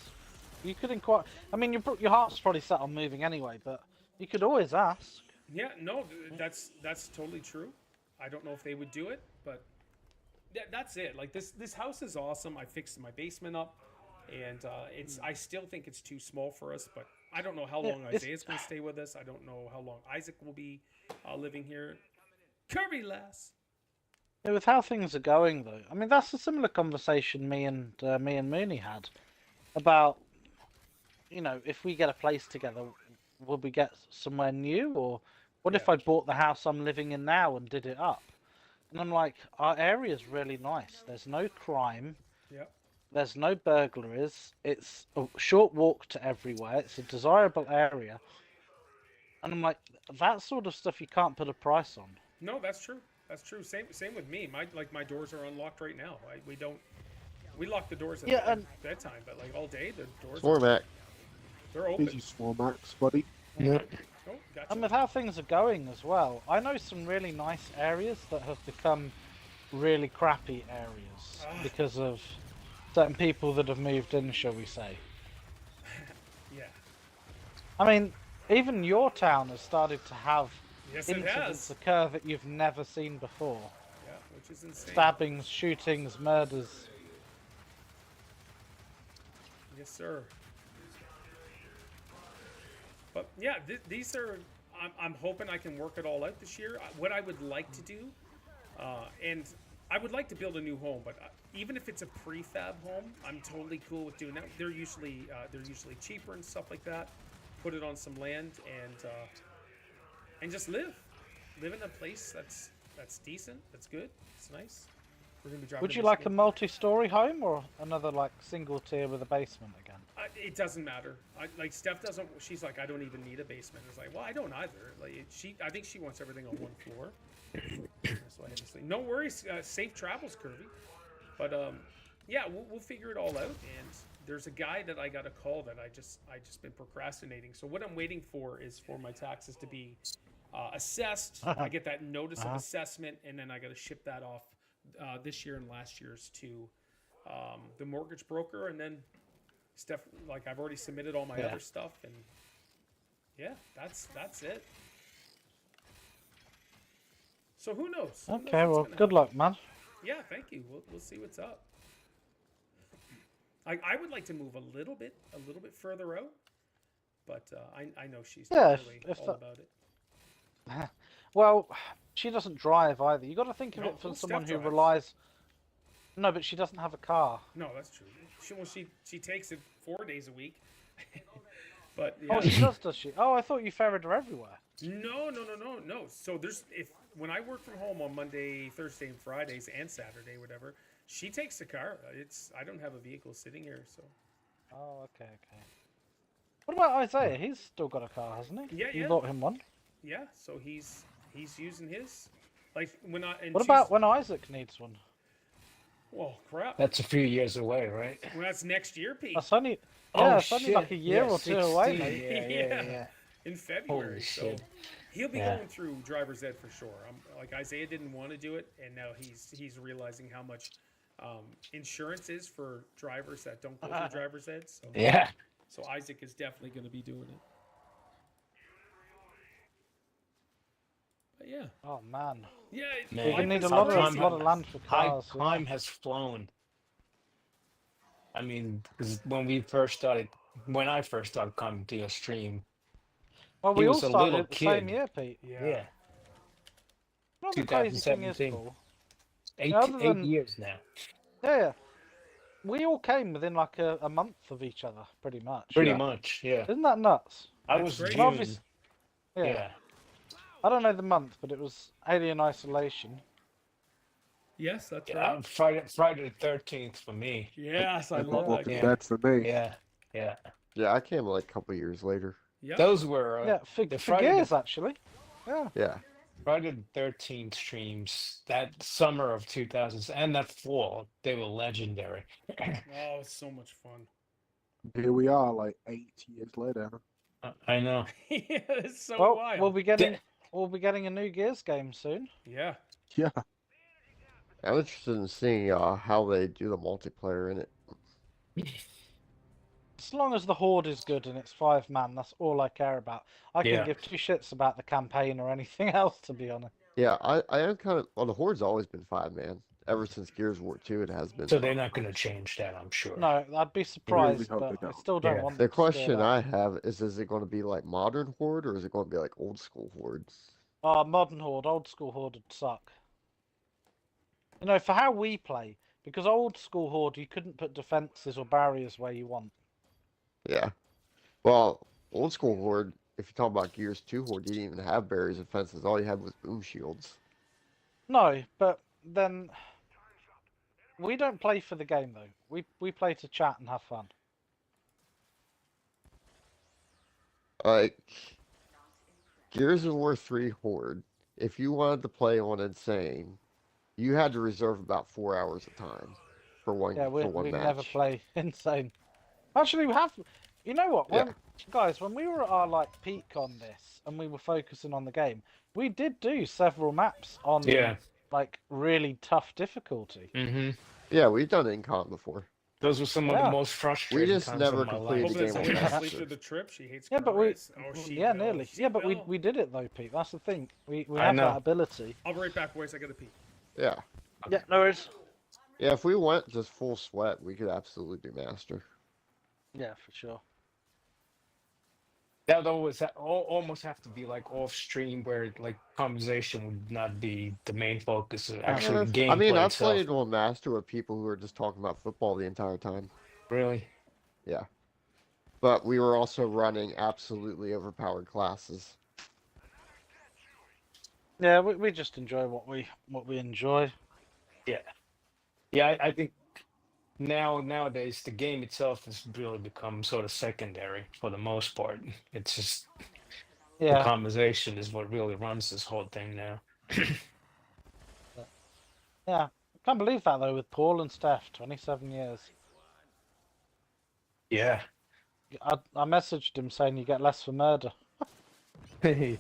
You could inquire. I mean, your heart's probably set on moving anyway, but you could always ask. Yeah, no, that's totally true. I don't know if they would do it, but that's it. Like this house is awesome. I fixed my basement up, and I still think it's too small for us. But I don't know how long Isaiah's going to stay with us. I don't know how long Isaac will be living here. Kirby lass. Yeah, with how things are going, though, I mean that's a similar conversation me and Mooney had about, you know, if we get a place together, would we get somewhere new, or what if I bought the house I'm living in now and did it up? And I'm like, our area's really nice. There's no crime. Yep. There's no burglaries. It's a short walk to everywhere. It's a desirable area. And I'm like, that sort of stuff you can't put a price on. No, that's true. That's true. Same with me. My doors are unlocked right now. We lock the doors at bedtime, but like all day the doors. They're open. Busy Swarmax, buddy. Yeah. Oh, gotcha. And with how things are going as well, I know some really nice areas that have become really crappy areas because of certain people that have moved in, shall we say. Yeah. I mean, even your town has started to have Yes, it incidents has. occur that you've never seen before. Yeah, which is insane. Stabbings, shootings, murders. Yes, sir. But yeah, these are. I'm hoping I can work it all out this year. What I would like to do, and I would like to build a new home, but even if it's a prefab home, I'm totally cool with doing that. They're usually cheaper and stuff like that. Put it on some land and just live in a place that's decent, that's good, it's nice. We're gonna be driving. Would you like a multi-story home or another like single tier with a basement again? It doesn't matter. Like Steph doesn't. She's like, I don't even need a basement. It's like, well, I don't either. Like I think she wants everything on one floor. That's why I just think, no worries. Safe travels, Kirby. But yeah, we'll figure it all out. And there's a guy that I got a call that I just been procrastinating. So what I'm waiting for is for my taxes to be assessed. I get that notice of assessment, and then I got to ship that off this year and last year's to the mortgage broker, and then Steph, like I've already submitted all my other stuff, and yeah, that's it. So who knows? Okay, well, good luck, man. Yeah, thank you. We'll see what's up. I would like to move a little bit further out, but I know she's not really all about it. Well, she doesn't drive either. You got to think of it from someone who relies. No, but she doesn't have a car. No, that's true. She takes it 4 days a week. But yeah. Oh, she does she? Oh, I thought you ferried her everywhere. No. So when I work from home on Monday, Thursday, and Fridays, and Saturday, whatever, she takes the car. I don't have a vehicle sitting here, so. Oh, okay. What about Isaiah? He's still got a car, hasn't he? Yeah. You bought him one. Yeah, so he's using his. Like when I. What about when Isaac needs one? Well, crap. That's a few years away, right? Well, that's next year, Pete. That's only. Yeah, it's only like a year or two away, mate. Yeah. In February. Holy so shit. he'll be going through driver's ed for sure. Like Isaiah didn't want to do it, and now he's realizing how much insurance is for drivers that don't go through driver's ed. So Yeah. So Isaac is definitely going to be doing it. But yeah. Oh man. Yeah. Man, We're gonna need a our lot of land for cars. Time has flown. I mean, because when I first started coming to your stream, Well, he we all was a started little at the same kid. year, Pete. Yeah. You know the crazy thing is, 2017. Paul? 8 years now. Yeah. We all came within like a month of each other, pretty much. Pretty much, yeah. Isn't that nuts? I That's was great. June. Obviously- Yeah. I don't know the month, but it was Alien Isolation. Yes, that's Yeah, right. Friday the 13th for me. Yes, I love that game. That's for me. Yeah. Yeah, I came like a couple years later. Yeah. Those were Yeah, for Friday years actually. Yeah. Yeah. Friday the 13th streams that summer of 2000s and that fall, they were legendary. Oh, it's so much fun. Here we are, like 8 years later. I know. Yeah, it's so Well, wild. we'll be getting a new Gears game soon. Yeah. Yeah. I'm interested in seeing how they do the multiplayer in it. As long as the Horde is good and it's 5-man, that's all I care about. I can Yeah. give two shits about the campaign or anything else, to be honest. Yeah, I am kind of. Well, the Horde's always been 5-man. Ever since Gears of War 2, it has been. So they're not going to change that, I'm sure. No, I'd be surprised, hope but they I don't. still don't Yeah. want The them to scale question that. I have is it going to be like modern Horde or is it going to be like old school Horde? Oh, modern Horde, old school Horde would suck. You know, for how we play, because old school Horde, you couldn't put defenses or barriers where you want. Yeah. Well, old school Horde, if you talk about Gears 2 Horde, you didn't even have barriers and fences. All you had was boom shields. No, but then we don't play for the game though. We play to chat and have fun. Like, Gears of War 3 Horde, if you wanted to play on Insane, you had to reserve about 4 hours of time for one, Yeah, for one we match. never play Insane. Actually, we have. You know what? When, guys, when we were at our like peak on this and we were focusing on the game, we did do several maps on Yeah. like really tough difficulty. Mm-hmm. Yeah, we've done Incon before. Those were some of the Yeah. most frustrating just times never of my completed Hope life. the that's game a on way to sleep Master. through the trip. She hates Yeah, but we, cars. Oh, she yeah, will. nearly. She Yeah, but will. we did it though, Pete. That's the thing. We I have know. that ability. I'll be right back, boys. I gotta pee. Yeah. Yeah, no worries. Yeah, if we went just full sweat, we could absolutely do Master. Yeah, for sure. That would always almost have to be like off stream, where like conversation would not be the main focus. Of actually, the I mean, gameplay I've itself. played on Master with people who are just talking about football the entire time. Really. Yeah. But we were also running absolutely overpowered classes. Yeah, we just enjoy what we enjoy. Yeah. Yeah, I think nowadays the game itself has really become sort of secondary for the most part. It's just the Yeah. conversation is what really runs this whole thing now. Yeah. I can't believe that though with Paul and Steph, 27 years. Yeah. I messaged him saying you get less for murder. Hey.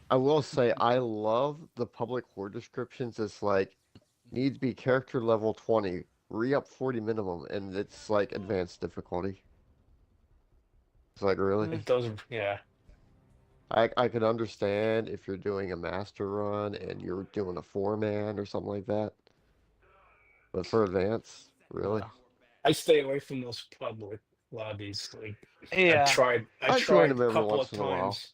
I will say, I love the public Horde descriptions. It's like, need to be character level 20, re-up 40 minimum, and it's like advanced difficulty. It's like, really? It does, yeah. I could understand if you're doing a master run and you're doing a 4-man or something like that. But for advanced, really? I stay away from those public lobbies. Like Yeah. I join tried them a every couple once of in a while. times.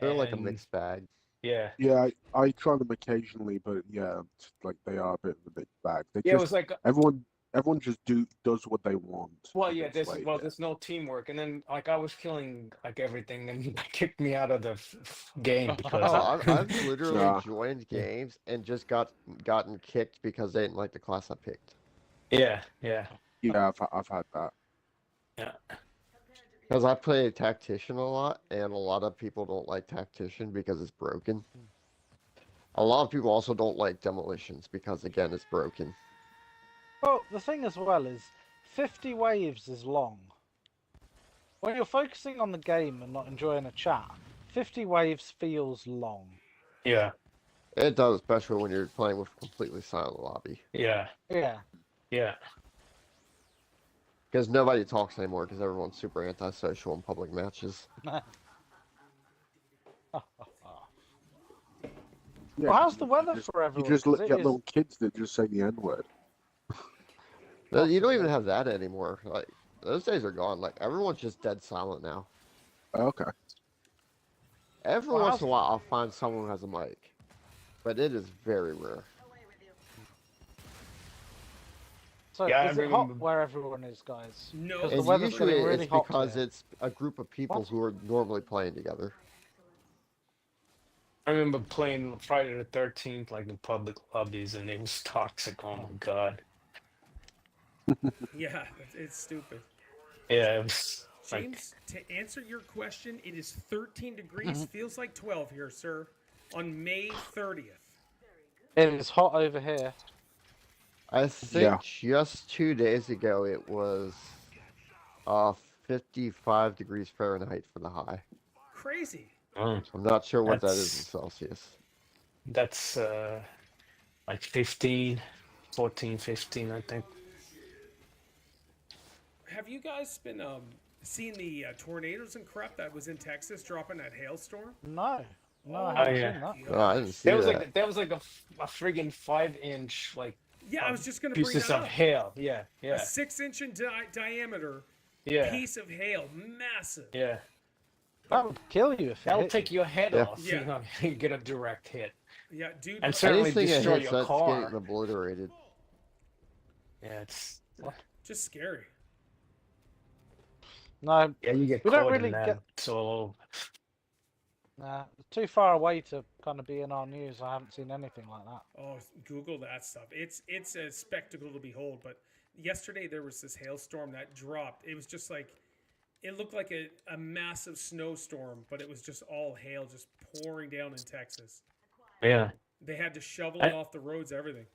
They're like a and- mixed bag. Yeah. Yeah, I try them occasionally, but yeah, it's like they are a bit of a mixed bag. They Yeah, it just was like everyone just does what they want. well, and yeah, it's like, yeah. there's no teamwork, and then like I was killing like everything, and they kicked me out of the game because Oh, I've literally Yeah. joined games and just gotten kicked because they didn't like the class I picked. yeah. Yeah, I've had that. Because I play Tactician a lot, and a lot of people don't like Tactician because it's broken. A lot of people also don't like Demolitions because, again, it's broken. Well, the thing as well is 50 waves is long. When you're focusing on the game and not enjoying a chat, 50 waves feels long. Yeah. It does, especially when you're playing with a completely silent lobby. Yeah. Yeah. Yeah. Because nobody talks anymore because everyone's super antisocial in public matches. Yeah, Well, how's the you weather just- for everyone? You just 'Cause get it is- little kids that just say the N-word. You don't even have that anymore. Like, those days are gone. Like, everyone's just dead silent now. Okay. Every Well, once in a while, I'll find someone who has a mic. But it is very rare. So Yeah, I is it hot remember- where everyone is, guys? No. 'Cause the And weather's usually getting really it's hot because here. it's a group of people What? who are normally playing together. I remember playing Friday the 13th like in public lobbies, and it was toxic. Oh my god. Yeah, it's stupid. Yeah, it was like James, to answer your question, it is 13 degrees. Feels like 12 here, sir. On May 30th. It is hot over here. I think just 2 days ago it was 55 degrees Fahrenheit for the high. Crazy. I'm not sure what that is in That's- Celsius. that's like 15, 14, 15, I think. Have you guys been seeing the tornadoes and crap that was in Texas dropping that hailstorm? No. No, I Oh, haven't yeah. seen that. No, I didn't see There was that. like a friggin' 5-inch like Yeah, I was just gonna bring pieces that of up. hail. Yeah, A yeah, 6-inch in diameter yeah, piece of hail, massive. yeah. That would kill you if it That'll hit take your head Yeah. off. Yeah. You know, you get a direct hit. Yeah, dude. And certainly Anything that destroy hits your that's car. getting obliterated. Yeah, it's Just scary. No, yeah, you get We caught don't really in that. get- So nah, too far away to kind of be in our news. I haven't seen anything like that. Oh, Google that stuff. It's a spectacle to behold. But yesterday there was this hailstorm that dropped. It was just like, it looked like a massive snowstorm, but it was just all hail just pouring down in Texas. yeah. They had to shovel it off the roads, everything.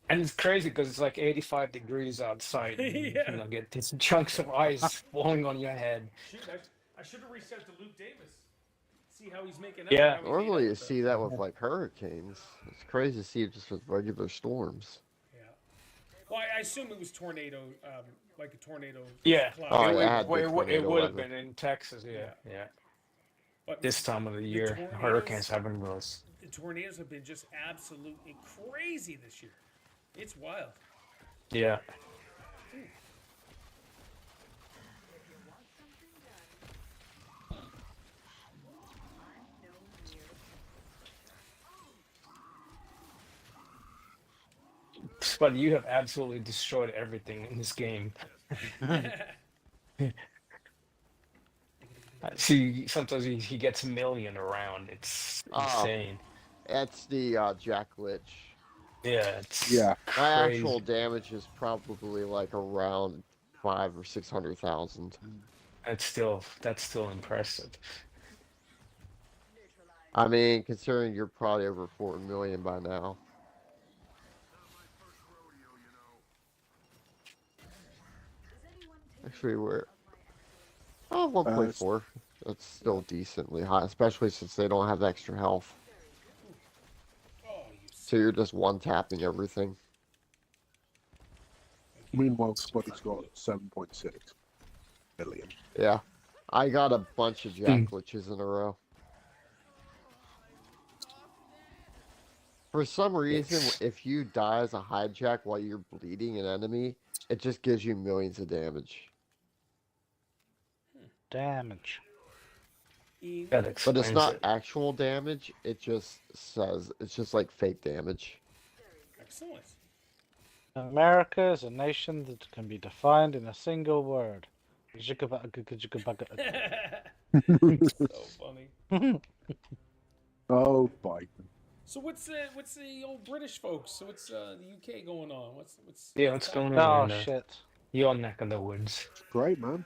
And it's crazy because it's like 85 degrees outside. And, Yeah. You know, get these chunks of ice falling on your head. Shoot, I should have reached out to Luke Davis. See how he's making out. Yeah. how he's Normally made you out with see that with like hurricanes. It's crazy to see it just with regular storms. Yeah. Well, I assume it was tornado, like a tornado. Yeah. Cloud. Oh, it yeah, it had would, the it tornado would have weather. been in Texas. Yeah. Yeah. Yeah. But This time of the year, tornadoes- hurricanes haven't those. the tornadoes have been just absolutely crazy this year. It's wild. Yeah. But you have absolutely destroyed everything in this game. See, sometimes he gets a million around. It's Oh. insane. That's the Jack Glitch. Yeah, it's Yeah. My crazy. actual damage is probably like around 500,000 or 600,000. That's still impressive. I mean, considering you're probably over 4 million by now. Actually, we're 1.4. That's still decently high, especially since they don't have extra health. Oh, you So you're just one-tapping everything. Meanwhile, Spuddy's got 7.6 million. Yeah. I got a bunch of Jack glitches in a row. For some reason, if you die as a hijack while you're bleeding an enemy, it just gives you millions of damage. Damage. That But explains it's not it. actual damage, it just says, it's just like fake damage. excellent. America is a nation that can be defined in a single word. So funny. Oh, Biden. So what's the old British folks? So what's the UK going on? What's Yeah, what's going Oh on in shit. your neck of the woods? Great, man.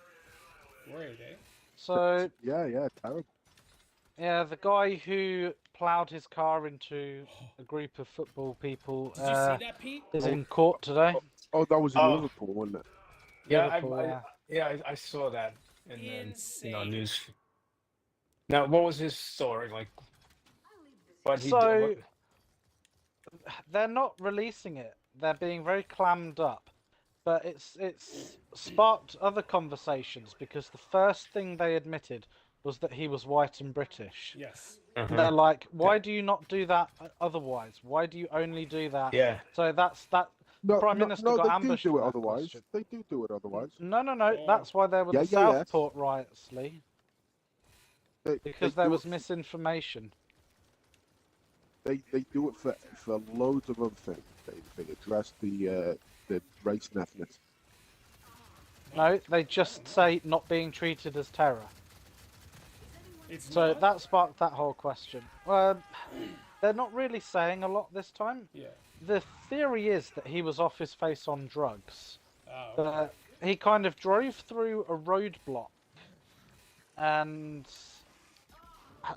Great, eh? So Yeah, terrible. yeah, the guy who ploughed his car into a group of football people Did you see that, Pete? is in court today. Oh, that was in Oh. Liverpool, wasn't it? Yeah, Liverpool, I saw that in the Insane. news. Now, what was his story like? What he So- did? What, They're not releasing it. They're being very clammed up. But it's sparked other conversations because the first thing they admitted was that he was white and British. Yes. And they're like, why do you not do that otherwise? Why do you only do that? Yeah. So that's that. No, Prime no, Minister no, got they ambushed do do with it that otherwise. question. They do it otherwise. No. Oh. That's why there were the Yeah. Southport riots, Lee. They Because do there was it, misinformation. They do it for loads of other things. They address the race and ethnicity. No, they just say not being treated as terror. It's So not? that sparked that whole question. They're not really saying a lot this time. Yeah. The theory is that he was off his face on drugs. Oh, okay. He kind of drove through a roadblock, and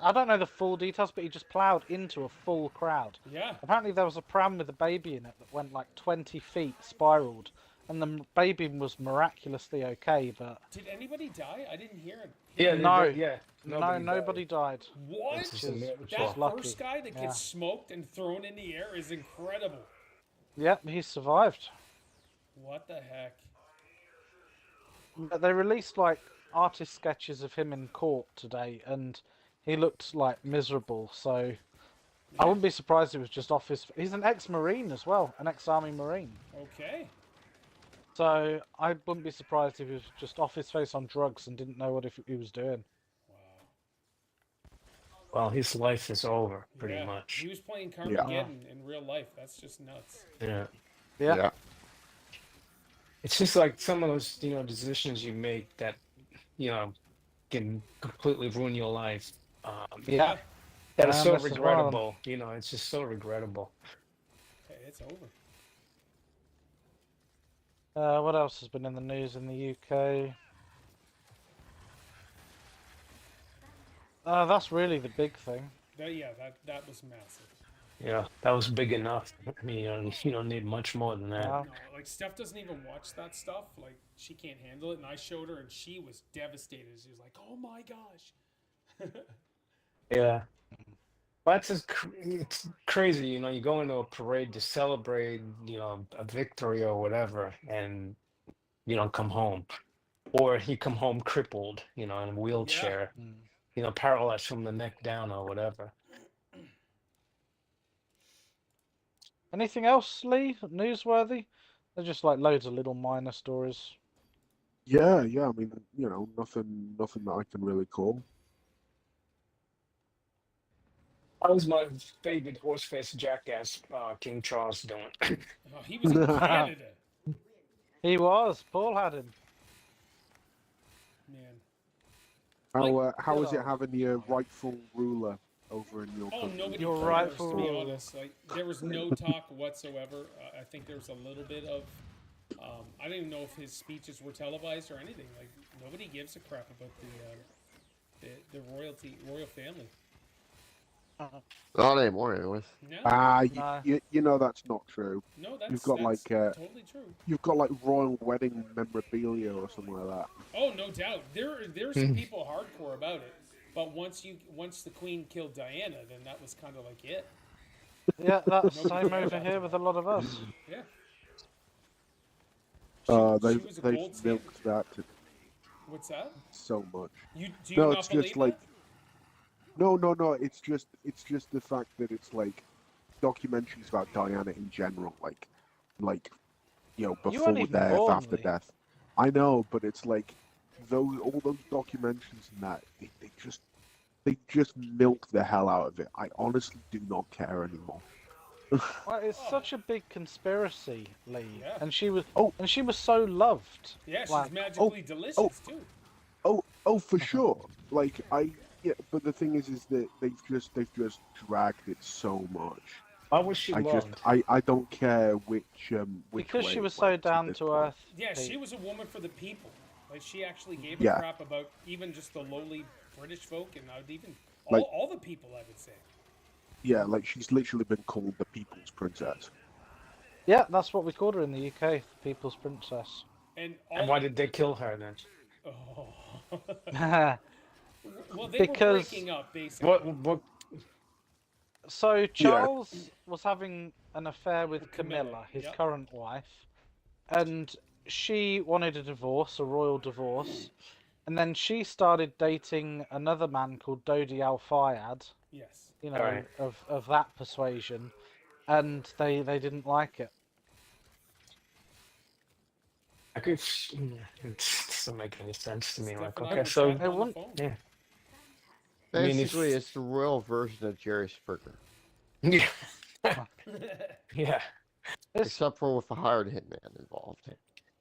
I don't know the full details, but he just ploughed into a full crowd. Yeah. Apparently there was a pram with a baby in it that went like 20 feet, spiraled, and the baby was miraculously okay, but... Did anybody die? I didn't hear it. yeah, No. yeah. Nobody died. What? Which is That lucky. first guy that Yeah. gets smoked and thrown in the air is incredible. Yep, he survived. What the heck? But they released like artist sketches of him in court today, and he looked like miserable. So I wouldn't be surprised if it was just off his. He's an ex-marine as well, an ex-army marine. Okay. So I wouldn't be surprised if he was just off his face on drugs and didn't know what he was doing. Wow. Well, his life is over, pretty Yeah. much. He was playing Carmageddon in real life. That's just nuts. Yeah. Yeah. It's just like some of those, decisions you make that, can completely ruin your life. Yeah. That is so that's just one of them. regrettable. It's just so regrettable. Okay, it's over. What else has been in the news in the UK? That's really the big thing. That was massive. Yeah, that was big enough. I mean, you don't need much more than that. Yeah. No, like Steph doesn't even watch that stuff. Like she can't handle it, and I showed her, and she was devastated. She was like, "Oh my gosh." Yeah. That's just it's crazy, you know. You go into a parade to celebrate, you know, a victory or whatever, and you don't come home, or you come home crippled, you know, in a Yeah. wheelchair, you know, paralyzed from the neck down or whatever. Anything else, Lee? Newsworthy? They're just like loads of little minor stories. Yeah, yeah. I mean, you know, nothing that I can really call. How's my favorite horse-faced jackass, King Charles, doing? Oh, he was in Canada. He was. Paul had him. Man. How is it Good having the rightful ruler over in your Oh, country? nobody You're cares, rightful to be ruler. honest. Like, there was no talk whatsoever. I think there was a little bit of. I don't even know if his speeches were televised or anything. Like, nobody gives a crap about the royal family. Not anymore, anyways. No, You know that's not true. no, that's You've got that's like totally true. you've got like royal wedding memorabilia or something like that. Oh, no doubt. There's some people hardcore about it, but once the Queen killed Diana, then that was kind of like it. Yeah, that's the Nobody same over cared here about with a lot of us. Yeah. She was a They've gold standard. milked that to What's that? so much. Do you No, not it's believe just like that? no. It's just the fact that it's like documentaries about Diana in general, like you know, You weren't before even death, born, after Lee. death. I know, but it's like all those documentaries and that they just milk the hell out of it. I honestly do not care anymore. Well, it's such a big conspiracy, Lee, Yeah. and she was so loved. Yeah, she's Like, magically delicious too. Oh, for sure. Like yeah, but the thing is that they've just dragged it so much. How was she loved? I don't care which because way she it was so went at down this to point. earth. Yeah, Pete. she was a woman for the people. Like, she actually gave a Yeah. crap about even just the lowly British folk, and I would even Like- all the people, I would say. Yeah, like she's literally been called the people's princess. Yeah, that's what we called her in the UK, the People's Princess. And Why did they kill her then? Oh. Well, they Because- were breaking up, basically. What? So Charles was having an affair with Camilla, Camilla, his yep. current wife, and she wanted a divorce, a royal divorce, and then she started dating another man called Dodi Al-Fayed, Yes. you know, Alright. of that persuasion, and they didn't like it. I could. It doesn't make any sense to me. Like, Steph and I okay, were so chatting on the wouldn't- phone. yeah. I mean, Basically, it's the royal version of Jerry Springer, yeah, yeah. It's, except for with a hired hitman involved.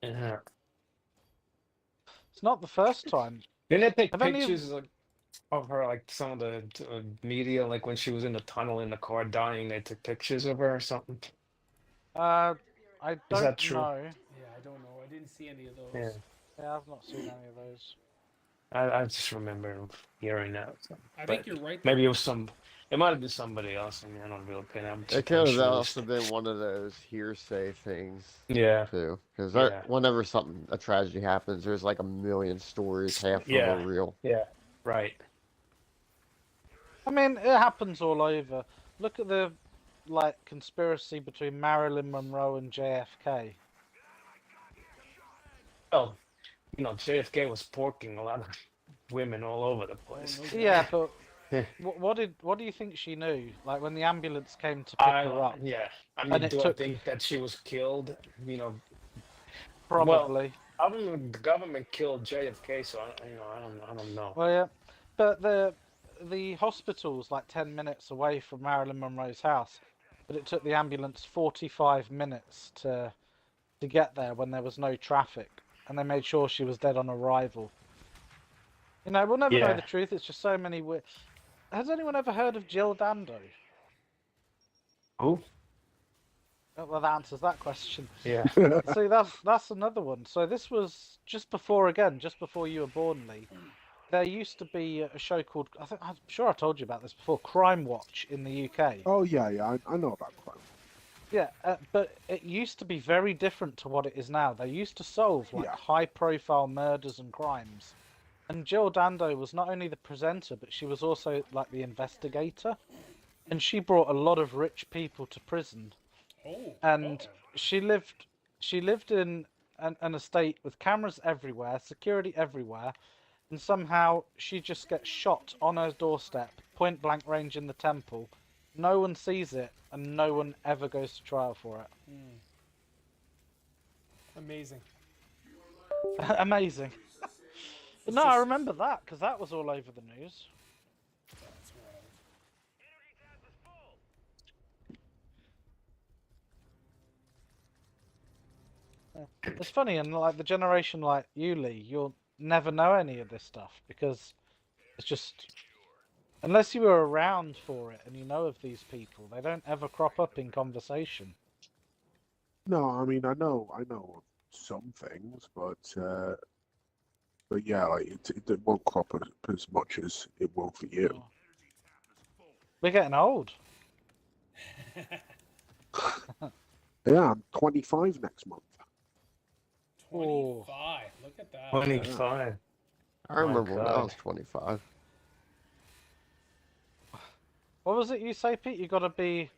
Yeah. it's not the first time. Didn't they take Have any of- pictures of her, like some of the media, like when she was in the tunnel in the car dying, they took pictures of her or something? I don't that true? know. Yeah, I don't know. I didn't see any of those. Yeah. Yeah, I've not seen any of those. I just remember hearing that. So. I But think you're right. maybe it was it might have been somebody else. I mean, I don't really pay that much It could have attention to also this. been one of those hearsay things Yeah, too, because Yeah. whenever a tragedy happens, there's like a million stories, half of Yeah. them are real. yeah, right. I mean, it happens all over. Look at the conspiracy between Marilyn Monroe and JFK. Well, you know, JFK was porking a lot of women all over the place. no Yeah, but Yeah. what do you think she knew? Like when the ambulance came to pick her up, Yeah, I And mean, it do I took- think that she was killed? You know, probably. I don't know. The government killed JFK, so I don't know. Well, yeah, but the hospital's like 10 minutes away from Marilyn Monroe's house, but it took the ambulance 45 minutes to get there when there was no traffic, and they made sure she was dead on arrival. You know, we'll never know Yeah. the truth. It's just so many. Has anyone ever heard of Jill Dando? Who? Well, that answers that question. Yeah. See, that's another one. So this was just before you were born, Lee. There used to be a show called, I'm sure I told you about this before, Crime Watch in the UK. Oh yeah, I know about crime. Yeah, but it used to be very different to what it is now. They used to solve Yeah. high-profile murders and crimes. And Jill Dando was not only the presenter, but she was also like the investigator. and she brought a lot of rich people to prison. Oh. And she lived in an estate with cameras everywhere, security everywhere, and somehow she just gets shot on her doorstep, point blank range in the temple. No one sees it, and no one ever goes to trial for it. Amazing. Amazing. But no, I remember that because that was all over the news. That's wild. It's funny, and like the generation like you, Lee, you'll never know any of this stuff because it's just unless you were around for it and you know of these people, they don't ever crop up in conversation. No, I mean I know some things, but yeah, like it won't crop up as much as it will for you. We're getting old. Yeah, I'm 25 next month. 25. Look at that. 25. I remember when I God. was 25. What was it you say, Pete? You got to be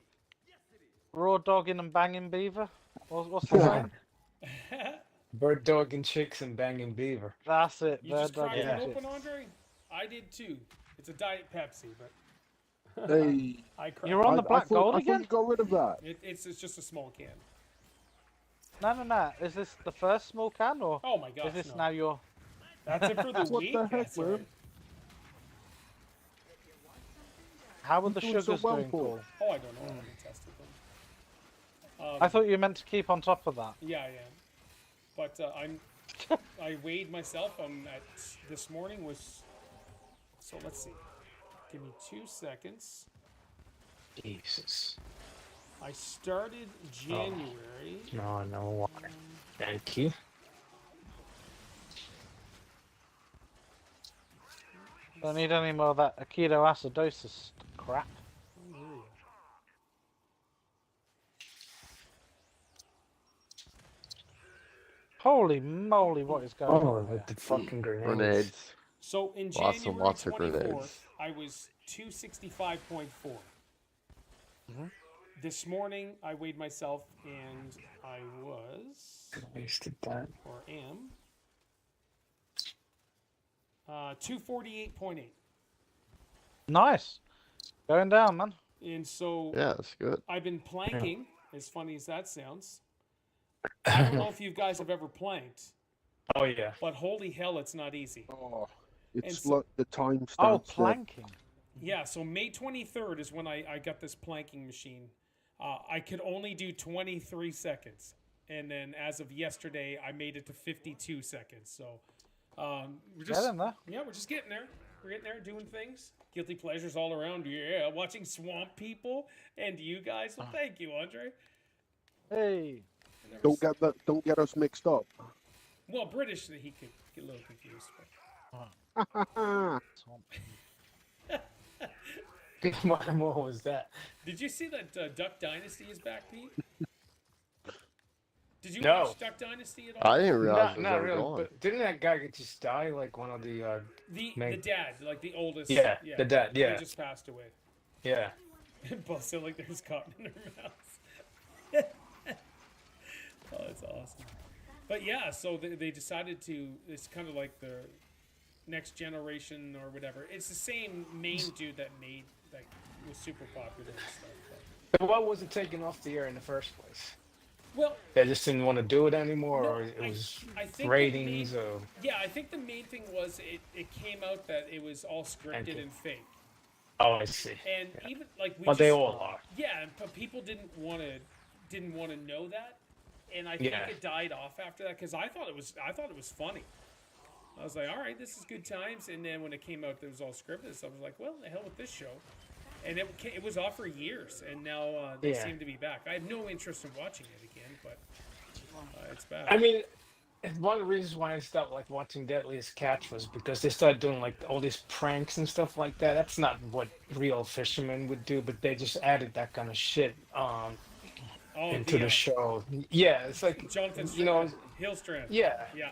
raw dogging and banging beaver. What's the saying? Bird dogging chicks and banging beaver. That's it. You just bird cracked dogging it chicks. open, Andre? I did too. It's a Diet Pepsi, but Hey, I cracked You're on the it. black gold I again? thought you got rid of that. It's just a small can. No. Is this the first small can, or Oh my gosh, is this no. now your... That's it for the What week? the heck, That's man? right. How were the doing so sugars well, doing, Paul? Paul? Oh, I don't know. I haven't tested them. I thought you meant to keep on top of that. Yeah, I am. But I weighed myself. This morning was. So let's see. Give me 2 seconds. Jesus. I started January. No water. Thank you. Don't need any more of that ketoacidosis crap. Holy moly, what is going Oh, on here? with the fucking grenades. Grenades. So in Lots and January lots of 24th, grenades. I was 265.4. Mhm. This morning, I weighed myself and I was, Wasted that. or am, 248.8. Nice. Going down, man. And so Yeah, that's good. I've been planking, as funny as that sounds. I don't know if you guys have ever planked, Oh yeah. but holy hell, it's not easy. Oh, it's so- like the time stamp. Oh, planking. Yeah, so May 23rd is when I got this planking machine. I could only do 23 seconds. And then as of yesterday, I made it to 52 seconds. So we're just Get in there. yeah, we're just getting there. We're getting there, doing things. Guilty pleasures all around. Yeah, watching Swamp People and you guys. So thank you, Andre. Hey. I never Don't get that. Don't get us mixed up. Well, British, he could get a little confused. But. What was that? Did you see that Duck Dynasty is back, Pete? Did you No. watch Duck Dynasty at all? I didn't realize Not, it was not ever really, gone. but didn't that guy just die? Like one of the The Meg- dad, like the oldest. Yeah, the dad, He yeah. just passed away. yeah. Busted like there's cotton in her mouth. Oh, that's awesome. But yeah, so they decided to. It's kind of like the next generation or whatever. It's the same main dude that was super popular and stuff. But, But why was it taken off the air in the first place? well, They just didn't want to do it anymore, No, or it was I think ratings, the or yeah, I think the main thing was it came out that it was all scripted you. and fake. oh, I see. And even like we Well, they just- all are. Yeah, but people didn't want to know that, and I think Yeah. it died off after that because I thought it was funny. I was like, all right, this is good times. And then when it came out, that it was all scripted. So I was like, well, the hell with this show. And it was off for years, and now they Yeah. seem to be back. I have no interest in watching it again, but it's back. I mean, one of the reasons why I stopped like watching Deadliest Catch was because they started doing like all these pranks and stuff like that. That's not what real fishermen would do, but they just added that kind of shit Oh, into the show. Yeah, it's like Jonathan, you know, Hillstrand. yeah. Yeah.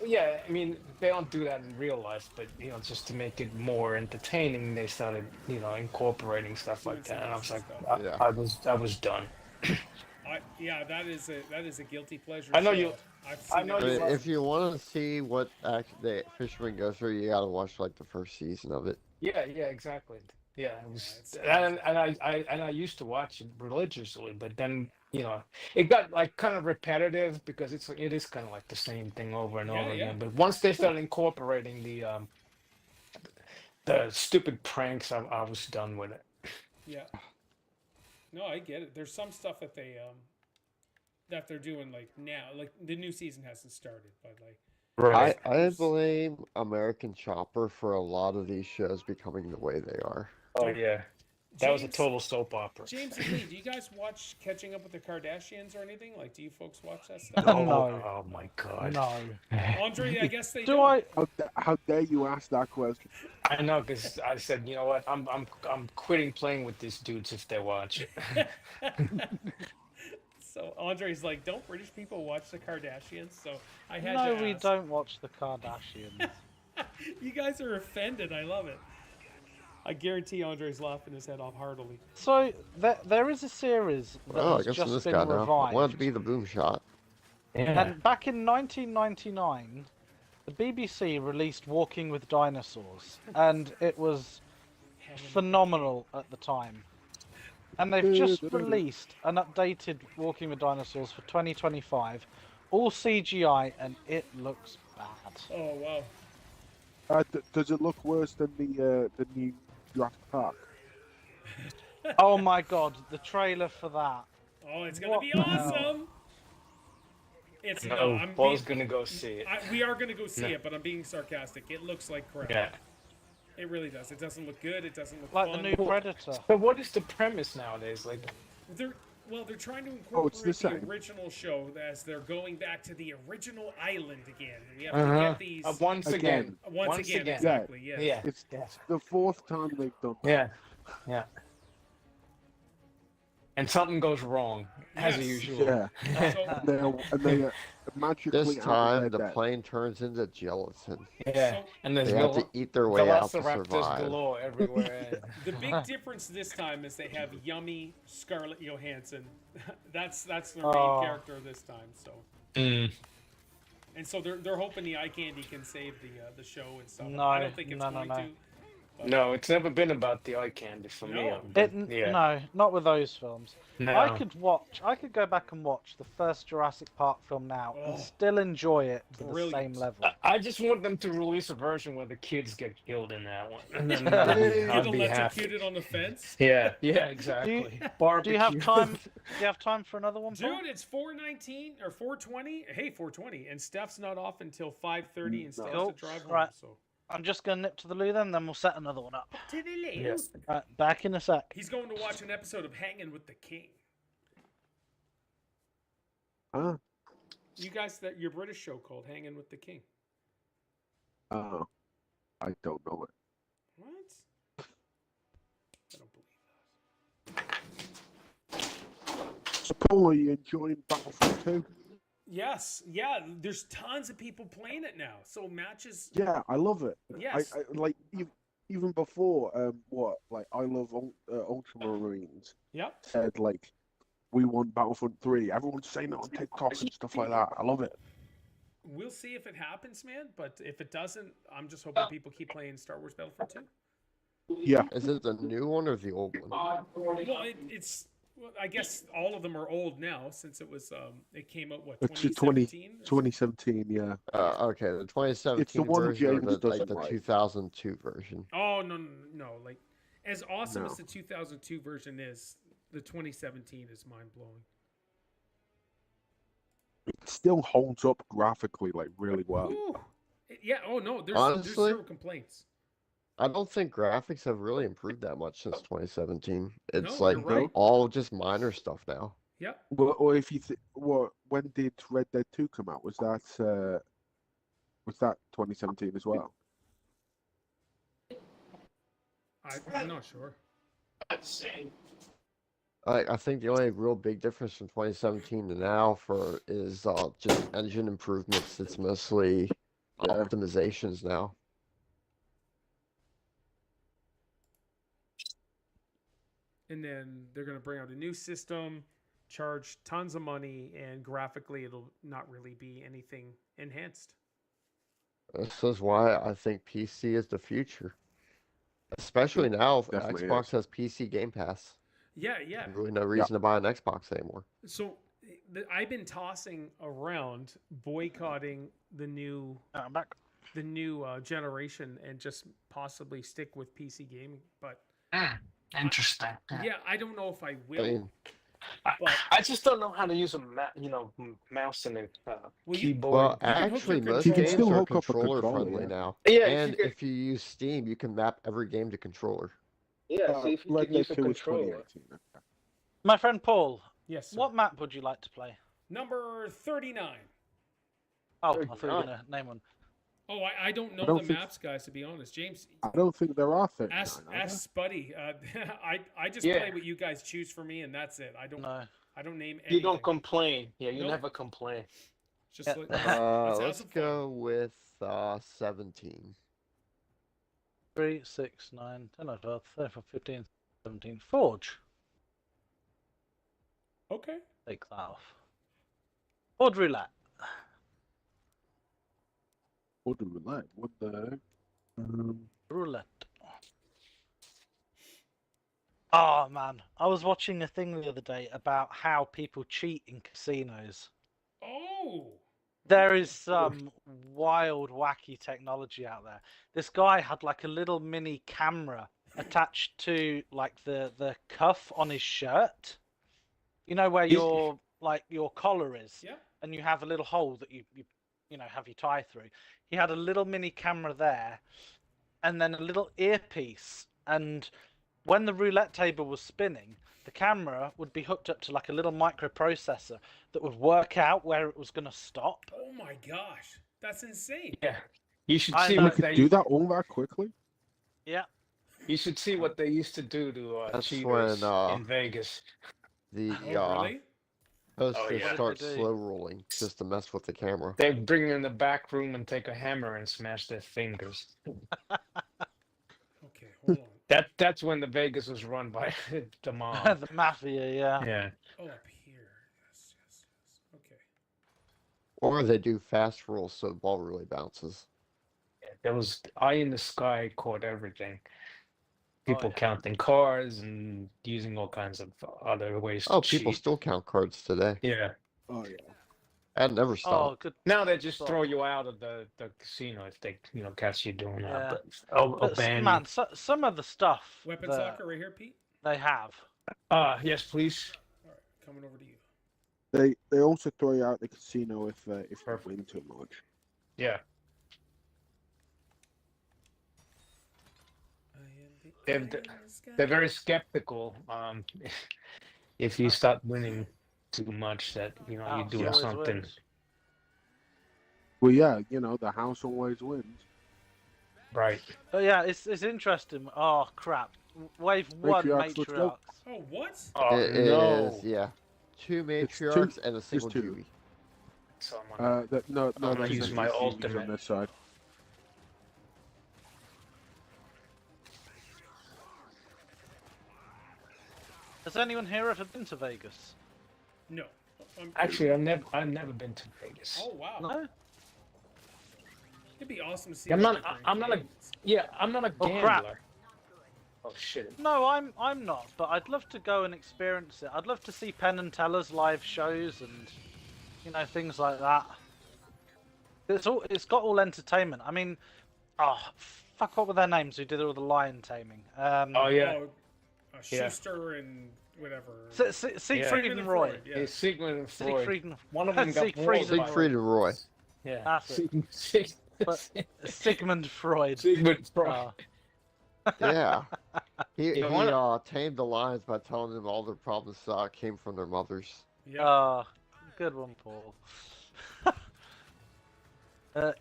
Yeah. I mean, they don't do that in real life, but just to make it more entertaining, they started, incorporating stuff Doing like some that. And I was extra like, stuff. Yeah. I was done. Yeah, that is a guilty pleasure I know show. you. I've I seen know I every mean, you love. season. if you want to see what the fisherman goes through, you gotta watch like the first season of it. Yeah, exactly. Yeah, it Yeah, was, it's and I used to watch it religiously, but then it got like kind of repetitive because it is kind of like the same thing over and yeah, over yeah, again. But once they started incorporating the stupid pranks, I was done with it. yeah. No, I get it. There's some stuff that they're doing like now. Like the new season hasn't started, but like I Right. I blame American Chopper for a lot of these shows becoming the way they are. Oh Don't- yeah, that was a James, total soap opera. James and Lee, do you guys watch Catching Up with the Kardashians or anything? Like, do you folks watch that stuff? Oh, No. oh my God. No. Andre, I guess they Do don't. How dare you ask that question? I know, because I said, you know what, I'm quitting playing with these dudes if they watch it. So Andre's like, don't British people watch the Kardashians? So I had No, to we ask. don't watch the Kardashians. You guys are offended. I love it. I guarantee Andre's laughing his head off heartily. So there is a series that Oh, I has guess just this been guy now. I wanted to revived. be the boom shot. Yeah. And back in 1999, the BBC released Walking with Dinosaurs, and it was phenomenal at the time. And they've just released an updated Walking with Dinosaurs for 2025, all CGI, and it looks bad. Oh wow. Does it look worse than the new Jurassic Park? Oh my god, the trailer for that. Oh, it's gonna What be the hell? awesome. It's no. No, I'm Paul's being, gonna go see it. we are gonna go see No. it, but I'm being sarcastic. It looks like crap. Yeah. It really does. It doesn't look good. It doesn't look Like fun. the new Predator. So what is the premise nowadays? Like, They're trying to Oh, it's incorporate the the same. original show as they're going back to the original island again. We have Uh-huh. to get these once again. once again. Yeah. Exactly. Yes. Yeah. It's Yeah. the fourth time they've done that. Yeah. Yeah. And something goes wrong, as Yes. usual. Yeah, So, and they magically This out of time, their the death. plane turns into gelatin. Yeah. So- And there's They have to eat their way out to velociraptors survive. galore everywhere. the big difference this time is they have yummy Scarlett Johansson. that's the main Oh. character this time. So. Mm. And so they're hoping the eye candy can save the show and stuff. No, I don't think it's no, going no. to. But No, it's never been about the eye candy for me. No. but yeah. No, not with those films. No. I could go back and watch the first Jurassic Park film now Oh. and still enjoy it to the Brilliant. same level. I just want them to release a version where the kids get killed in that one. And then Get I'll be happy. electrocuted on the fence. Yeah, exactly. Do you have time? Do you have time for another one, Paul? Dude, it's 4:19 or 4:20. Hey, 4:20, and Steph's not off until 5:30, and Steph has Cool. to drive home. Right. So I'm just gonna nip to the loo then we'll set another one up. to the loo. Yes. Right, back in a sec. He's going to watch an episode of Hanging with the King. Ah, You guys, your British show called Hanging with the King. oh, I don't know it. What? I don't believe that. So, Paul, are you enjoying Battlefront 2? Yes, yeah. There's tons of people playing it now. So matches. Yeah, I love it. Yes. I like even before I love Ultramarines Yep. said like we want Battlefront 3. Everyone's saying it on TikTok and stuff like that. I love it. We'll see if it happens, man. But if it doesn't, I'm just hoping people keep playing Star Wars Battlefront 2. Yeah, Is it the new one or the old one? Well, it's. Well, I guess all of them are old now since it was. It came out what it's 2017. 2017. Yeah, Okay, the 2017 It's the one version or James the, doesn't the like. 2002 version? Oh no! Like as awesome No. as the 2002 version is, the 2017 is mind blowing. it still holds up graphically like really well. Yeah. Oh no. There's Honestly? zero complaints. I don't think graphics have really improved that much since 2017. It's No, like you're right. all just minor stuff now. Yeah. Well, or if you when did Red Dead 2 come out? Was that 2017 as well? I'm not sure. I think the only real big difference from 2017 to now is just engine improvements. It's mostly Yeah. optimizations now. And then they're going to bring out a new system, charge tons of money, and graphically it'll not really be anything enhanced. This is why I think PC is the future. Especially now, definitely Xbox is. has PC Game Pass. Yeah. There's really no reason to buy an Xbox anymore. So I've been tossing around boycotting the new I'm back. generation and just possibly stick with PC gaming. But Interesting. yeah, I don't know if I I will. mean, But I just don't know how to use a mouse and a keyboard. well, you can hook actually, your most You can games still are hook up a controller controller, friendly yeah. now. Yeah, And if you if you use Steam, you can map every game to controller. yeah, see if you Red can Dead use a 2 is controller. 2018. Okay. My friend Paul, yes, sir. what map would you like to play? Number 39. Oh, I thought you were 39. going to name one. Oh, I don't know don't the think- maps, guys. To be honest, James, I don't think there are 39. ask are there? Spuddy. I just Yeah. play what you guys choose for me, and that's it. I don't name anything. You don't complain. Yeah, you Nope. never complain. It's just Yeah. like, let's have Let's some fun. go with 17. 3, 6, 9, 10, 11, 12, 13, 15, 17. Forge. Okay. Take that off. Horde Roulette. What do we like? What the? Roulette. Oh man, I was watching a thing the other day about how people cheat in casinos. Oh. There is some wild, wacky technology out there. This guy had like a little mini camera attached to like the cuff on his shirt. You know where your collar is, Yeah. and you have a little hole that you have your tie through. He had a little mini camera there, and then a little earpiece. And when the roulette table was spinning, the camera would be hooked up to like a little microprocessor that would work out where it was going to stop. Oh my gosh, that's insane. Yeah, you should I see know. what You they do that all that quickly? Yeah. You should see what they used to do to That's cheaters when, in Vegas. The Oh, really? host Oh, will yeah. start What did they do? slow rolling just to mess with the camera. They bring them in the back room and take a hammer and smash their fingers. Okay, hold on. That's when the Vegas was run by the mob. The mafia, yeah. Yeah. Oh, up here. Yes. Okay. Or they do fast rolls so the ball really bounces. There was eye in the sky caught everything. People yeah. counting cars and using all kinds of other ways to Oh, cheat. people still count cards today. Yeah. Oh yeah. That never Oh, stopped. good. Now they just Stop. throw you out of the casino if they catch you doing Yeah. that. But I'll But ban man, some of the stuff Weapon that soccer right here, Pete. they have. you. Yes, please. All right, coming over to you. They also throw you out the casino if you Perfect. win too much. Yeah. I am the They're- eye in the sky. They're very skeptical. If you start winning too much, that you're House doing always something. wins. Well, yeah, the house always wins. Right. But yeah, it's interesting. Oh crap! Wave one Matriarchs, let's go. matriarchs. Oh, what? Oh It no. is, yeah. 2 It's two- matriarchs and a single two. Dewey. So I'm gonna- No, I'm gonna that's use not my the Dewey's ultimate. on this side. Has anyone here ever been to Vegas? No. Actually, I've never been to Vegas. Oh wow. No. It'd be awesome to see. I'm the not- different I'm not a- games. Yeah, I'm not a Oh, gambler. crap. Oh shit. No, I'm not. But I'd love to go and experience it. I'd love to see Penn and Teller's live shows and things like that. It's got all entertainment. I mean, fuck, what were their names? Who did all the lion taming? Oh yeah. Oh, Yeah. Schuster and whatever. Siegfried Sigmund and Roy. Freud, Yeah. Hey, Sigmund and Freud. Siegfried and One of them got Siegfried mauled and by- Siegfried and Roy. Yeah. That's it. But- Sigmund Freud. Sigmund Freud. Oh. Yeah. He Yeah, one- tamed the lions by telling them all their problems came from their mothers. Yeah. Good one, Paul.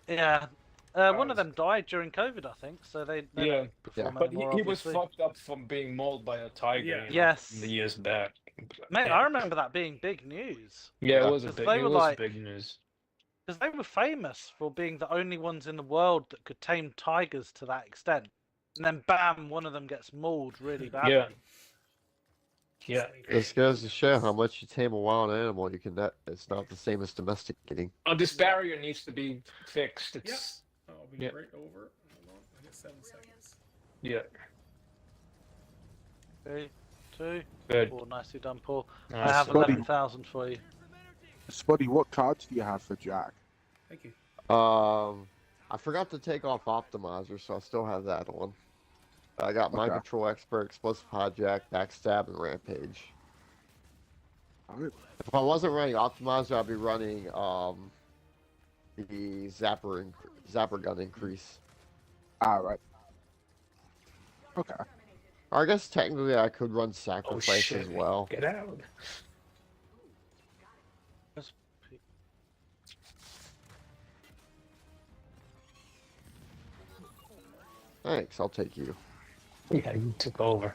Yeah. One of them died during COVID, I think. So they Yeah. perform But anymore, he was obviously. fucked up from being mauled by a tiger. Yeah. Yes. In the years back. Mate, I remember that being big news. Yeah, Yeah. it was a 'Cause big. they It were was like- big news. Because they were famous for being the only ones in the world that could tame tigers to that extent. And then bam, one of them gets mauled really badly. Yeah. Yeah. This goes to show how much you tame a wild animal. You can. It's not the same as domesticating. Oh, this barrier needs to be fixed. It's I'll be Yeah. right over. Hold on, I got 7 seconds. yeah. 3, 2. Good. Oh, nicely done, Paul. I Nice. have Buddy. 11,000 for you. Spuddy, what cards do you have for Jack? Thank you. I forgot to take off optimizer, so I still have that on. I got Mind Okay. Control Expert, Explosive Hijack, Backstab, and Rampage. Alright. If I wasn't running optimizer, I'd be running the zapper gun increase. Alright. Okay. Or I guess technically I could run Oh sacrifice shit! as well. Get out. Thanks, I'll take you. Yeah, you took over.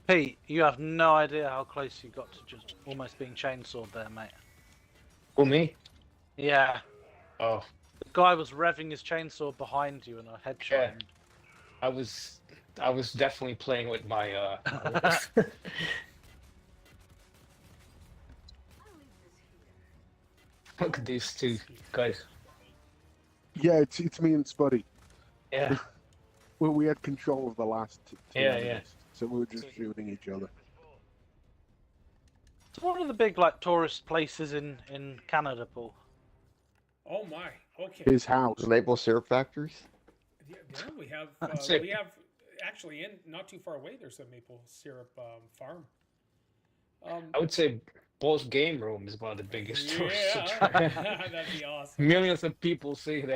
Pete, you have no idea how close you got to just almost being chainsawed there, mate. Who, me? Yeah. Oh, The guy was revving his chainsaw behind you and I headshot Yeah. him. I was definitely playing with my Look at these two guys. Yeah, it's me and Spuddy. Yeah. We had control of the last two Yeah, enemies, yeah. So we were just shooting each other. It's one of the big like tourist places in Canada, Paul. Oh my. Okay. His house. The maple syrup factories? Yeah, we have. That's it. We have actually not too far away. There's a maple syrup farm. I would say Paul's game room is one of the biggest tourist Yeah, attractions. that'd be awesome. Millions of people see it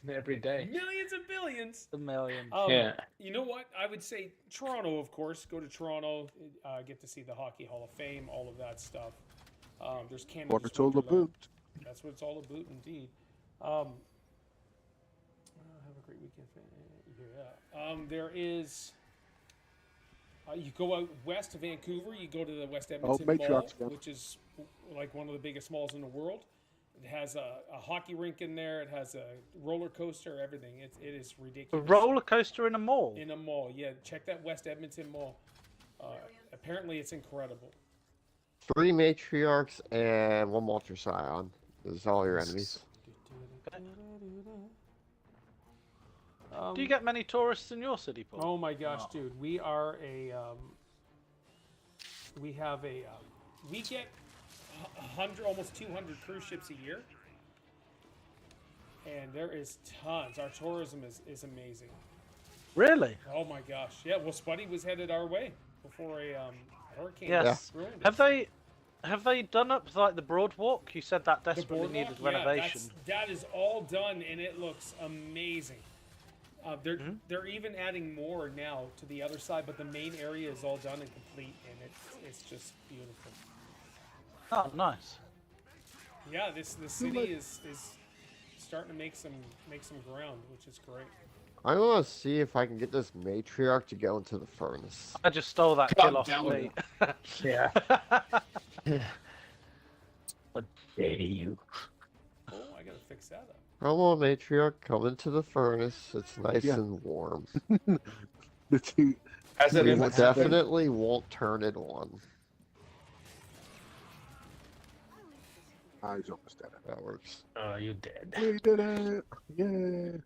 every day. Millions and billions. The millions. Yeah. You know what? I would say Toronto, of course. Go to Toronto, get to see the Hockey Hall of Fame, all of that stuff. There's Canada's What it's all Wonderland. about. That's what it's all about, indeed. Have a great weekend. Yeah. There is. You go out west of Vancouver. You go to the West Edmonton Mall, Matriarch's gone. which is like one of the biggest malls in the world. It has a hockey rink in there. It has a roller coaster. Everything. It is A ridiculous. roller coaster in a mall. In a mall, yeah. Check that West Edmonton Mall. Apparently, it's incredible. 3 matriarchs and 1 Walter Scion. This is all your enemies. Do you get many tourists in your city, Paul? Oh my gosh, dude, we are a we have a we get 100, almost 200 cruise ships a year, and there is tons. Our tourism is amazing. Really? Oh my gosh, yeah. Well, Spuddy was headed our way before a hurricane. Yes. ruined it. Have they done up like the Broadwalk? You said that The desperately boardwalk? needed Yeah, renovation. that is all done, and it looks amazing. They're even adding more now to the other side, but the main area is all done and complete, and it's just beautiful. Oh, nice. Yeah, the city is starting to make some ground, which is great. I want to see if I can get this matriarch to go into the furnace. I just stole that God kill off damn me. it. Yeah. What dare you? Oh, I gotta fix that up. Come on, matriarch, come into the furnace. It's nice Yeah. and warm. The two. Has it We ever happened? definitely won't turn it on. Ah, he's almost dead. That works. Oh, you did. We did it! Yeah!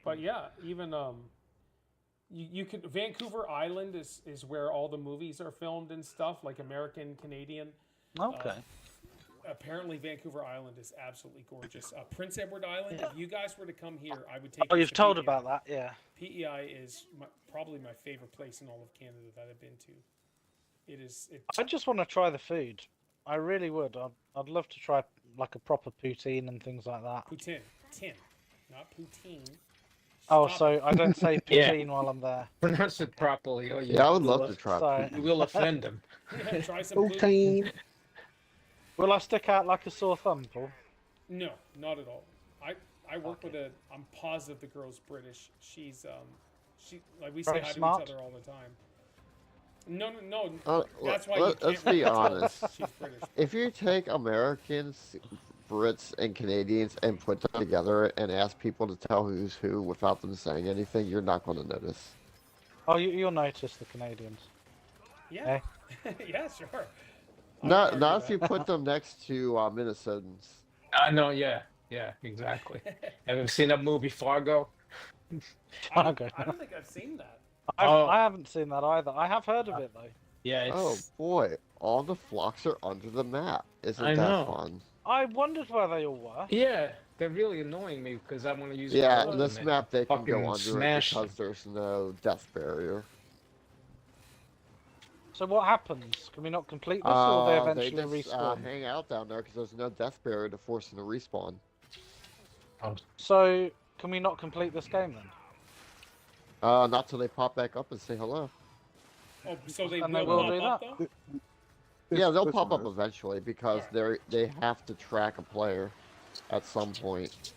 But yeah, even you could Vancouver Island is where all the movies are filmed and stuff, like American, Canadian. Okay. Apparently, Vancouver Island is absolutely gorgeous. Prince Edward Island. If you guys were to come here, I would take. Oh, you you've to told PEI. about that, yeah. PEI is probably my favorite place in all of Canada that I've been to. It is. I just want to try the food. I really would. I'd love to try like a proper poutine and things like that. Poutine, not poutine. Oh, Stop so it. I don't say Yeah. poutine while I'm there. Pronounce it properly, or you Yeah, I would love will- to try. Sorry. You will offend them. Try some poutine. Okay. Will I stick out like a sore thumb, Paul? No, not at all. I work with a. I'm positive the girl's British. She's she like we say Very hi smart. to each other all the time. No. Uh, That's why let, you us can't be really tell honest. she's British. If you take Americans, Brits, and Canadians and put them together and ask people to tell who's who without them saying anything, you're not going to notice. Oh, you'll notice the Canadians. Yeah. Yeah, sure. I won't Not argue if you put them next to Minnesotans. I know, yeah, exactly. Have you seen that movie Fargo? I Okay. don't think I've seen that. I haven't seen that either. I have heard of it though. Yeah, it's. Oh boy, all the flocks are under the map. Isn't I that know. fun? I wondered where they all were. Yeah, they're really annoying me because I want to use. Yeah, my this ultimate. map they can Fucking go under it smash because there's no death barrier. So what happens? Can we not complete this, or will they eventually just respawn? hang out down there because there's no death barrier to force them to respawn. So can we not complete this game then? Not till they pop back up and say hello. Oh, so they And will, they will pop do up, that? though? Yeah, they'll This pop up one. eventually because they have to track a player at some point.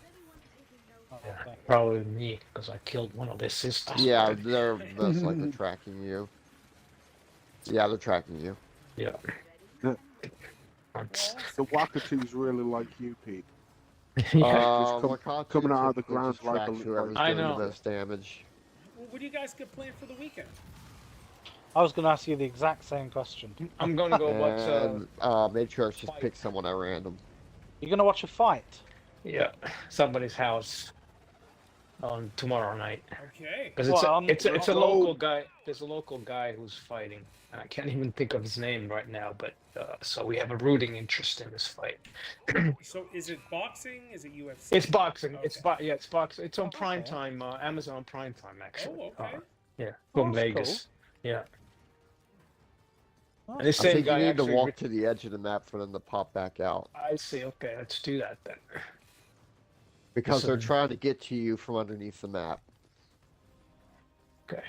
Oh, okay. Probably me because I killed one of their sisters. Yeah, they're most likely tracking you. Yeah, they're tracking you. Yeah. Yeah. Once. The Wakatu's really like you, Pete. Yeah. coming out of the ground just like tracks a whoever's I doing know. the most damage. Well, what do you guys get planned for the weekend? I was going to ask you the exact same question. I'm gonna go watch. And Matriarch just pick someone at random. You're going to watch a fight? Yeah, somebody's house on tomorrow night. Okay. Because Well, it's a oh. local guy. There's a local guy who's fighting, and I can't even think of his name right now. But so we have a rooting interest in this fight. So is it boxing? Is it UFC? It's boxing. Okay. It's boxing. It's on Okay. Prime Time, Amazon Prime Time actually. Oh, okay. Yeah, Oh, from that's Vegas. Yeah. Oh, And this I same think you guy need to actually. walk to the edge of the map for them to pop back out. I see. Okay, let's do that then. Because they're Listen. trying to get to you from underneath the map. Okay.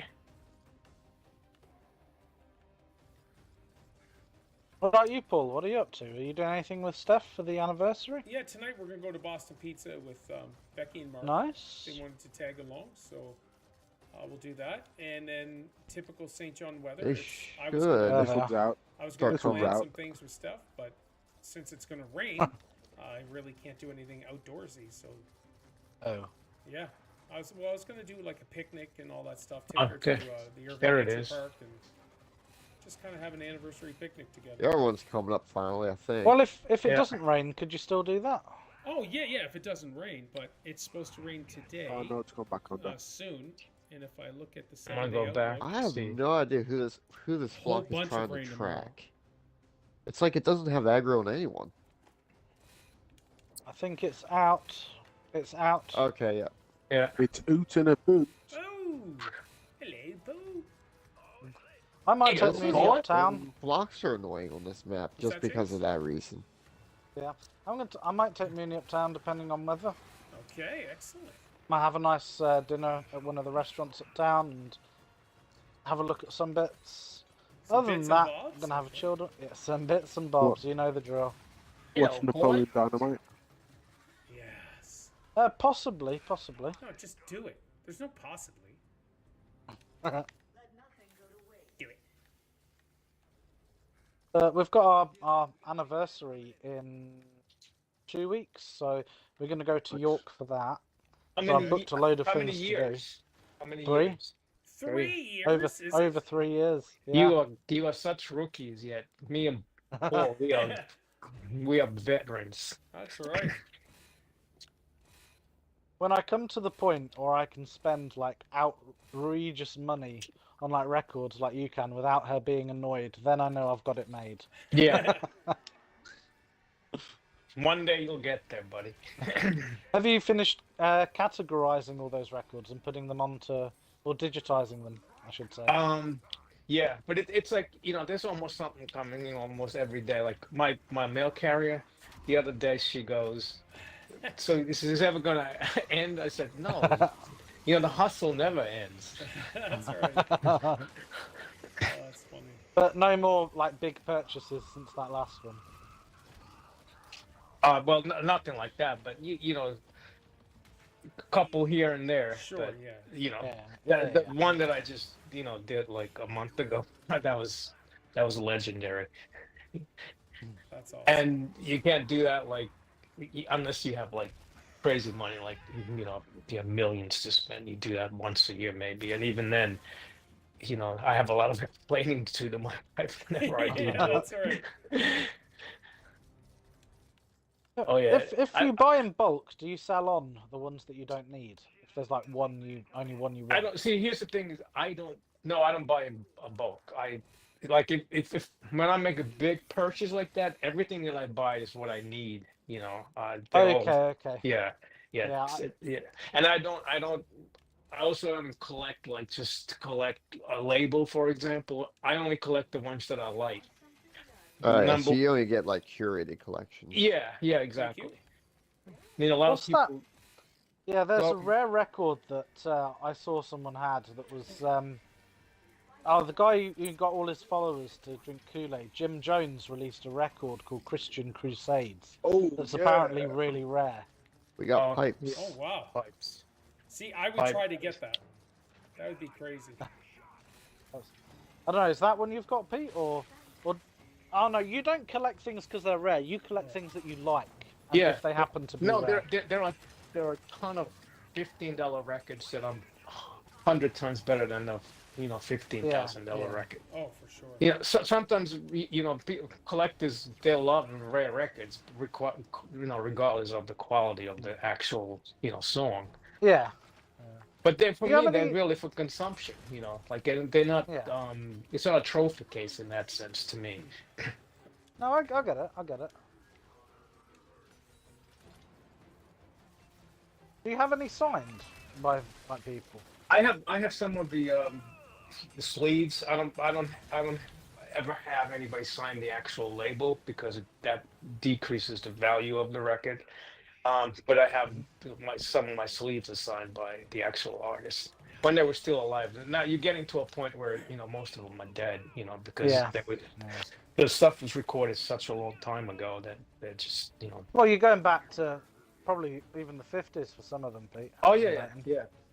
What about you, Paul? What are you up to? Are you doing anything with Steph for the anniversary? Yeah, tonight we're gonna go to Boston Pizza with Becky and Mark. Nice. They wanted to tag along, so we'll do that. And then typical St. John weather. They I was should. gonna, This one's out. I was gonna Start plan comes some out. things with Steph, but since it's gonna rain, I really can't do anything outdoorsy. So Oh. yeah, I was gonna do like a picnic and all that stuff. Take her Okay. to the Irvine There it Nature is. Park and just kind of have an anniversary picnic together. Everyone's coming up finally, I think. Well, if it Yeah. doesn't rain, could you still do that? Oh yeah, if it doesn't rain, but it's supposed to rain today. Oh no, it's gone back under. Soon, and if I look at the I'm gonna 7-day go back. outlook, I have See. no idea who this Whole flock is bunch of trying to rain tomorrow. track. It's like it doesn't have aggro on anyone. I think it's out. It's out. Okay, yeah. Yeah. It's oot in a boot. Oh, hello, Boo. I might Hey, take that's Mooney cool. uptown. Flocks are annoying on this map Is just that because it? of that reason. I might take Mooney uptown depending on weather. Okay, excellent. Might have a nice dinner at one of the restaurants uptown and have a look at some bits. Some Other than bits that, and I'm bobs? gonna have a children. Yeah, some bits and bobs. You know the drill. Watch Napoleon Dynamite. Yes. Possibly. No, just do it. There's no possibly. Do it. We've got our anniversary in 2 weeks, so we're gonna go to Nice. York for that. How So I've many, booked a load of how many things to years? How many 3. years? 3 years. do. is it? Over 3 years. Yeah. You are such rookies yet. Me and Paul, we are veterans. That's right. When I come to the point where I can spend like outrageous money on like records like you can without her being annoyed, then I know I've got it made. Yeah. One day you'll get there, buddy. Have you finished categorizing all those records and putting them onto, or digitizing them, I should say? Yeah, but it's like, there's almost something coming in almost every day. Like my mail carrier, the other day she goes, so this is ever gonna end? I said, no. The hustle never ends. That's all right. Oh, that's funny. But no more like big purchases since that last one. Well, nothing like that, but a couple here and there. Sure, but, yeah. Yeah. the one that I just did like a month ago. That was legendary. That's awesome. And you can't do that like unless you have like crazy money, like if you have millions to spend. You do that once a year maybe, and even then, I have a lot of explaining to do my wife whenever I do Yeah, do that's right. it. Oh yeah, If you buy in bulk, do you sell on the ones that you don't need? If there's like only one you want. I don't see. Here's the thing: is I don't buy in bulk. I like if when I make a big purchase like that, everything that I buy is what I need. They're all, Okay. yeah, yeah, Yeah, yeah. And I don't. I also don't collect like just to collect a label, for example. I only collect the ones that I like. Yeah, so Number, you only get like curated collections. yeah, exactly. I mean, a lot What's of people. that? Yeah, there's a Well- rare record that I saw someone had that was the guy who got all his followers to drink Kool-Aid. Jim Jones released a record called Christian Crusades. Oh, That's yeah. apparently really rare. We got Oh, pipes. yeah. Oh wow. Pipes. See, I would Pipe. try to get that. That would be crazy. I don't know. Is that one you've got, Pete, or? Oh no, you don't collect things because they're rare. You collect things that you like. And Yeah. If they happen to be No, rare. there are a ton of $15 records that I'm 100 times better than the $15,000 Yeah. record. Oh, for sure. So sometimes collectors they love rare records, regardless of the quality of the actual song. Yeah. But they're Do you have they're any- really for consumption. Like they're not. Yeah. It's not a trophy case in that sense to me. No, I get it. I get it. Do you have any signed by people? I have some of the sleeves. I don't ever have anybody sign the actual label because that decreases the value of the record. But I have some of my sleeves are signed by the actual artists when they were still alive. Now you're getting to a point where most of them are dead. Because the stuff was recorded such a long time ago that they're just Well, you're going back to probably even the 50s for some of them, Pete. Oh yeah.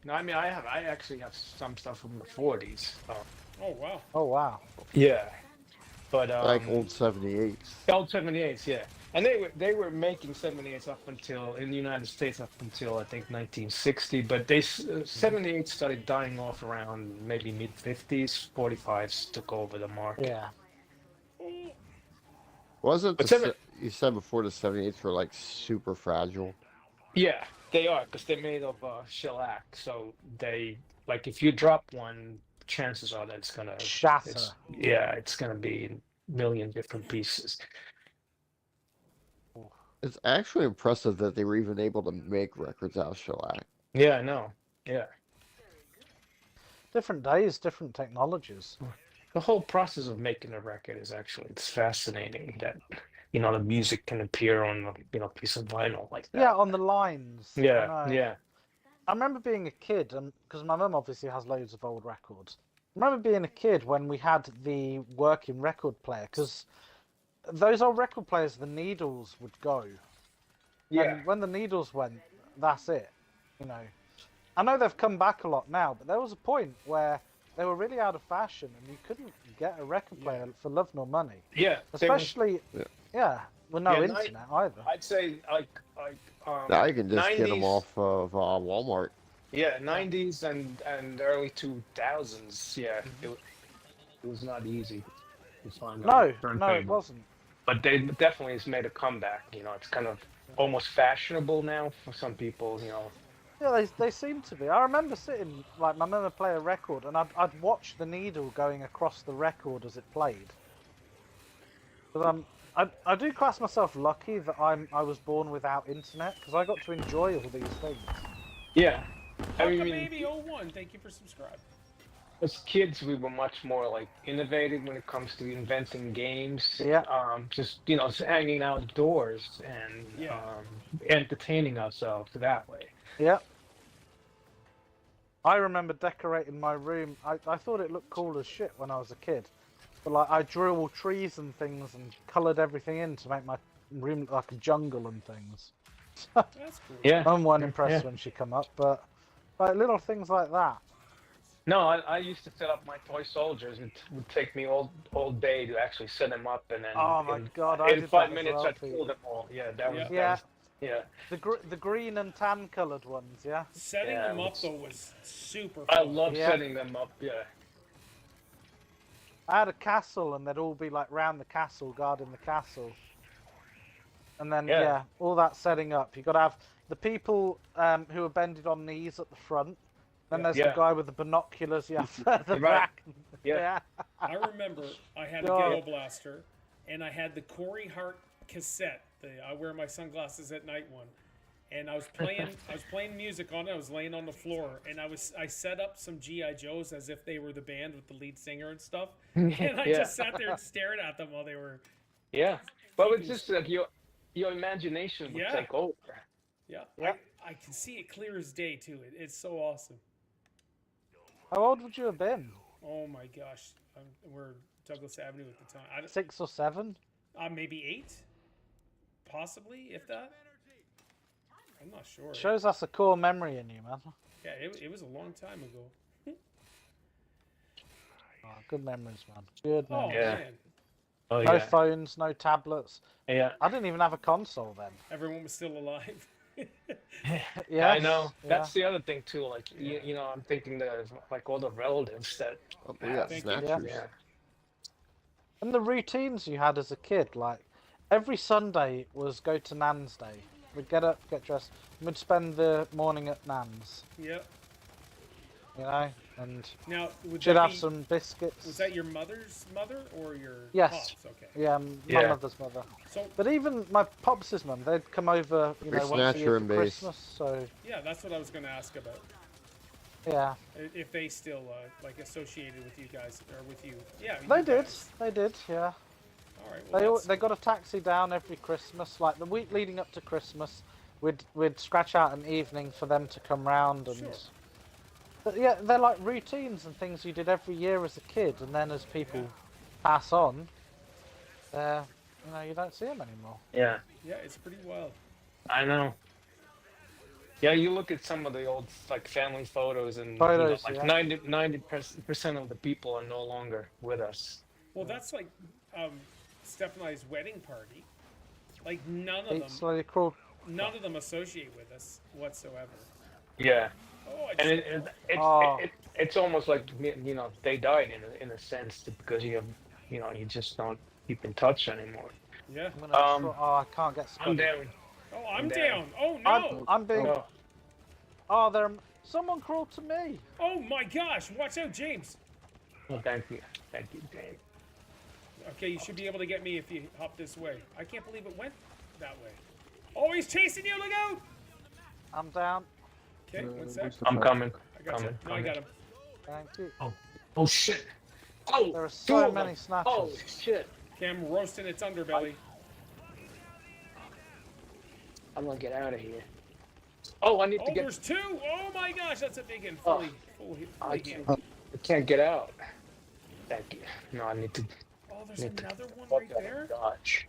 No, I mean I actually have some stuff from the 40s. Oh wow. Oh wow. Yeah, but Like old 78s. old 78s, yeah. And they were making 78s up until in the United States up until I think 1960, but 78 started dying off around maybe mid 50s. 45s took over the market. Yeah. Wasn't But you said before the 78s were like super fragile? Yeah, they are because they're made of shellac. So they like if you drop one, chances are that it's gonna Shatter. it's gonna be in a million different pieces. It's actually impressive that they were even able to make records out of shellac. Yeah, I know. Yeah. Different days, different technologies. The whole process of making a record is it's fascinating that the music can appear on a piece of vinyl like that. Yeah, on the lines. I Yeah, know. yeah. I remember being a kid, and because my mum obviously has loads of old records. I remember being a kid when we had the working record player, because those old record players, the needles would go. Yeah. And when the needles went, that's it. I know they've come back a lot now, but there was a point where they were really out of fashion, and you couldn't get a record player for love nor money. Yeah. Especially, with no Yeah, internet either. I'd say like Now you can just get 90s, them off of Walmart. Yeah, 90s and early 2000s. Yeah, it was not easy to find. No, it turntable. wasn't. But they definitely has made a comeback. It's kind of almost fashionable now for some people. Yeah, they seem to be. I remember sitting, like, my mum would play a record, and I'd watch the needle going across the record as it played. But I do class myself lucky that I was born without internet, because I got to enjoy all these things. Yeah. Welcome, baby 01. Thank you for subscribing. As kids, we were much more like innovative when it comes to inventing games. Yeah. Just hanging outdoors and entertaining ourselves that way. Yeah. I remember decorating my room. I thought it looked cool as shit when I was a kid. But like I drew all trees and things and coloured everything in to make my room look like a jungle and things. That's cool. Yeah. I wasn't impressed when she come up, but like little things like that. No, I used to set up my toy soldiers. It would take me all day to actually set them up, and then Oh my in, God, I in did 5 that as minutes well, I'd Pete. kill them all. Yeah, that was Yeah. Yeah. yeah. The green and tan coloured ones, yeah. Setting Yeah, them up it's- though was super I fun. love Yeah. setting them up. Yeah. I had a castle, and they'd all be like round the castle, guarding the castle. And then Yeah. all that setting up. You got to have the people who are bended on knees at the front. Then Yeah. there's Yeah. the guy with the binoculars you have further Right. back. Yeah. I remember I had a God. ghetto blaster, and I had the Corey Hart cassette. The I wear my sunglasses at night one, and I was playing music on it. I was laying on the floor, and I set up some GI Joes as if they were the band with the lead singer and stuff, and I Yeah. just sat there and stared at them while they were. Yeah. But it's just like your imagination would Yeah. take over. Yeah, Yeah. I can see it clear as day too. It's so awesome. How old would you have been? Oh my gosh, we're Douglas Avenue at the time. 6 or 7? Maybe 8, possibly, if that. I'm not sure. Shows us a core memory in you, man. Yeah, it was a long time ago. Oh, good memories, man. Good Oh memories. Yeah. man, Oh No yeah. phones, no tablets. Yeah. I didn't even have a console then. everyone was still alive. Yeah, I know. That's the other thing too. Like you know, I'm thinking that like all the relatives that. Oh, we got Thank you. snatchers. Yeah. And the routines you had as a kid, like every Sunday was go to Nan's Day. We'd get up, get dressed, and we'd spend the morning at Nan's. Yep. You know, and Now, would should that have be, some biscuits. was that your mother's mother or your Yes. pops? Okay. Yeah, my Yeah. mother's mother. So But even my pops' mum, they'd come over, you Big know, once a snatcher year for and base. Christmas. So yeah, that's what I was going to ask about. yeah, If they still like associated with you guys or with you. Yeah. they you did. guys. They did. Yeah. All right. Well, They got a taxi down every Christmas. Like the week leading up to Christmas, we'd scratch out an evening for them to come round and. Sure. But yeah, they're like routines and things you did every year as a kid, and then as people pass on, you know, you don't see them anymore. Yeah. yeah, it's pretty wild. I know. Yeah, you look at some of the old like family photos, and Photos, like yeah. 90% of the people are no longer with us. Well, that's like Steph and I's wedding party. Like none of They them, slowly crawled. none of them associate with us whatsoever. Yeah. Oh, I And just, Oh. it's almost like you know they died in a sense because you just don't keep in touch anymore. yeah. I'm gonna Um, oh, I can't get I'm Scotty. down. Oh, I'm I'm down. down. Oh no. I'm being. No. Oh, someone crawled to me. Oh my gosh! Watch out, James. Oh, thank you, Dave. Okay, you should be able to get me if you hop this way. I can't believe it went that way. Oh, he's chasing you! Look out! I'm down. Okay, one where's sec. the I'm back? coming. I got you. Coming. No, I got him. Thank you. Oh shit! Oh, There are two so of many them. snatchers. Oh shit! Cam roasting its underbelly. I'm gonna get out of here. Oh, I need to Oh, get. there's two! Oh my gosh, that's a big one. Oh. Fully I healed. I can't get out. Thank you. No, I need to. Oh, there's Need to another one fuck right that there. Dodge.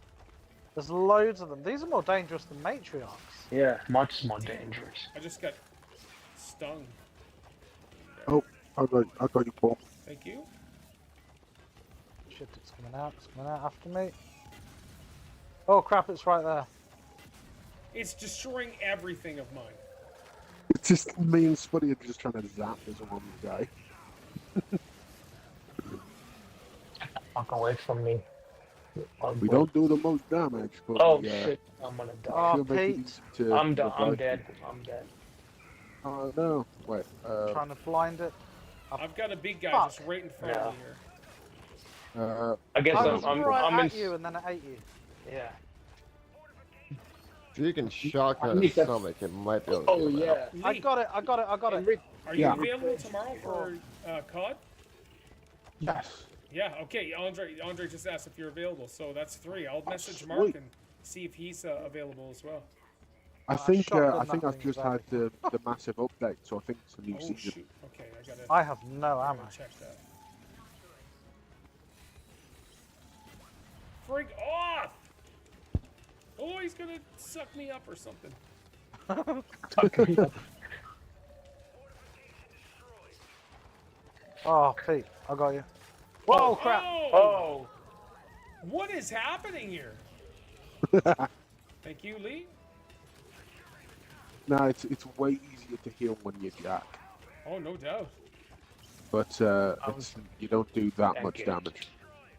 There's loads of them. These are more dangerous than matriarchs. Yeah, much more dangerous. I just got stung. I got you, Paul. Thank you. Shit, it's coming out. It's coming out after me. Oh crap! It's right there. It's destroying everything of mine. It's just me and Spuddy are just trying to zap this one guy. Fuck away from me. We don't do the most damage, but Oh we, shit! I'm gonna die. Oh, she'll make it Pete. easy to I'm done. I'm revive dead. people. I'm dead. Oh no! Wait. Trying to blind it. I've got a big guy Fuck. just right in front of me here. I guess I I'm. was I'm, right I'm in. at you and then it ate you. Yeah. If you can shotgun a need that- stomach, it might be able to Oh get him out. yeah. I got it. I got it. I got it. Are you Yeah. available tomorrow for COD? Yes. Yeah, okay. Andre just asked if you're available, so that's 3. I'll message sweet. Mark and see if he's available as well. I think shotgun I've nothing just about had the massive update, so I think it's a new Oh season. shoot. Okay, I have no I ammo. gotta check that. Freak off! Oh, he's gonna suck me up or something. Oh, Pete, I got you. Whoa, crap! Oh, What is happening here? Thank you, Lee. No, it's way easier to heal when you jack, Oh, no doubt. but you don't do that Thank much you. damage.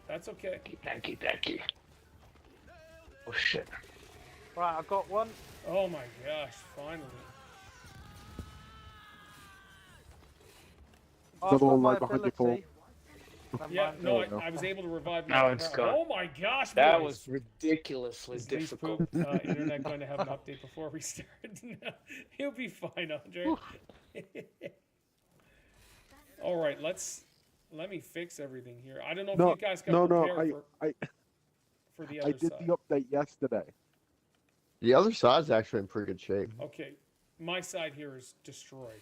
That's okay. thank you. Oh shit. Right, I got one. Oh my gosh, finally. Oh, Another I've got one my right behind you, Paul. ability. Never Yeah, mind. no, There we go. I was able to revive Now my it's crowd. gone. Oh my gosh, That boys. was ridiculously Is Lee's difficult. poop internet going to have an update before we start? No, he'll be fine, Andre. All right, let me fix everything here. I don't know if No, you guys got no, prepared for the I other did side. the update yesterday. The other side's actually in pretty good shape. Okay, my side here is destroyed,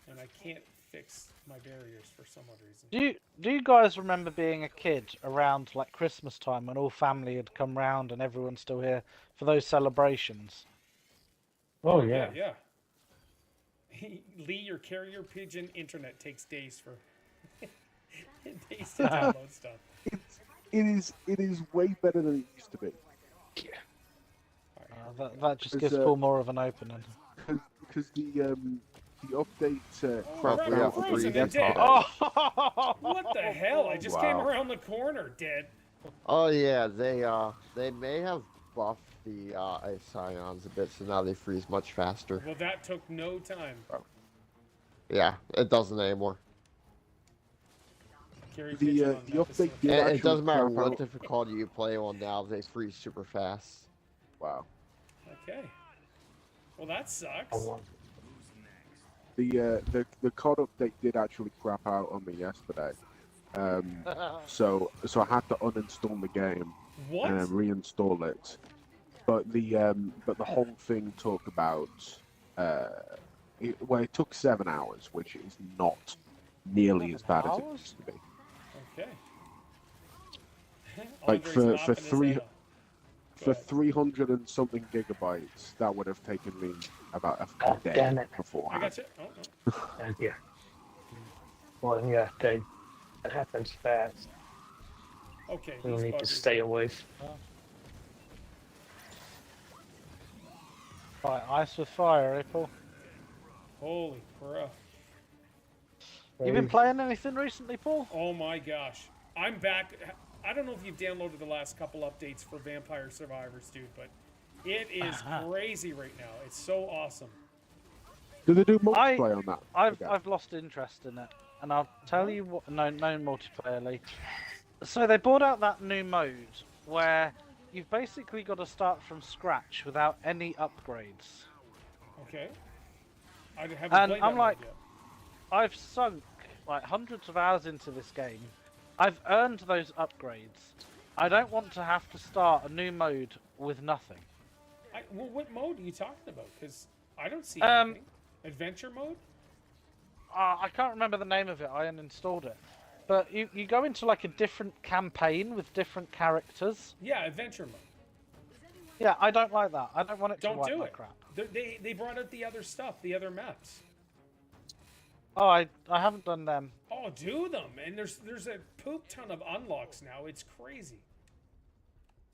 and I can't fix my barriers for some odd reason. Do you guys remember being a kid around like Christmas time when all family had come round and everyone's still here for those celebrations? Oh Yeah. yeah. Lee, your carrier pigeon internet takes days for days to download stuff. It is way better than it used to be. That just gives It's, Paul more of an opening. Because the update crap, crapped we're out frozen free and yesterday. dead. Oh! What the hell? I just came Wow. around the corner dead. Oh yeah, they may have buffed the ice scions a bit, so now they freeze much faster. Well, that took no time. Yeah, it doesn't anymore. Carry The pigeon on the that update facility. did And actually it doesn't matter crap what out. difficulty you play on now, they freeze super fast. Wow. Okay. Well, that sucks. Oh, The COD update did actually crap out on me yesterday. So I had to uninstall the game What? and reinstall it. But the whole thing took about it took 7 hours, which is not nearly as bad as it Hours? used to be. Okay. Like, Andre's for laughing his three- head off. Go For ahead. 300 and something gigabytes, that would have taken me about a God day damn it. I beforehand. got you. Oh, no. thank you. Well, yeah, that happens fast. Okay. We these need to buggers- stay away. Right, ice with fire, eh, Paul? Holy crap. You been playing anything recently, Paul? Oh my gosh. I'm back. I don't know if you've downloaded the last couple updates for Vampire Survivors, dude, but it is crazy right now. It's so awesome. Do they do multiplayer on that? Okay. I've lost interest in it, and I'll tell you what. No multiplayer, Lee. So they brought out that new mode where you've basically got to start from scratch without any upgrades. Okay. I haven't And played that I'm like- mode yet. I've sunk like hundreds of hours into this game. I've earned those upgrades. I don't want to have to start a new mode with nothing. Well, what mode are you talking about? Because I don't see Um, anything. Adventure mode? I can't remember the name of it. I uninstalled it. But you go into like a different campaign with different characters. Yeah, adventure mode. Yeah, I don't like that. I don't want it to Don't wipe do my it. crap. They brought out the other stuff, the other maps. Oh, I haven't done them. Oh, do them. And there's a poop ton of unlocks now. It's crazy.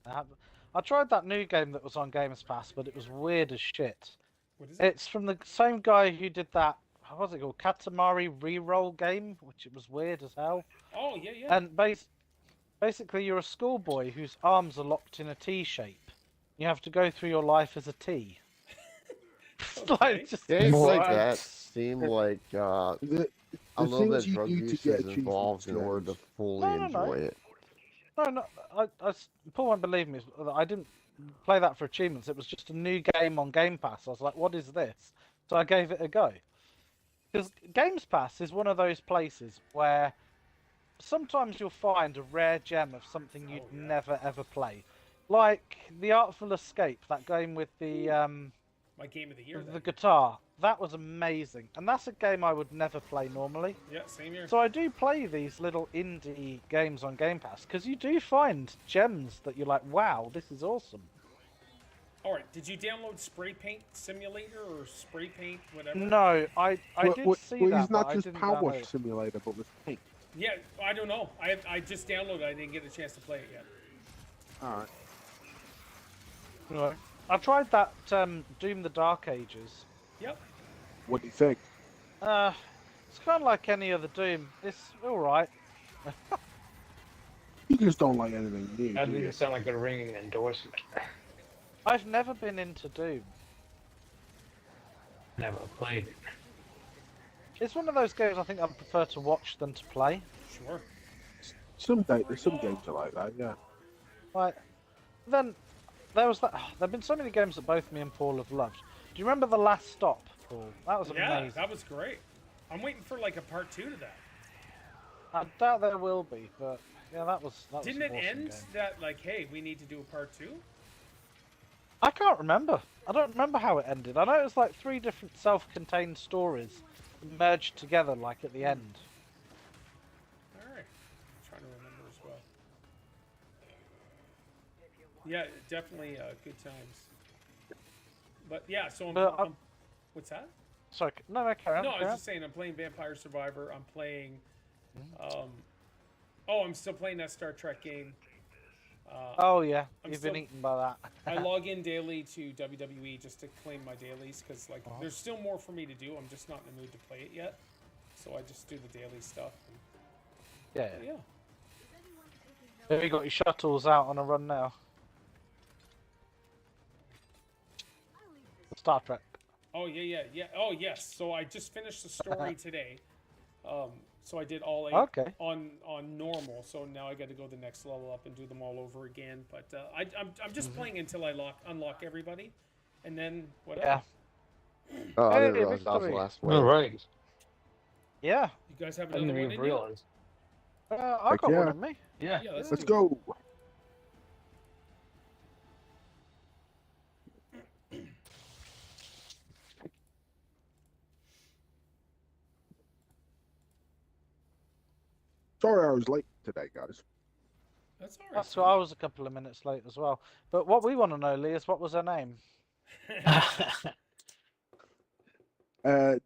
I tried that new game that was on Games Pass, but it was weird as shit. What is it? It's from the same guy who did that, what was it called, Katamari Reroll game, which it was weird as hell. Oh, yeah, yeah. And basically you're a schoolboy whose arms are locked in a T shape. You have to go through your life as a T. It's Okay. like just Games like What? that seem like The, a the little bit things of you drug do use to get is involved in order to achievements, fully No, no. enjoy it. No, Paul won't believe me. I didn't play that for achievements. It was just a new game on Game Pass. I was like, what is this? So I gave it a go. Because Games Pass is one of those places where sometimes you'll find a rare gem of something you'd Oh, yeah. never ever play. Like The Artful Escape, that game with the My game of the year. the Then. guitar. That was amazing. And that's a game I would never play normally. Yeah, same here. So I do play these little indie games on Game Pass because you do find gems that you're like, wow, this is awesome. All right. Did you download Spray Paint Simulator or Spray Paint whatever? No, I did see well, that, he's not but just I didn't Power download Wash it. Simulator, but with paint. Yeah, I don't know. I just downloaded it. I didn't get a chance to play it yet. All right. Right. I tried that Doom the Dark Ages. Yep. What do you think? It's kind of like any other Doom. It's all right. You just don't like anything new, That do you? didn't sound like a ringing endorsement. I've never been into Doom. Never played it. It's one of those games I think I prefer to watch than to play. Sure. Some games are like that, yeah. Like, then there was that. There've been so many games that both me and Paul have loved. Do you remember The Last Stop, Paul? That was Yeah, amazing. that was great. I'm waiting for like a part 2 to that. I doubt there will be, but yeah, that was. Didn't an it awesome end game. that like, hey, we need to do a part 2? I can't remember. I don't remember how it ended. I know it was like 3 different self-contained stories merged together, like at the end. All right. I'm trying to remember as well. Yeah, definitely good times. But yeah, so I'm what's that? Sorry, no, carry on. No, I carry was on. just saying I'm playing Vampire Survivor. I'm playing. I'm still playing that Star Trek game. Oh yeah, I'm you've still- been eaten by that. I log in daily to WWE just to claim my dailies because like there's still more for me to do. I'm just not in the mood to play it yet, so I just do the daily stuff. Yeah. And, yeah. Have you got your shuttles out on a run now? Star Trek. Oh yeah. Oh yes. So I just finished the story today. So I did all 8 Okay. on normal. So now I got to go the next level up and do them all over again. But I'm just playing until I unlock everybody, and then whatever. Yeah. Oh, I didn't Hey, realize that was the victory. last All one. right. Yeah. You guys have I didn't another one even in you? realize. I Heck got one yeah. in me. Yeah. Yeah, Let's do it. go. Sorry I was late today, guys. That's all right. That's why I was a couple of minutes late as well. But what we want to know, Lee, is what was her name?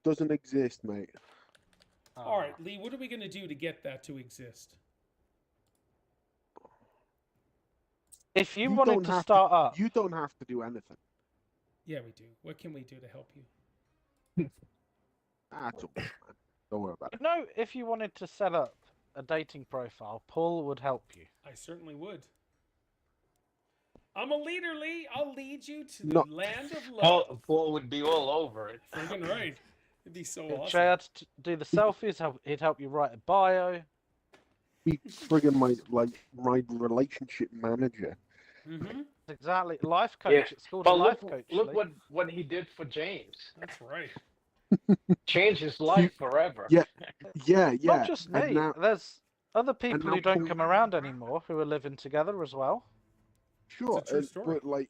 Doesn't exist, mate. All right, Lee. What are we gonna do to get that to exist? If you You wanted don't to have start up, You don't have to do anything. Yeah, we do. What can we do to help you? That's all, man. Don't worry about it. you know, if you wanted to set up a dating profile, Paul would help you. I certainly would. I'm a leader, Lee. I'll lead you to the No. land of love. Paul would be all over it. Friggin' right. It'd be so He'd awesome. show you how to do the selfies. He'd help you write a bio. Be friggin' my relationship manager. Mm-hmm. Exactly, life coach. Yeah, It's called But a life look, coach. look Lee. what he did for James. That's right. Changed his life forever. Yeah. Yeah, yeah. Not just And me. now- There's other people now who don't Paul- come around anymore who are living together as well. Sure, It's a true story. but like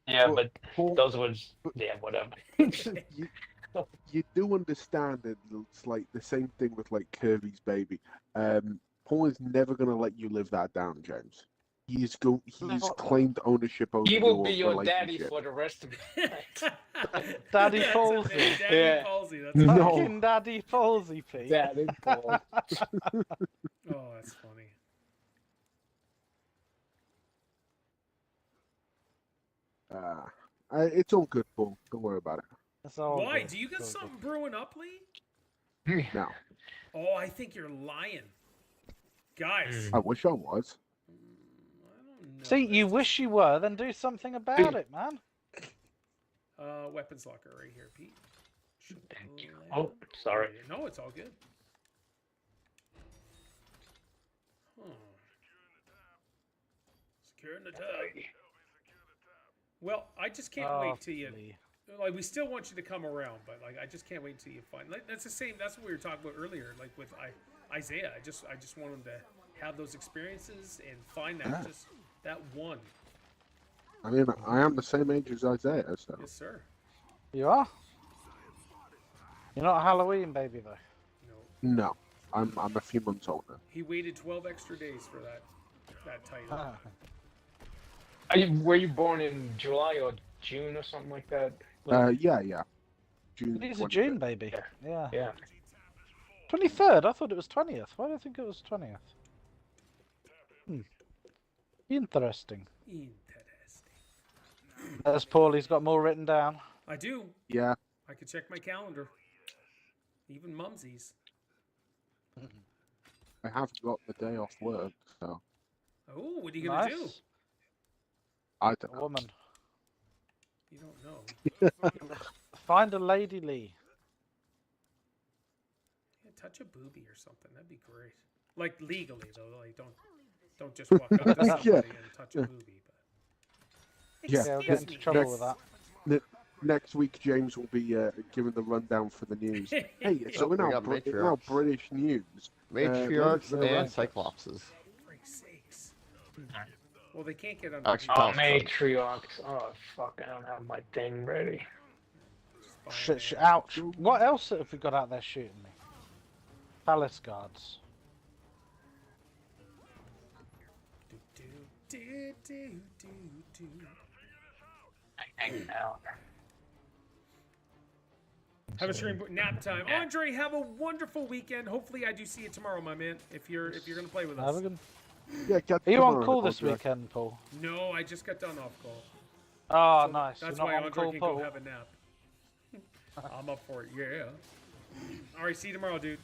Yeah, But but Paul, those was yeah, whatever. you do understand that it's like the same thing with like Kirby's baby. Paul is never gonna let you live that down, James. He's claimed ownership over He will be your daddy relationship. for the rest of his life. Daddy That's Palsy. it, Daddy Yeah. Palsy. That's No. right. Fucking Daddy Palsy, Pete. Daddy Paul. Oh, that's funny. It's all good, Paul. Don't worry about it. It's all Why? good. Do you got It's all something brewing up, Lee? No, Oh, I think you're lying. Guys. I wish I was. I don't know. good. See, you wish you were, then do something about it, man. Weapons locker right here, Pete. Thank you. Oh, sorry. No, it's all good. Huh. Securing the tab. Well, I just can't wait till you. Lee. Like, we still want you to come around, but like, I just can't wait until you find. Like, that's the same. That's what we were talking about earlier. Like with Isaiah, I just want him to have those experiences and find that just that one. I mean, I am the same age as Isaiah, so. Yes, sir. You are? You're not a Halloween baby, though. No, No, I'm a few months older. he waited 12 extra days for that title. Ah. Were you born in July or June or something like that. Yeah. June. It is a 25th. June baby. Yeah. Yeah. Yeah. 23rd. I thought it was 20th. Why do I think it was 20th? Interesting. Interesting. As Paulie's got more written down. I do. Yeah. I can check my calendar. Even Mumsies. I have got the day off work, so Oh, what are you gonna do? Nice. I A don't know. woman. You don't know. Find a lady Lee. Yeah, touch a boobie or something. That'd be great. Like legally though. Like don't just walk up to somebody Yeah. and touch a boobie. But Yeah. Yeah, we'll Excuse get into me. trouble with that. Next week, James will be giving the rundown for the news. Hey, so We in our, got in our matriarchs. British news, Matriarchs the and right- Cyclopses. For freak's sakes. Well, they can't get on. Actually, Oh, Tom's fun. matriarchs. Oh, fuck, I don't have my thing ready. Ouch. What else have we got out there shooting me? Palace guards. Hanging out. Have a stream nap time. Andre, have a wonderful weekend. Hopefully, I do see you tomorrow, my man. If you're gonna play with Have a us. good... Yeah, Are you on call this weekend, Paul? No, I just got done off call. Oh, So nice. That's You're why not on Andre call, can Paul. go have a nap. I'm up for it. Yeah. All right. See you tomorrow, dude.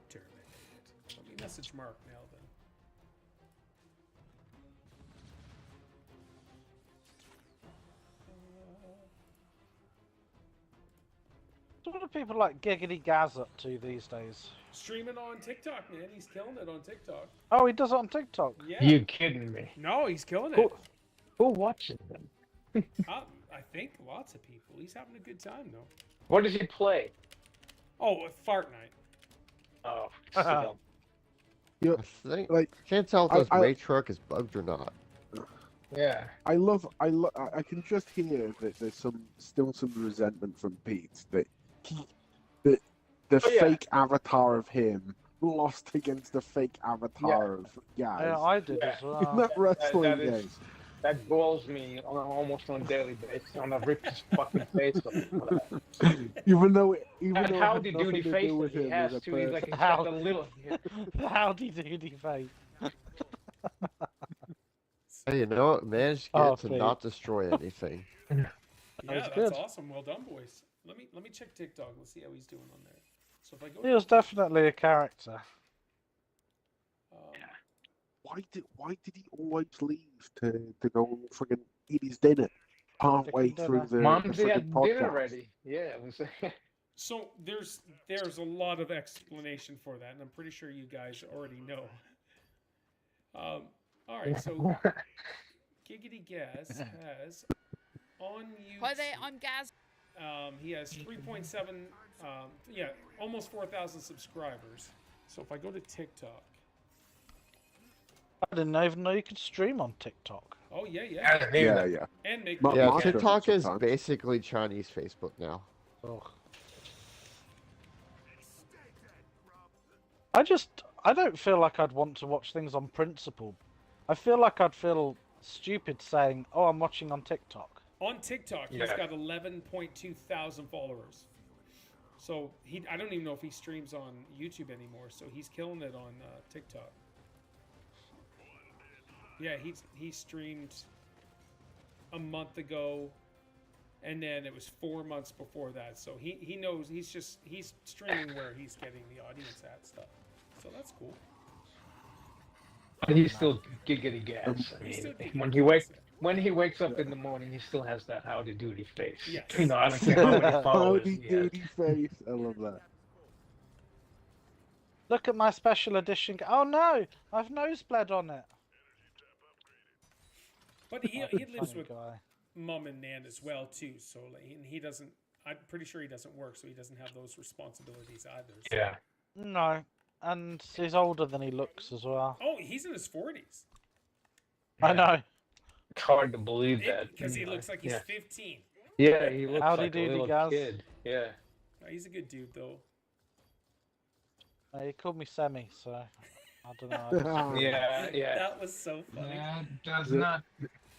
Terminated. Let me message Mark now then. What do people like Giggity Gaz up to these days? Streaming on TikTok, man. He's killing it on TikTok. Oh, he does it on TikTok. Yeah. You kidding me? No, he's killing it. Who, who watches them? I think lots of people. He's having a good time though. What does he play? Oh, a fart night. Oh, still. Yeah, I think, like can't tell if I- this I- matriarch is bugged or not. Yeah. I can just hear that there's still some resentment from Pete that the Oh, yeah. fake avatar of him lost against the fake avatar of Yeah, Gaz. I did Yeah. as In well. that wrestling that is- game. That galls me almost on a daily basis. I'm gonna rip his fucking face off for that. Even though it And had howdy nothing doody to face do that with he him has as a too. He's like person. he's got the little. Yeah. Howdy doody face. Hey, you know what? Managed to get Oh, it to please. not destroy anything. Yeah, was that's good. awesome. Well done, boys. Let me check TikTok. Let's see how he's doing on there. So if I go, He was definitely a character. Why did he always leave to go and friggin' eat his dinner halfway Chicken through dinner. the Mom's friggin' had podcast? dinner ready. Yeah, it was. So there's a lot of explanation for that, and I'm pretty sure you guys already know. All right, so Giggity Gaz has on YouTube. Hi there, I'm Gaz. He has 3.7, yeah, almost 4,000 subscribers. So if I go to TikTok, I didn't even know you could stream on TikTok. oh yeah, Yeah. and make Ma- Yeah, Monster TikTok is sometimes. basically Chinese Facebook now. Ugh. I don't feel like I'd want to watch things on principle. I feel like I'd feel stupid saying, "Oh, I'm watching on TikTok." on TikTok he's Yeah. got 11.2 thousand followers. So I don't even know if he streams on YouTube anymore. So he's killing it on TikTok. Yeah, he streamed a month ago, and then it was 4 months before that. So he knows he's streaming where he's getting the audience at stuff. So that's cool. But he's still giggity gas. I He's still mean, giggity when he wakes up in the morning, he still has that howdy doody face. Yes. You know, I don't care how many followers Howdy he has. doody face. I love that. Look at my special edition. Oh no, I've nosebled on it. But he lives Funny with guy. mom and nan as well too. So like, and he doesn't. I'm pretty sure he doesn't work, so he doesn't have those responsibilities either. So. Yeah. No, and he's older than he looks as well. Oh, he's in his 40s. I know. It's hard to believe that. Because he you know. looks like he's yeah. 15. Yeah, he looks Howdy like a doody, little guys. kid. Yeah. He's a good dude though. He called me Semi, so I don't know. Yeah, yeah. That was so funny. That does not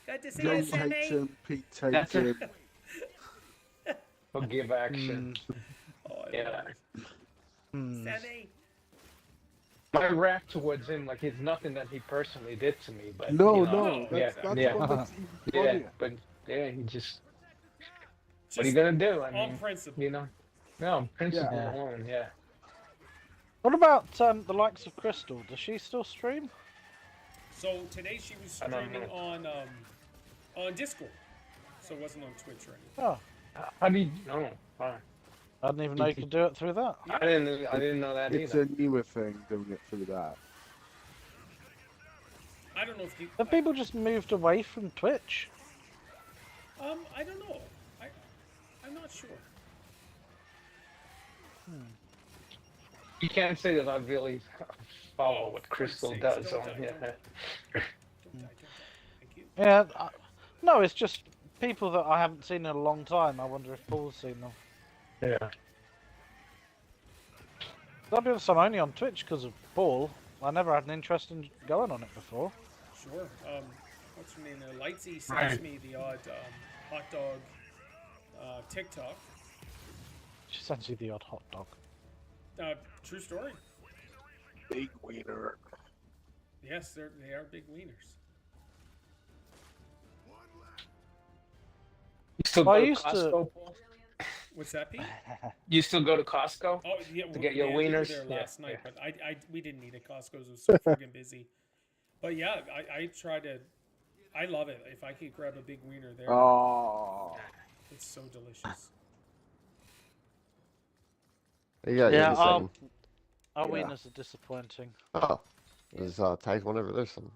Good to see Joe you, takes Sammy. him, Pete That's takes it. him. Forgive action. Oh, I Yeah. love it. Sammy. My wrath towards him, like, it's nothing that he personally did to me, but No, you know, no, that's yeah, what makes it even yeah, funnier. but yeah, he just. Just What are you gonna do? I on mean, principle. you know, no principle Yeah. alone. Yeah. What about the likes of Crystal? Does she still stream? So today she was I don't streaming know. on Discord, so it wasn't on Twitch or anything. Oh, How do you? No, fine. I didn't even know you could do it through that. I didn't know that It's either. a newer thing doing it through that. I don't know if you. Have people just moved away from Twitch? I don't know. I'm not sure. You can't say that I really follow Oh, what for Crystal sakes, does don't on die, yeah. don't die. Don't die. Thank you. Yeah, no, it's just people that I haven't seen in a long time. I wonder if Paul's seen them. Yeah. I'll be honest, I'm only on Twitch because of Paul. I never had an interest in going on it before. Sure. What's her name there? Lightsy sends Right. me the odd hot dog TikTok. She sends you the odd hot dog. True story. Big wiener. Yes, they are big wieners. You still Well, I go to used to- Costco, Paul? What's that, Pete? You still go to Costco? Oh yeah, To get your we were wieners? there Yeah, last night, yeah. but we didn't eat at Costco's. It was so friggin' busy. But yeah, I try to. I love it. If I could grab a big wiener there, Oh. it's so delicious. Yeah, Yeah, just our Yeah. wieners are disappointing. oh, there's tagged one over there some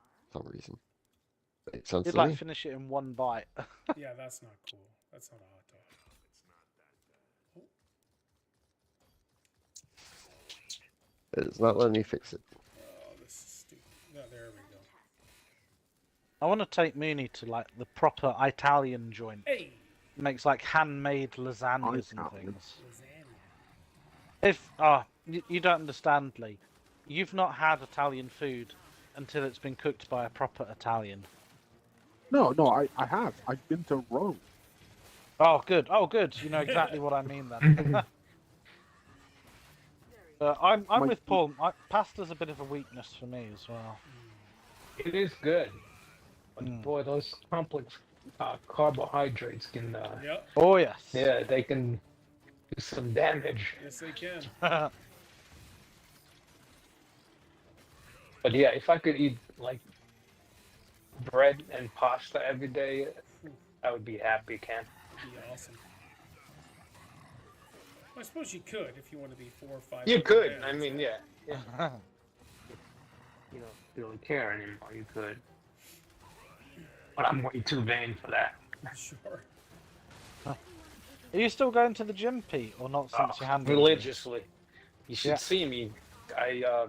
reason. Makes sense You'd to like me. finish it in one bite. Yeah, that's not cool. That's not a hot dog. It's not letting me fix it. Oh, this is stupid. No, there we go. I want to take Mooney to like the proper Italian joint. Hey, Makes like handmade lasagnas and Italian. things. lasagna. If you don't understand, Lee. You've not had Italian food until it's been cooked by a proper Italian. No, I have. I've been to Rome. Oh, good. Oh, good. You know exactly what I mean then. I'm with Paul. Pasta's a bit of a weakness for me as well. It is good. But boy, those complex carbohydrates can, Yep. Oh yes. yeah, they can do some damage. Yes, they can. But yeah, if I could eat like bread and pasta every day, I would be happy, Ken. It'd be awesome. Well, I suppose you could if you want to be 4 or 5. You could. pounds. I mean, yeah. You don't really care anymore. You could. But I'm way too vain for that. Sure. Are you still going to the gym, Pete, or not since you handled it? Religiously. You should Yeah. see me. I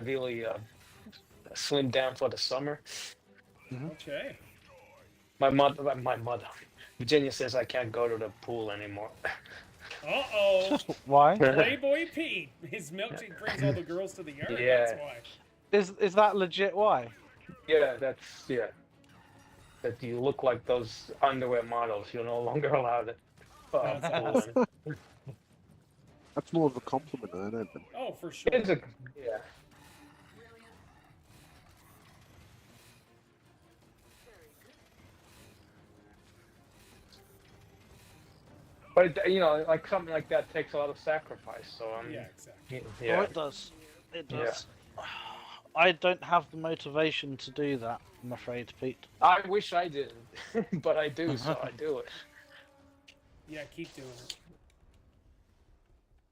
really slimmed down for the summer. Okay. My mother, Virginia says I can't go to the pool anymore. Uh-oh. Why? Playboy Pete. His milkshake brings all the girls to the yard. Yeah. That's why. Is that legit? Why? Yeah, that you look like those underwear models. You're no longer allowed to. That's Pool. awesome. That's more of a compliment, isn't it? Oh, for sure. It's yeah. But like something like that takes a lot of sacrifice. So Yeah, exactly. Oh, yeah. it does. It Yeah. does. I don't have the motivation to do that, I'm afraid, Pete. I wish I didn't, but I do, so I do it. Yeah, keep doing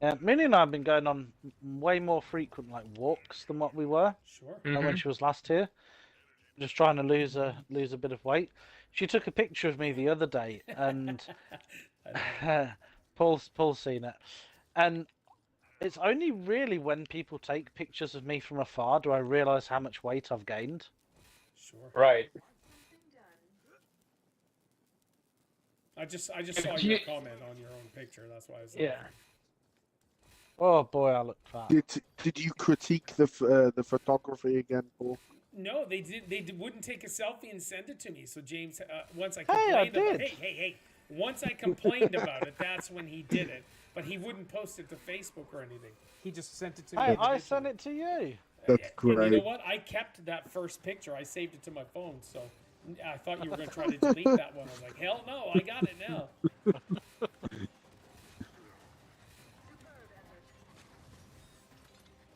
it. Minnie and I have been going on way more frequent like walks than what we were Sure. when she was last here. Just trying to lose a bit of weight. She took a picture of me the other day, and Paul's seen it. And it's only really when people take pictures of me from afar do I realise how much weight I've gained. Sure. Right. I just saw your comment on your own picture. That's why I was like, Yeah. Oh boy, I look fat. Did you critique the photography again, Paul? No, they did. Wouldn't take a selfie and send it to me. So James, once I Hey, I complained about, did. hey. Once I complained about it, that's when he did it. But he wouldn't post it to Facebook or anything. He just sent it to me. Hey, I individually. sent it to you. That's And great. you know what? I kept that first picture. I saved it to my phone. So I thought you were going to try to delete that one. I was like, hell no, I got it now.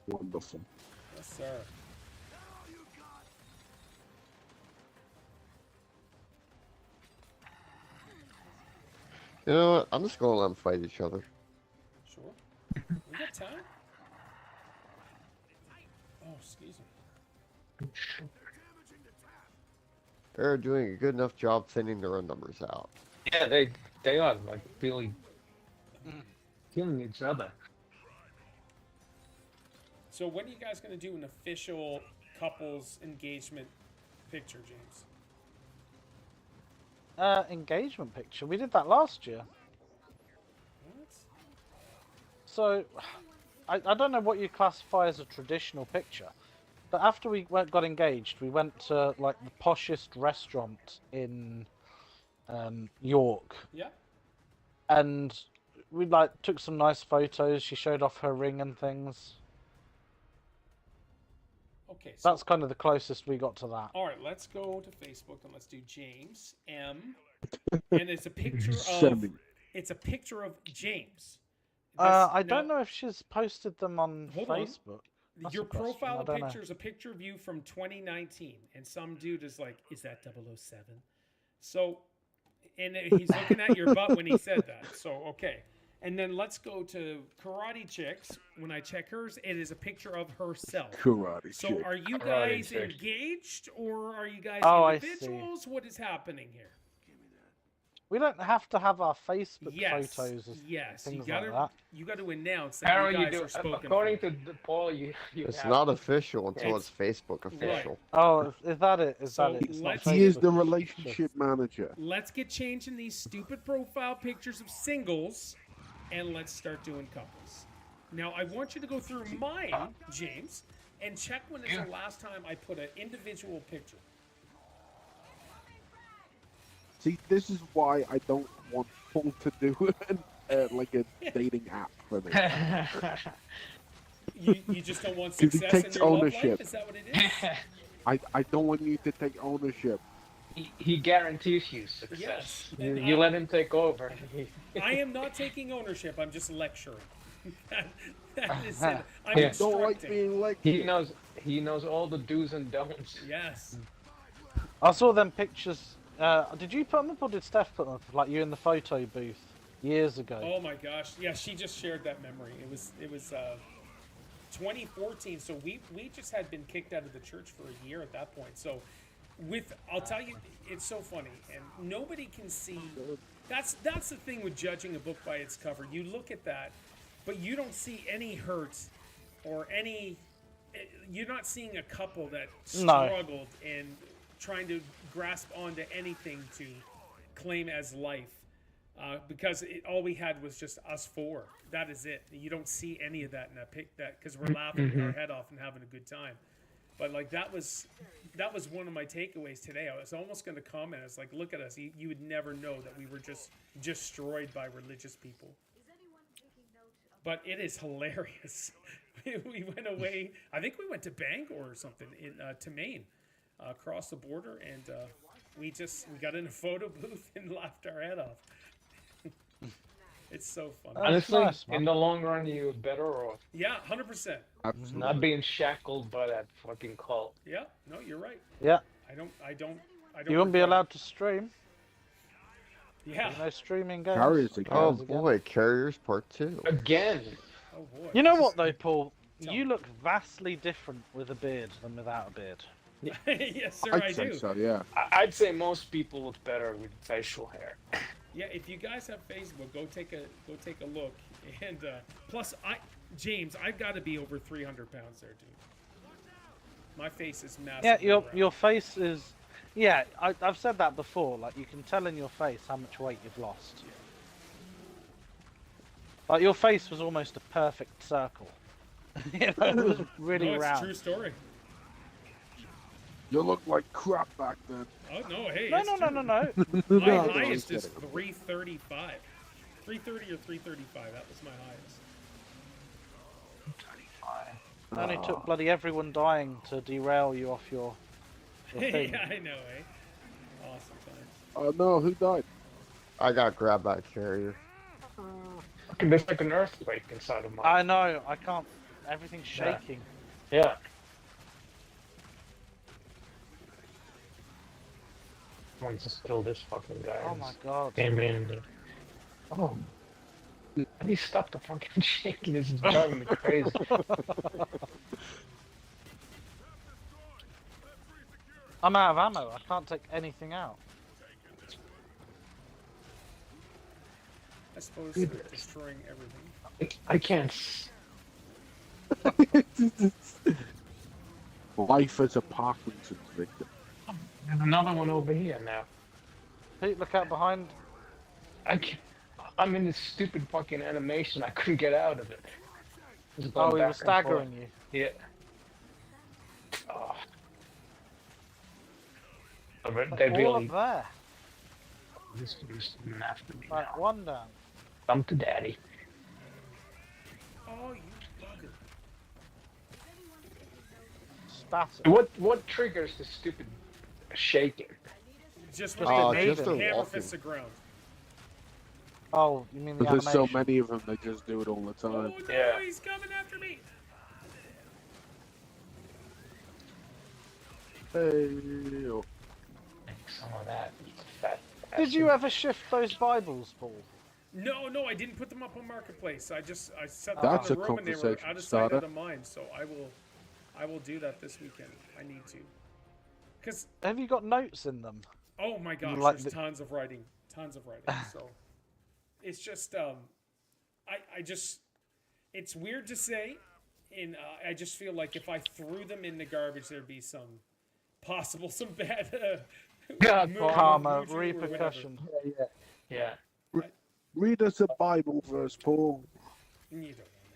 Wonderful. Yes, sir. You know what? I'm just gonna let them fight each other. Sure. We got time. Oh, excuse me. They're doing a good enough job thinning their own numbers out. Yeah, they are like really killing each other. So when are you guys going to do an official couples engagement picture, James? Engagement picture. We did that last year. What? So, I don't know what you classify as a traditional picture, but after we got engaged, we went to like the poshest restaurant in York, Yeah. and we like took some nice photos. She showed off her ring and things. Okay. So, That's kind of the closest we got to that. all right, let's go to Facebook and let's do James M. And it's a picture of. Semi. It's a picture of James. I Now, don't know if she's posted them on Hold on. Facebook. That's Your a question, profile I don't know. picture is a picture of you from 2019, and some dude is like, "Is that 007?" So, and he's looking at your butt when he said that. So, okay. And then let's go to Karate Chicks. When I check hers, it is a picture of herself. Karate So, chick. are you Karate guys Chick. engaged or are you guys Oh, I see. individuals? What is happening here? We don't have to have our Facebook Yes, photos as yes. things You like gotta, that. you got to announce that Pharaoh, you you guys do. are spoken According for. to Paul, you It's have. not official until It's- it's Facebook official. Oh, is that it? Is So that it? It's not let's- He is Facebook, the it's relationship manager. Let's get changing these stupid profile pictures of singles, and let's start doing couples. Now, I want you to go through mine, James, and check when is the last time I put an individual picture. See, this is why I don't want Paul to do like a dating app for me. You just don't want 'Cause he success in takes your love ownership. life? Is that what it is? I don't want you to take ownership. he guarantees you success. Yes, You, and you I- let him take over. I am not taking ownership. I'm just lecturing. that is it. I'm Yeah. Don't like instructing. being like He knows all the do's and don'ts. Yes. I saw them pictures. Did you put them up or did Steph put them up? Like you in the photo booth years ago. Oh my gosh. Yeah, she just shared that memory. It was 2014, so we just had been kicked out of the church for a year at that point. So I'll tell you, it's so funny, and nobody can see. That's the thing with judging a book by its cover. You look at that, but you don't see any hurt or any. You're not seeing a couple that No. struggled and trying to grasp onto anything to claim as life. Because all we had was just us four. That is it. You don't see any of that in that pic. That because we're laughing our head off and having a good time. But like that was one of my takeaways today. I was almost going to comment. I was like, look at us. You would never know that we were just destroyed by religious people. But it is hilarious. We went away. I think we went to Bangor or something to Maine, across the border, and we got in a photo booth and laughed our head off. It's so funny. Honestly, nice, man. in the long run, you're better off Yeah, 100%. Absolutely. not being shackled by that fucking cult. Yeah, no, you're right. Yeah, I don't. you won't be regret it. allowed to stream. Yeah. No streaming games. Carriers again. Oh Carriers again. boy, Carriers Part 2. Again. Oh boy. You know what though, Paul? Tell You me. look vastly different with a beard than without a beard. Yes, sir. I'd I say do. so, yeah. I'd say most people look better with facial hair. Yeah, if you guys have Facebook, go take a look. And plus, James, I've got to be over 300 pounds there, dude. My face is massive. Yeah, your face is. Yeah, I've said that before. Like you can tell in your face how much weight you've lost. Like your face was almost a perfect circle. You know, it was really no, it's round. a true story. You look like crap back then. Oh no, hey, No, it's no, no, true. no, no. My No, I'm highest is kidding. 335. 330 or 335. That was my highest. And it took bloody everyone dying to derail you off your thing. Yeah, I know, eh? Awesome times. Oh no, who died? I got grabbed by a carrier. Fucking, there's like an earthquake inside of mine. I know, I can't. Everything's shaking. Yeah. I want to kill this fucking guy. Oh my god. Came in. Oh. How do you stop the fucking shaking? This is driving me crazy. I'm out of ammo. I can't take anything out. I suppose Dude, they're destroying everything. I can't. Life as a Parkinson's victim. There's another one over here now. Pete, look out behind. I can't. I'm in this stupid fucking animation. I couldn't get out of it. Just going Oh, he back was and forth. staggering you. Yeah. Oh. But they All really. up there. This is coming after me Like now. one down. Come to daddy. Oh, you bugger. Spatter. What triggers the stupid shaking? Just Just when a they maven. Just a hammer walking. fist the ground. Oh, you mean the There's so animation? many of them, they just do it all the Oh time. no, Yeah. he's coming after me. Hey, oh, Take some of that. Fat Did you bastard. ever shift those Bibles, Paul? No, I didn't put them up on Marketplace. I set them That's in the a room and they were conversation out of sight, starter. out of mind. So I will do that this weekend. I need to. Cause Have you got notes in them? oh my gosh, like there's the- tons of writing. So it's just I just it's weird to say, and I just feel like if I threw them in the garbage, there'd be some bad Yeah, Karma, mood or whatever. repercussion. Yeah. read us a Bible verse, Paul. You don't want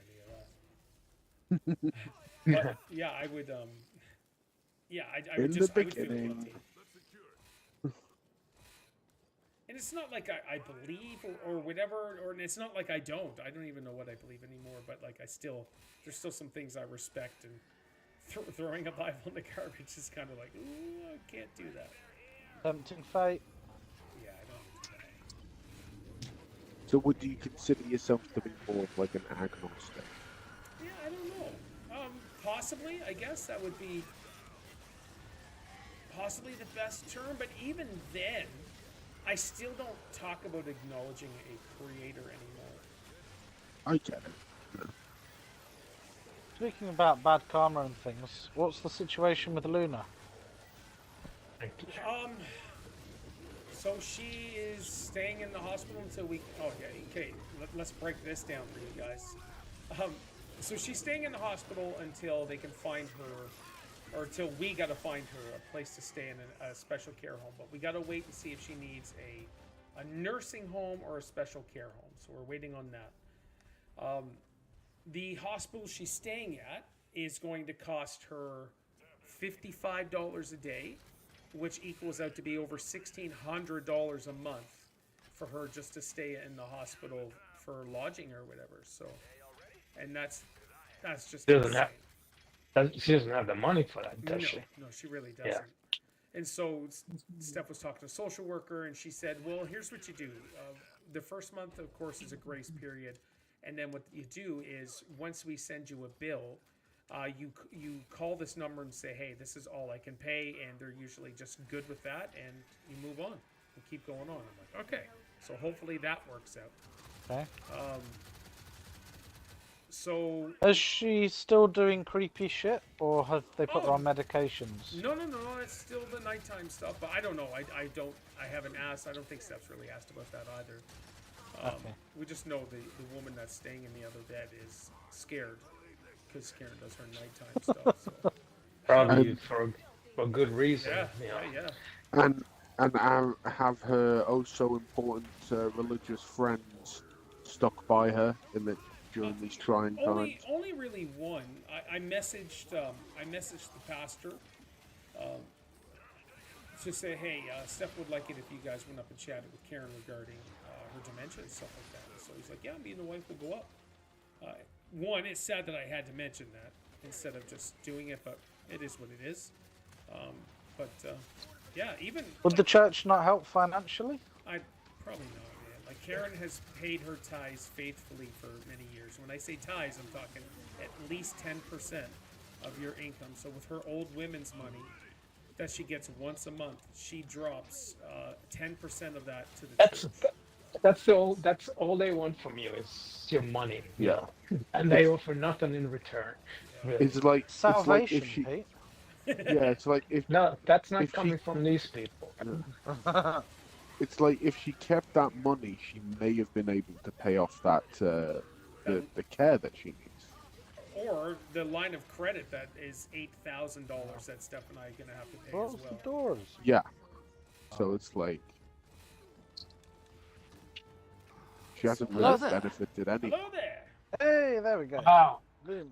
any of that. But yeah, I would. Yeah, I would In just. the I would feel beginning. guilty. And it's not like I believe or whatever, or it's not like I don't. I don't even know what I believe anymore. But like there's still some things I respect, and throwing a Bible in the garbage is kind of like, ooh, I can't do that. Tempting fate. Yeah, I don't do that. So would you consider yourself to be more of like an agnostic? Yeah, I don't know. Possibly, I guess that would be possibly the best term. But even then, I still don't talk about acknowledging a creator anymore. I get it. Speaking about bad karma and things, what's the situation with Luna? So she is staying in the hospital until we. Oh, okay. Let's break this down for you guys. So she's staying in the hospital until they can find her, or until we gotta find her a place to stay in a special care home. But we gotta wait and see if she needs a nursing home or a special care home. So we're waiting on that. The hospital she's staying at is going to cost her $55 a day, which equals out to be over $1,600 a month for her just to stay in the hospital for lodging or whatever. So, and that's just Doesn't insane. She doesn't have the money for that, does she? No, she really doesn't. And so Steph was talking to a social worker, and she said, well, here's what you do. The first month, of course, is a grace period. And then what you do is once we send you a bill, you call this number and say, hey, this is all I can pay. And they're usually just good with that. And you move on and keep going on. I'm like, okay. So hopefully that works out. Okay. So Is she still doing creepy shit, or have they put her on medications? no, it's still the nighttime stuff. But I don't know. I haven't asked. I don't think Steph's really asked about that either. Okay. We just know the woman that's staying in the other bed is scared because Karen does her nighttime stuff. So. Probably for good reason. Yeah, you know. yeah. And have her oh so important religious friends stuck by her during these trying times. Only really one. I messaged the pastor, to say, hey, Steph would like it if you guys went up and chatted with Karen regarding her dementia and stuff like that. So he's like, yeah, me and the wife will go up. One, it's sad that I had to mention that instead of just doing it, but it is what it is. Yeah, even... Would the church not help financially? I probably not, man. Like, Karen has paid her tithes faithfully for many years. When I say tithes, I'm talking at least 10% of your income. So with her old women's money that she gets once a month, she drops 10% of that to the church. That's all they want from you is your money. Yeah. And they offer nothing in return. Really. It's like Salvation, if she, Pete. yeah, it's like if No, that's not if she- coming from these people. it's like if she kept that money, she may have been able to pay off that the care that she needs. Or the line of credit that is $8,000 that Steph and I are going to have to pay Close as the well. doors. Yeah. So it's like she hasn't So- really Hello there. benefited any. Hello there! Hey, there we go. Wow. Boom.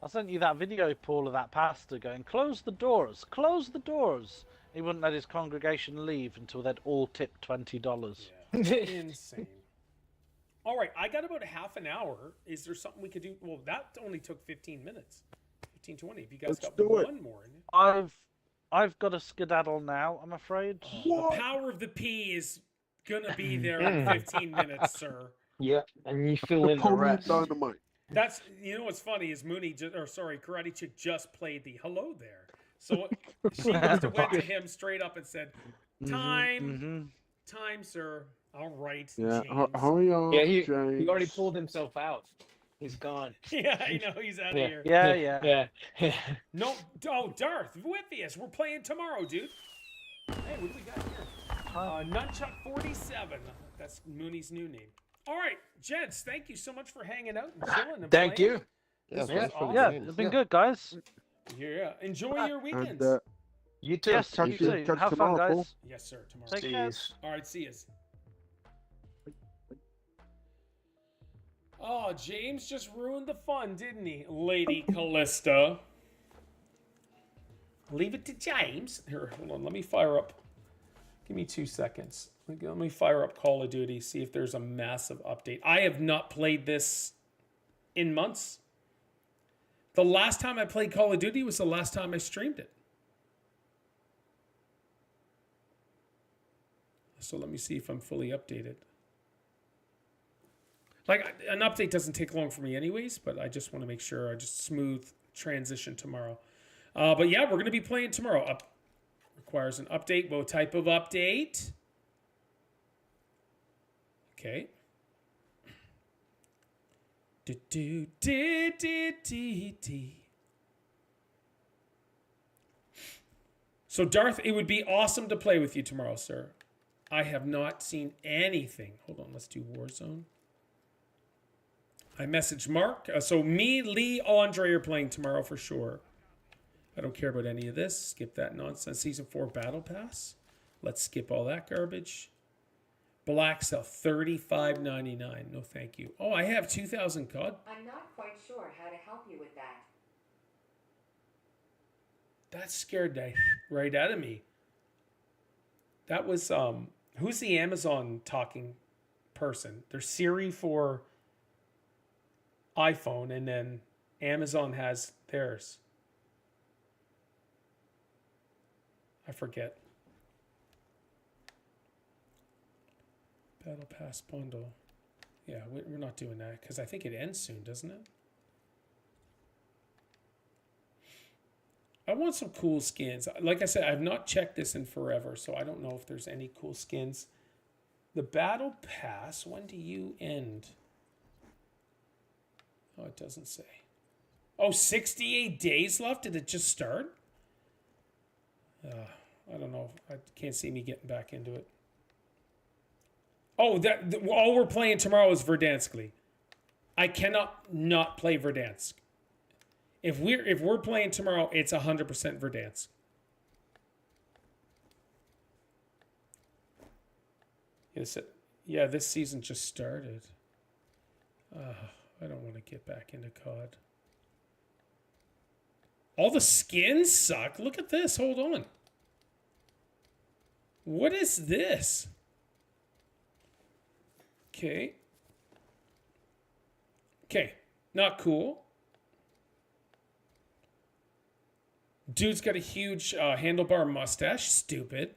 I sent you that video, Paul, of that pastor going, close the doors, close the doors. He wouldn't let his congregation leave until they'd all tipped $20. Yeah. Insane. All right, I got about half an hour. Is there something we could do? Well, that only took 15 minutes. 15, 20. If you guys Let's got do it. one more in it. I've got a skedaddle now, I'm afraid. The power of the P is going to be there in 15 minutes, sir. Yeah, and you fill in the Napoleon rest. Dynamite. That's, you know what's funny is Karate Chick just played the hello there. So she must have went to him straight up and said, time, time, sir. All right, Yeah. James. Hurry up, Yeah, he James. already pulled himself out. He's gone. Yeah, I know, he's out of Yeah. here. Yeah. Yeah. No, oh, Darth, with us. We're playing tomorrow, dude. Hey, what do we got here? Nunchuck 47. That's Mooney's new name. All right, gents, thank you so much for hanging out and chilling and Thank playing. you. Yeah, This thanks was for the Yeah, games. it's been good, guys. Yeah, enjoy your weekends. And You too. Yes, Catch you you- too. catch Have fun, tomorrow, guys. Paul. Yes, sir, tomorrow. Take care. Jeez. All right, see yous. Oh, James just ruined the fun, didn't he? Lady Callista. Leave it to James. Here, hold on. Let me fire up. Give me 2 seconds. Let me fire up Call of Duty, see if there's a massive update. I have not played this in months. The last time I played Call of Duty was the last time I streamed it. So let me see if I'm fully updated. Like, an update doesn't take long for me anyways, but I just want to make sure I just smooth transition tomorrow. But yeah, we're going to be playing tomorrow. Requires an update. What type of update? Okay. So Darth, it would be awesome to play with you tomorrow, sir. I have not seen anything. Hold on, let's do Warzone. I messaged Mark. So me, Lee, Andre are playing tomorrow for sure. I don't care about any of this. Skip that nonsense. Season 4 Battle Pass. Let's skip all that garbage. Black Cell, $35.99. No, thank you. Oh, I have 2,000 COD. I'm not quite sure how to help you with that. That scared the right out of me. That was, who's the Amazon talking person? There's Siri for iPhone, and then Amazon has theirs. I forget. Battle Pass bundle. Yeah, we're not doing that because I think it ends soon, doesn't it? I want some cool skins. Like I said, I've not checked this in forever, so I don't know if there's any cool skins. The Battle Pass, when do you end? Oh, it doesn't say. Oh, 68 days left? Did it just start? I don't know. I can't see me getting back into it. Oh, all we're playing tomorrow is Verdansk. I cannot not play Verdansk. If we're playing tomorrow, it's 100% Verdansk. Yeah, this season just started. I don't want to get back into COD. All the skins suck. Look at this. Hold on. What is this? Okay. Okay. Not cool. Dude's got a huge handlebar mustache. Stupid.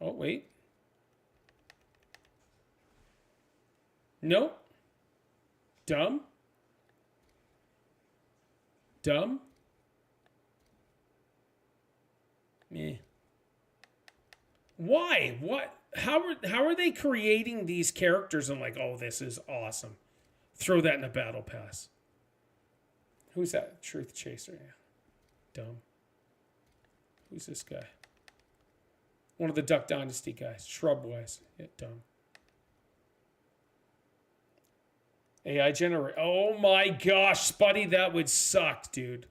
Oh, wait. Nope. Dumb. Dumb. Meh. Why? What? How are they creating these characters and like, oh, this is awesome. Throw that in a battle pass. Who's that? Truth Chaser. Yeah. Dumb. Who's this guy? One of the Duck Dynasty guys. Shrubwise. Yeah, dumb. AI generate. Oh my gosh, Spuddy, that would suck, dude.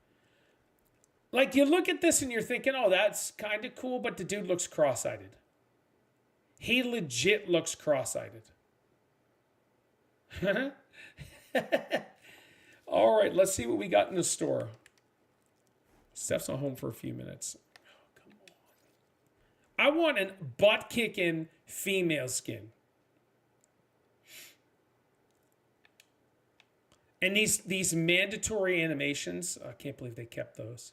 Like, you look at this and you're thinking, oh, that's kind of cool, but the dude looks cross-eyed. He legit looks cross-eyed. All right, let's see what we got in the store. Steph's not home for a few minutes. Oh, come on. I want a butt-kicking female skin. And these mandatory animations, I can't believe they kept those.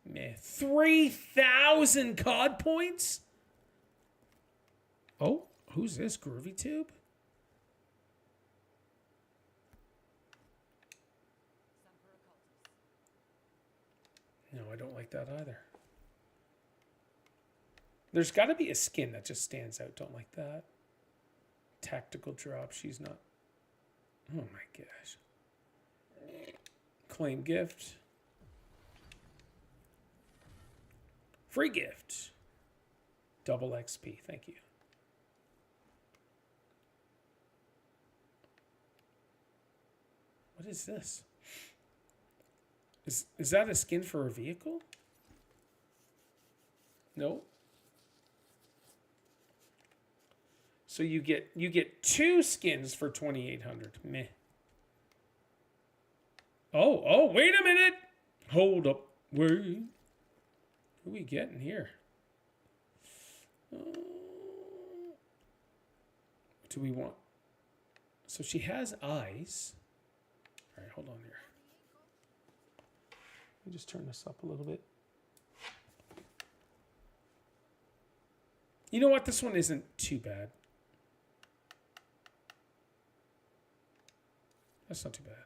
Man, 3,000 COD points? Oh, who's this? Groovy Tube? No, I don't like that either. There's got to be a skin that just stands out. Don't like that. Tactical drop. She's not. Oh my gosh. Claim gift. Free gift. Double XP. Thank you. What is this? Is that a skin for a vehicle? No. So you get 2 skins for 2,800. Meh. Oh, wait a minute. Hold up. Wait. Who are we getting here? What do we want? So she has eyes. All right, hold on here. Let me just turn this up a little bit. You know what? This one isn't too bad. That's not too bad.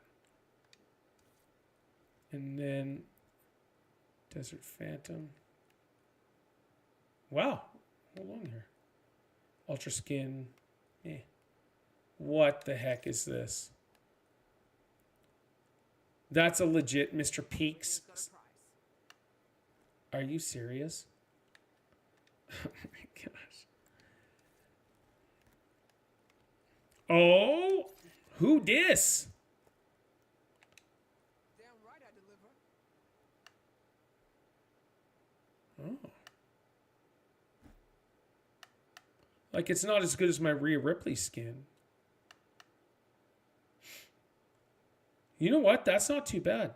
And then Desert Phantom. Wow. Hold on here. Ultra Skin. Eh. What the heck is this? That's a legit Mr. Peaks. Are you serious? Oh my gosh. Oh, who dis? Damn right I deliver. Oh. Like, it's not as good as my Rhea Ripley skin. You know what? That's not too bad.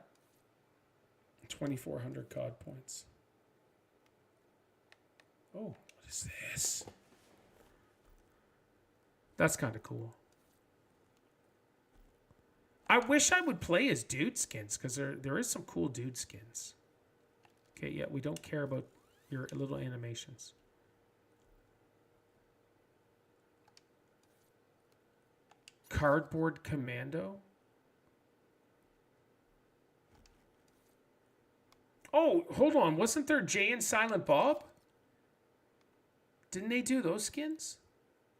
2,400 COD points. Oh, what is this? That's kind of cool. I wish I would play as dude skins, because there is some cool dude skins. Okay, yeah, we don't care about your little animations. Cardboard Commando? Oh, hold on. Wasn't there Jay and Silent Bob? Didn't they do those skins?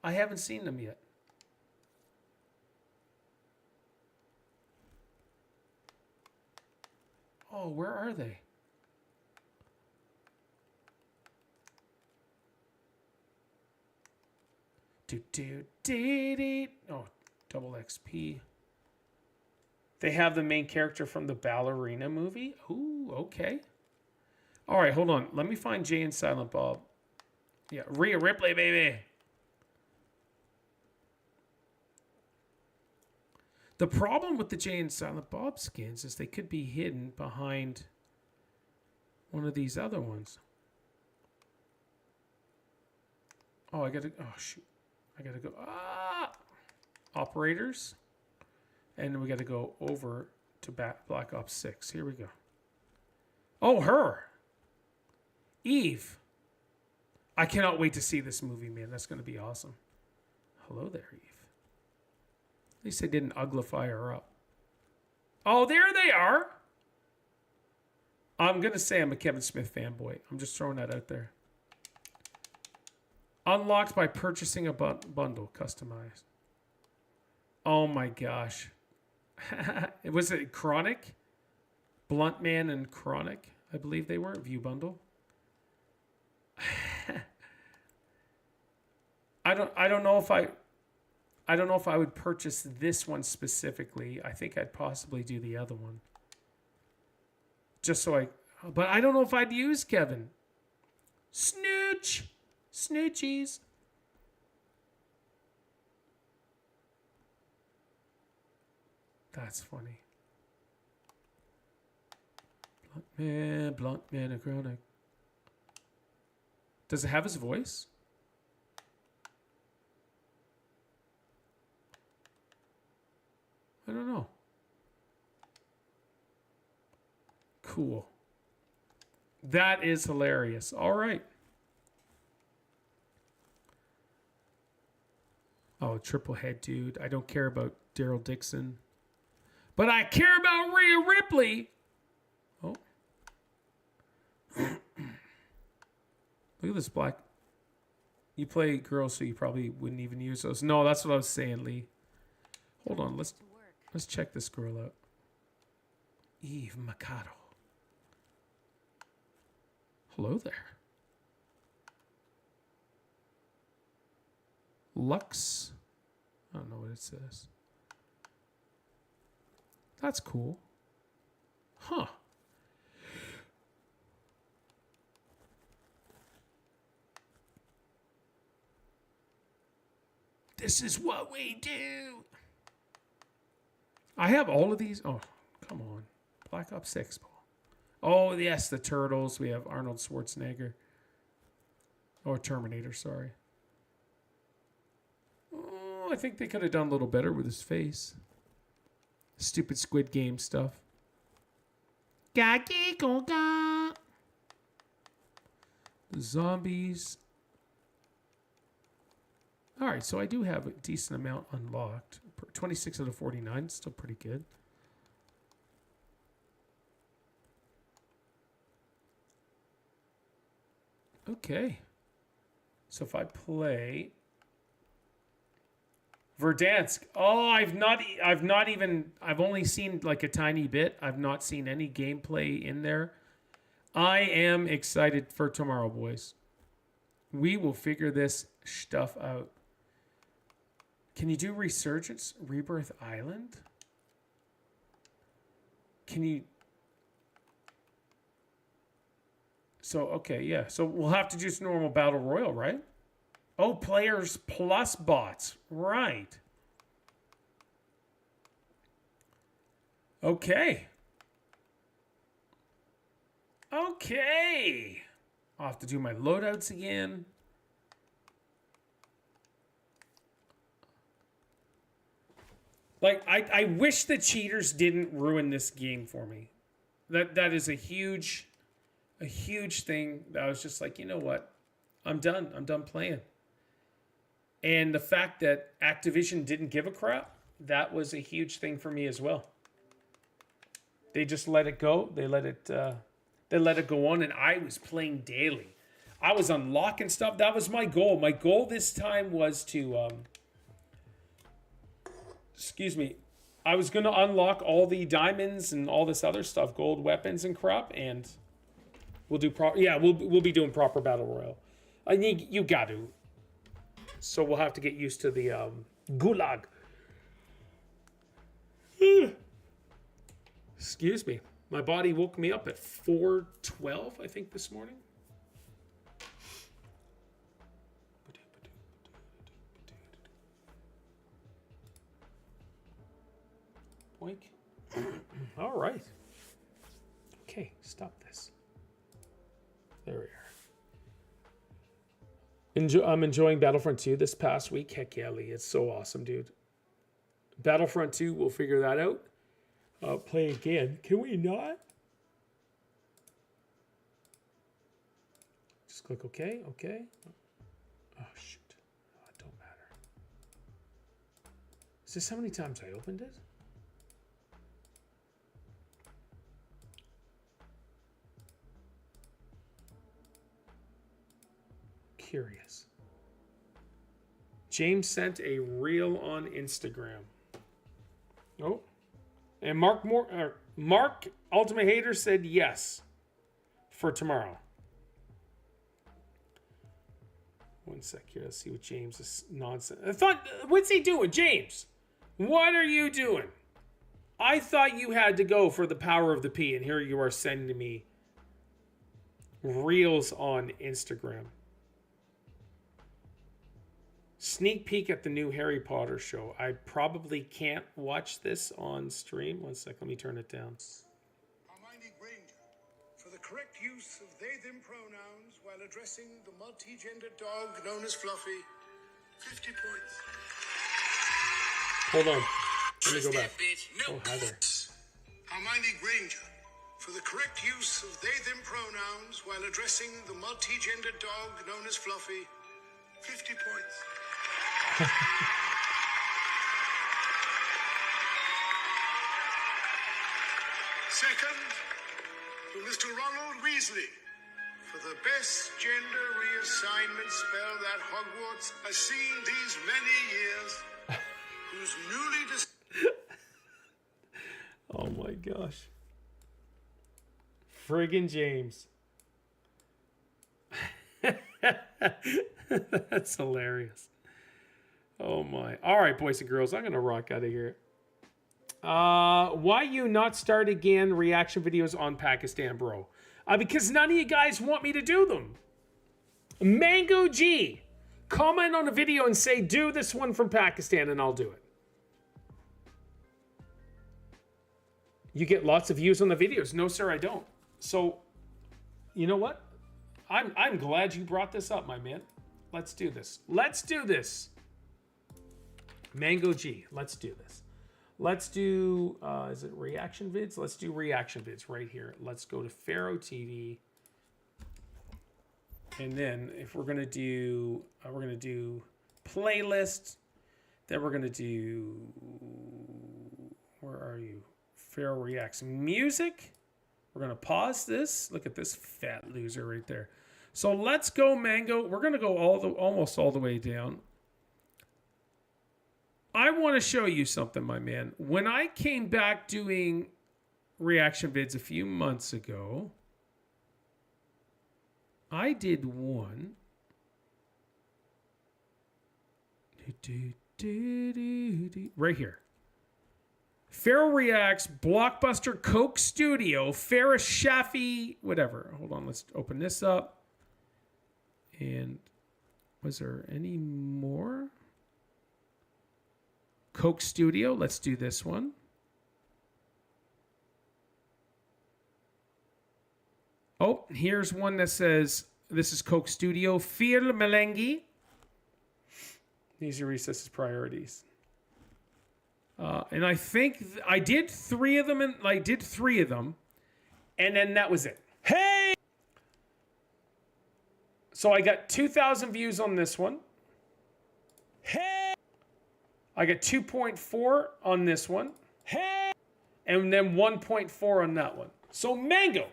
I haven't seen them yet. Oh, where are they? Oh, double XP. They have the main character from the Ballerina movie. Ooh, okay. All right, hold on. Let me find Jay and Silent Bob. Yeah, Rhea Ripley, baby. The problem with the Jay and Silent Bob skins is they could be hidden behind one of these other ones. Oh, I gotta, oh shoot. I gotta go, operators. And we gotta go over to Black Ops 6. Here we go. Oh, her. Eve. I cannot wait to see this movie, man. That's gonna be awesome. Hello there, Eve. At least they didn't uglify her up. Oh, there they are. I'm going to say I'm a Kevin Smith fanboy. I'm just throwing that out there. Unlocked by purchasing a bundle. Customized. Oh my gosh. Was it Chronic? Blunt Man and Chronic, I believe they were. View bundle. I don't know if I would purchase this one specifically. I think I'd possibly do the other one. Just so but I don't know if I'd use Kevin. Snooch. Snoochies. That's funny. Blunt man, and Chronic. Does it have his voice? I don't know. Cool. That is hilarious. All right. Oh, triple head, dude. I don't care about Daryl Dixon. But I care about Rhea Ripley. Oh. Look at this black. You play girls, so you probably wouldn't even use those. No, that's what I was saying, Lee. Hold on. Let's check this girl out. Eve Mikado. Hello there. Lux. I don't know what it says. That's cool. Huh. This is what we do. I have all of these. Oh, come on. Black Ops 6, Paul. Oh, yes, the Turtles. We have Arnold Schwarzenegger. Or Terminator, sorry. Oh, I think they could have done a little better with his face. Stupid Squid Game stuff. The zombies. All right, so I do have a decent amount unlocked. 26 out of 49, still pretty good. Okay. So if I play Verdansk. Oh, I've only seen like a tiny bit. I've not seen any gameplay in there. I am excited for tomorrow, boys. We will figure this stuff out. Can you do Resurgence? Rebirth Island? Can you... So, okay, yeah. So we'll have to do just normal Battle Royale, right? Oh, players plus bots. Right. Okay. Okay. I'll have to do my loadouts again. Like, I wish the cheaters didn't ruin this game for me. That is a huge thing that I was just like, you know what? I'm done. I'm done playing. And the fact that Activision didn't give a crap, that was a huge thing for me as well. They just let it go. They let it go on, and I was playing daily. I was unlocking stuff. That was my goal. My goal this time was to, excuse me, I was going to unlock all the diamonds and all this other stuff, gold weapons and crap, and we'll do we'll be doing proper battle royale. I need you got to. So we'll have to get used to the gulag. Excuse me. My body woke me up at 4:12, I think, this morning. week. All right. Okay, stop this. There we are. I'm enjoying Battlefront 2 this past week. Heck yeah, Lee. It's so awesome, dude. Battlefront 2, we'll figure that out. Play again. Can we not? Just click OK. OK. Oh, shoot. Oh, it don't matter. Is this how many times I opened it? Curious. James sent a reel on Instagram. Oh. And Mark Ultimate Hater said yes for tomorrow. One sec here. Let's see what James is nonsense. What's he doing, James? What are you doing? I thought you had to go for the power of the P, and here you are sending me reels on Instagram. Sneak peek at the new Harry Potter show. I probably can't watch this on stream. One sec, let me turn it down. Hermione Granger, for the correct use of they-them pronouns while addressing the multi-gendered dog known as Fluffy, 50 points. Hold on. Let me go back. Oh, hi there. Hermione Granger, for the correct use of they-them pronouns while addressing the multi-gendered dog known as Fluffy, 50 points. Second, to Mr. Ronald Weasley, for the best gender reassignment spell that Hogwarts has seen these many years, whose newly Oh my gosh. Friggin' James. That's hilarious. Oh my. All right, boys and girls, I'm going to rock out of here. Why you not start again reaction videos on Pakistan, bro? Because none of you guys want me to do them. Mango G, comment on a video and say, do this one from Pakistan, and I'll do it. You get lots of views on the videos. No, sir, I don't. So, you know what? I'm glad you brought this up, my man. Let's do this. Let's do this. Mango G, let's do this. Let's do, is it reaction vids? Let's do reaction vids right here. Let's go to Pharaoh TV. And then if we're going to do playlist, then we're going to do, where are you? Pharaoh Reacts Music. We're going to pause this. Look at this fat loser right there. So let's go, Mango. We're going to go almost all the way down. I want to show you something, my man. When I came back doing reaction vids a few months ago, I did one. Right here. Pharaoh Reacts, Blockbuster Coke Studio, Ferris Shaffy, whatever. Hold on, let's open this up. And was there any more? Coke Studio, let's do this one. Oh, here's one that says, this is Coke Studio, Fir Melengi. These are Recess's priorities. And I think I did three of them, and then that was it. Hey! So I got 2,000 views on this one. Hey! I got 2.4 on this one. Hey! And then 1.4 on that one. So Mango,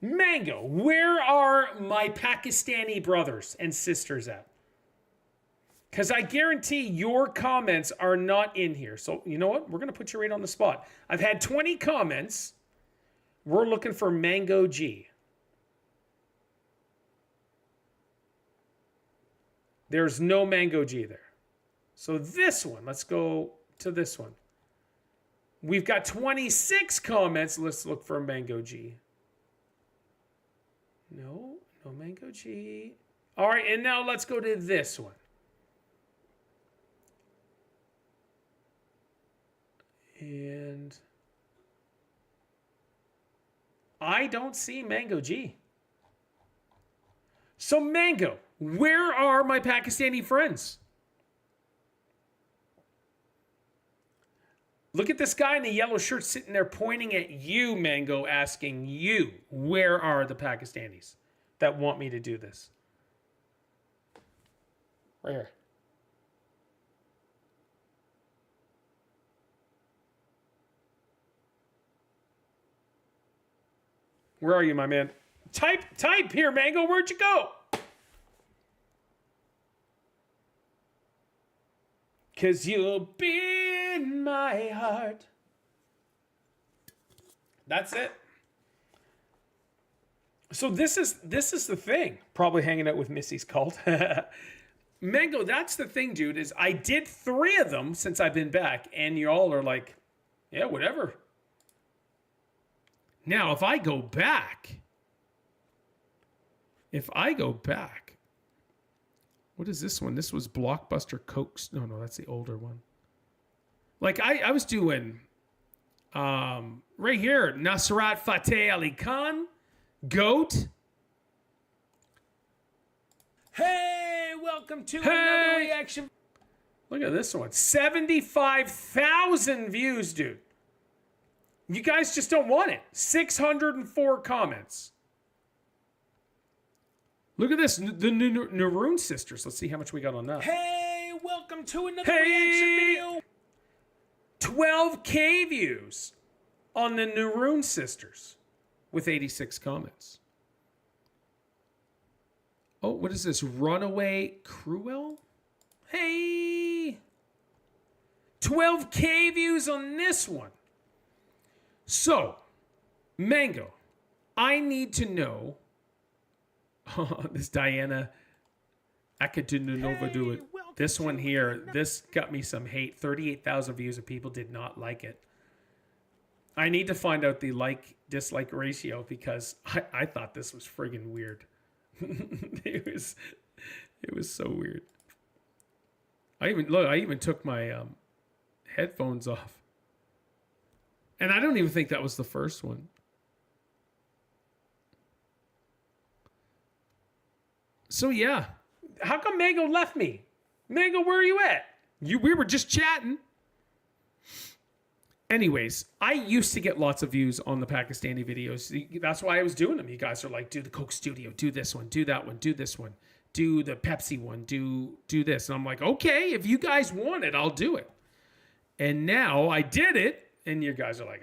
where are my Pakistani brothers and sisters at? Because I guarantee your comments are not in here. So you know what? We're going to put you right on the spot. I've had 20 comments. We're looking for Mango G. There's no Mango G there. So this one, let's go to this one. We've got 26 comments. Let's look for Mango G. No Mango G. All right, and now let's go to this one. And I don't see Mango G. So Mango, where are my Pakistani friends? Look at this guy in the yellow shirt sitting there pointing at you, Mango, asking you, where are the Pakistanis that want me to do this? Right here. Where are you, my man? Type here, Mango. Where'd you go? Cause you'll be in my heart. That's it. So this is the thing. Probably hanging out with Missy's cult. Mango, that's the thing, dude, is I did 3 of them since I've been back, and y'all are like, yeah, whatever. Now, if I go back, what is this one? This was Blockbuster Cokes. No, that's the older one. Like I was doing, right here, Nasrat Fateh Ali Khan, Goat. Hey, welcome to another reaction. Look at this one, 75,000 views, dude. You guys just don't want it. 604 comments. Look at this, the Naroon sisters. Let's see how much we got on that. Hey, welcome to another reaction video. 12K views on the Naroon sisters with 86 comments. Oh, what is this? Runaway Cruel? Hey. 12K views on this one. So, Mango, I need to know. Oh, this Diana Akadunova do it. This one here, this got me some hate. 38,000 views of people did not like it. I need to find out the like-dislike ratio because I thought this was friggin' weird. It was so weird. I even took my headphones off. And I don't even think that was the first one. So yeah, how come Mango left me? Mango, where are you at? We were just chatting. Anyways, I used to get lots of views on the Pakistani videos. That's why I was doing them. You guys are like, do the Coke Studio, do this one, do that one, do this one, do the Pepsi one, do this. And I'm like, okay, if you guys want it, I'll do it. And now I did it. And you guys are like,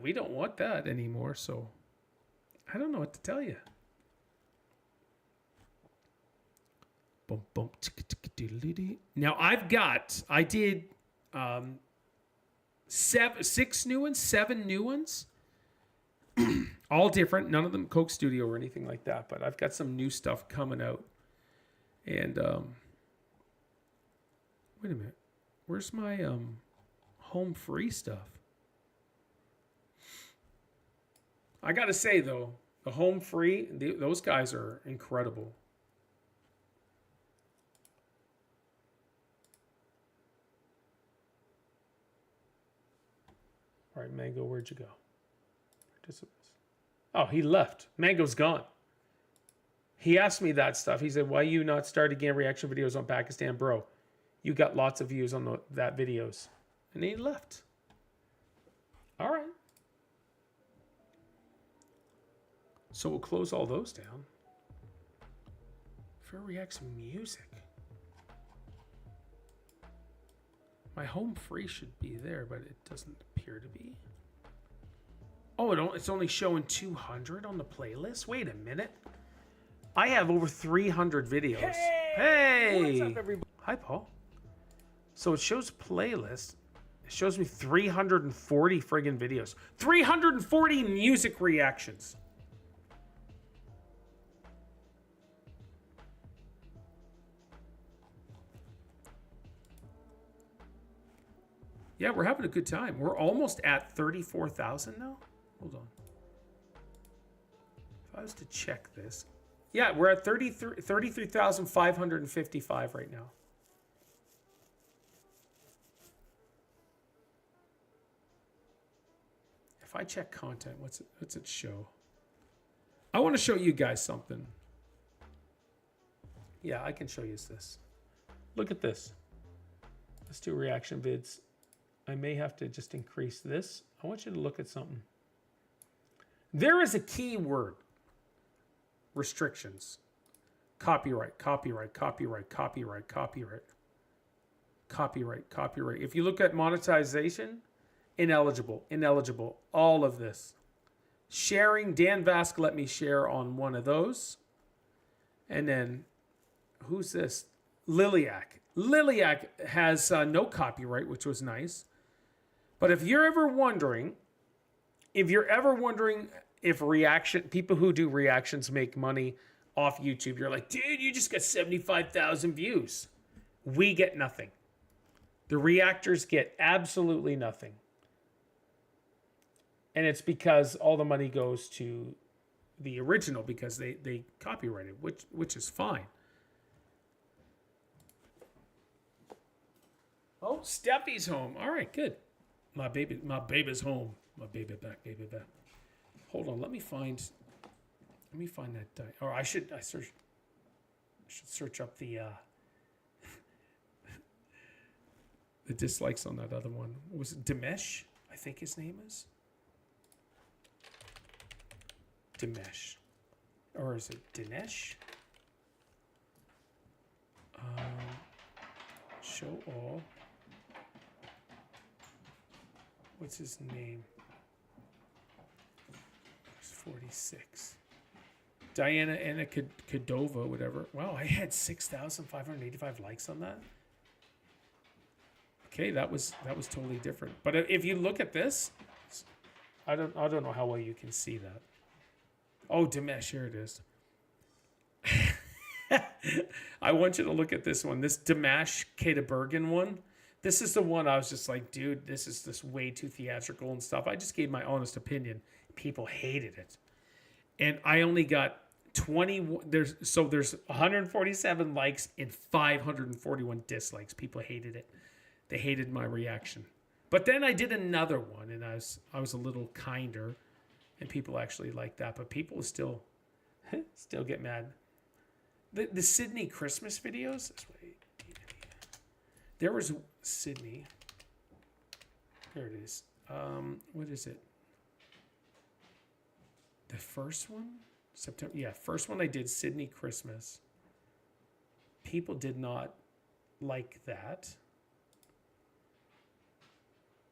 we don't want that anymore. So I don't know what to tell you. Now I did 6 new ones, 7 new ones. All different. None of them Coke Studio or anything like that. But I've got some new stuff coming out. And wait a minute. Where's my home free stuff? I gotta say though, the home free, those guys are incredible. All right, Mango, where'd you go? Participants. Oh, he left. Mango's gone. He asked me that stuff. He said, why you not start again reaction videos on Pakistan, bro? You got lots of views on that videos. And he left. All right. So we'll close all those down. Fair reaction music. My home free should be there, but it doesn't appear to be. Oh, it's only showing 200 on the playlist? Wait a minute. I have over 300 videos. Hey! What's up, everybody? Hi, Paul. So it shows playlist. It shows me 340 friggin' videos. 340 music reactions. Yeah, we're having a good time. We're almost at 34,000 now. Hold on. If I was to check this. Yeah, we're at 33,555 right now. If I check content, what's it show? I want to show you guys something. Yeah, I can show you this. Look at this. Let's do reaction vids. I may have to just increase this. I want you to look at something. There is a keyword restrictions. Copyright, copyright, copyright, copyright, copyright. Copyright, copyright. If you look at monetization, ineligible, ineligible, all of this. Sharing, Dan Vask let me share on one of those. And then, who's this? Liliac. Liliac has no copyright, which was nice. But if you're ever wondering if people who do reactions make money off YouTube, you're like, dude, you just got 75,000 views. We get nothing. The reactors get absolutely nothing. And it's because all the money goes to the original because they copyrighted, which is fine. Oh, Steffi's home. All right, good. My baby's home. My baby back. Hold on, let me find that. Or I should search up the the dislikes on that other one. Was it Dimesh? I think his name is Dimesh, or is it Dinesh? Show all. What's his name? 46. Diana Anna Kadova, whatever. Wow, I had 6,585 likes on that. Okay, that was totally different. But if you look at this, I don't know how well you can see that. Oh, Dimesh, here it is. I want you to look at this one. This Dimash Katabergen one. This is the one I was just like, dude, this is way too theatrical and stuff. I just gave my honest opinion. People hated it. And I only got 20. There's 147 likes and 541 dislikes. People hated it. They hated my reaction. But then I did another one and I was a little kinder and people actually liked that. But people still get mad. The Sydney Christmas videos. There was Sydney. There it is. What is it? The first one? September. Yeah, first one I did, Sydney Christmas. People did not like that.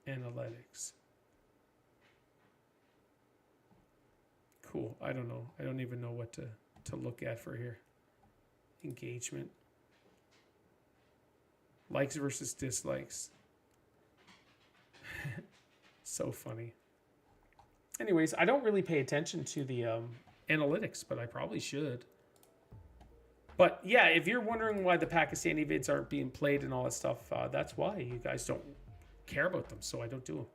Analytics. Cool. I don't know. I don't even know what to look at for here. Engagement. Likes versus dislikes. So funny. Anyways, I don't really pay attention to the analytics, but I probably should. But yeah, if you're wondering why the Pakistani vids aren't being played and all that stuff, that's why. You guys don't care about them, so I don't do them.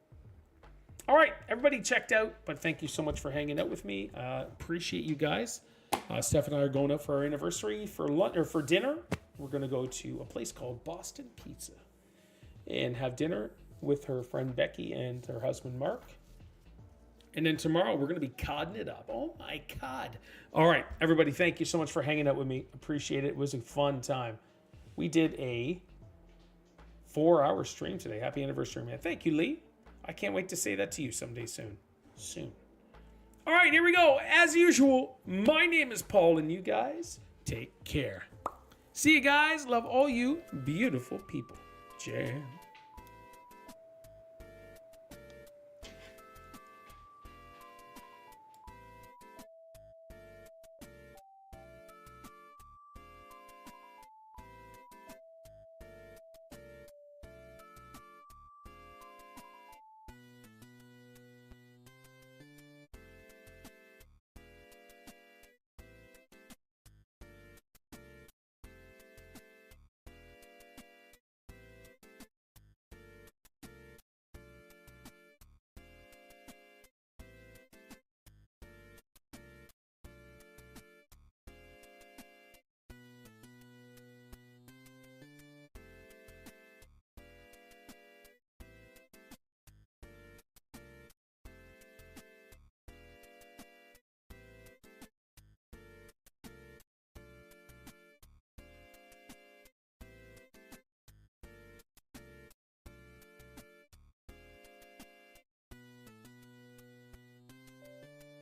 All right, everybody checked out, but thank you so much for hanging out with me. Appreciate you guys. Steph and I are going out for our anniversary for lunch or for dinner. We're going to go to a place called Boston Pizza and have dinner with her friend Becky and her husband Mark. And then tomorrow we're going to be codding it up. Oh my God. All right, everybody, thank you so much for hanging out with me. Appreciate it. It was a fun time. We did a 4-hour stream today. Happy anniversary, man. Thank you, Lee. I can't wait to say that to you someday soon. All right, here we go. As usual, my name is Paul, and you guys take care. See you guys. Love all you beautiful people. Jam.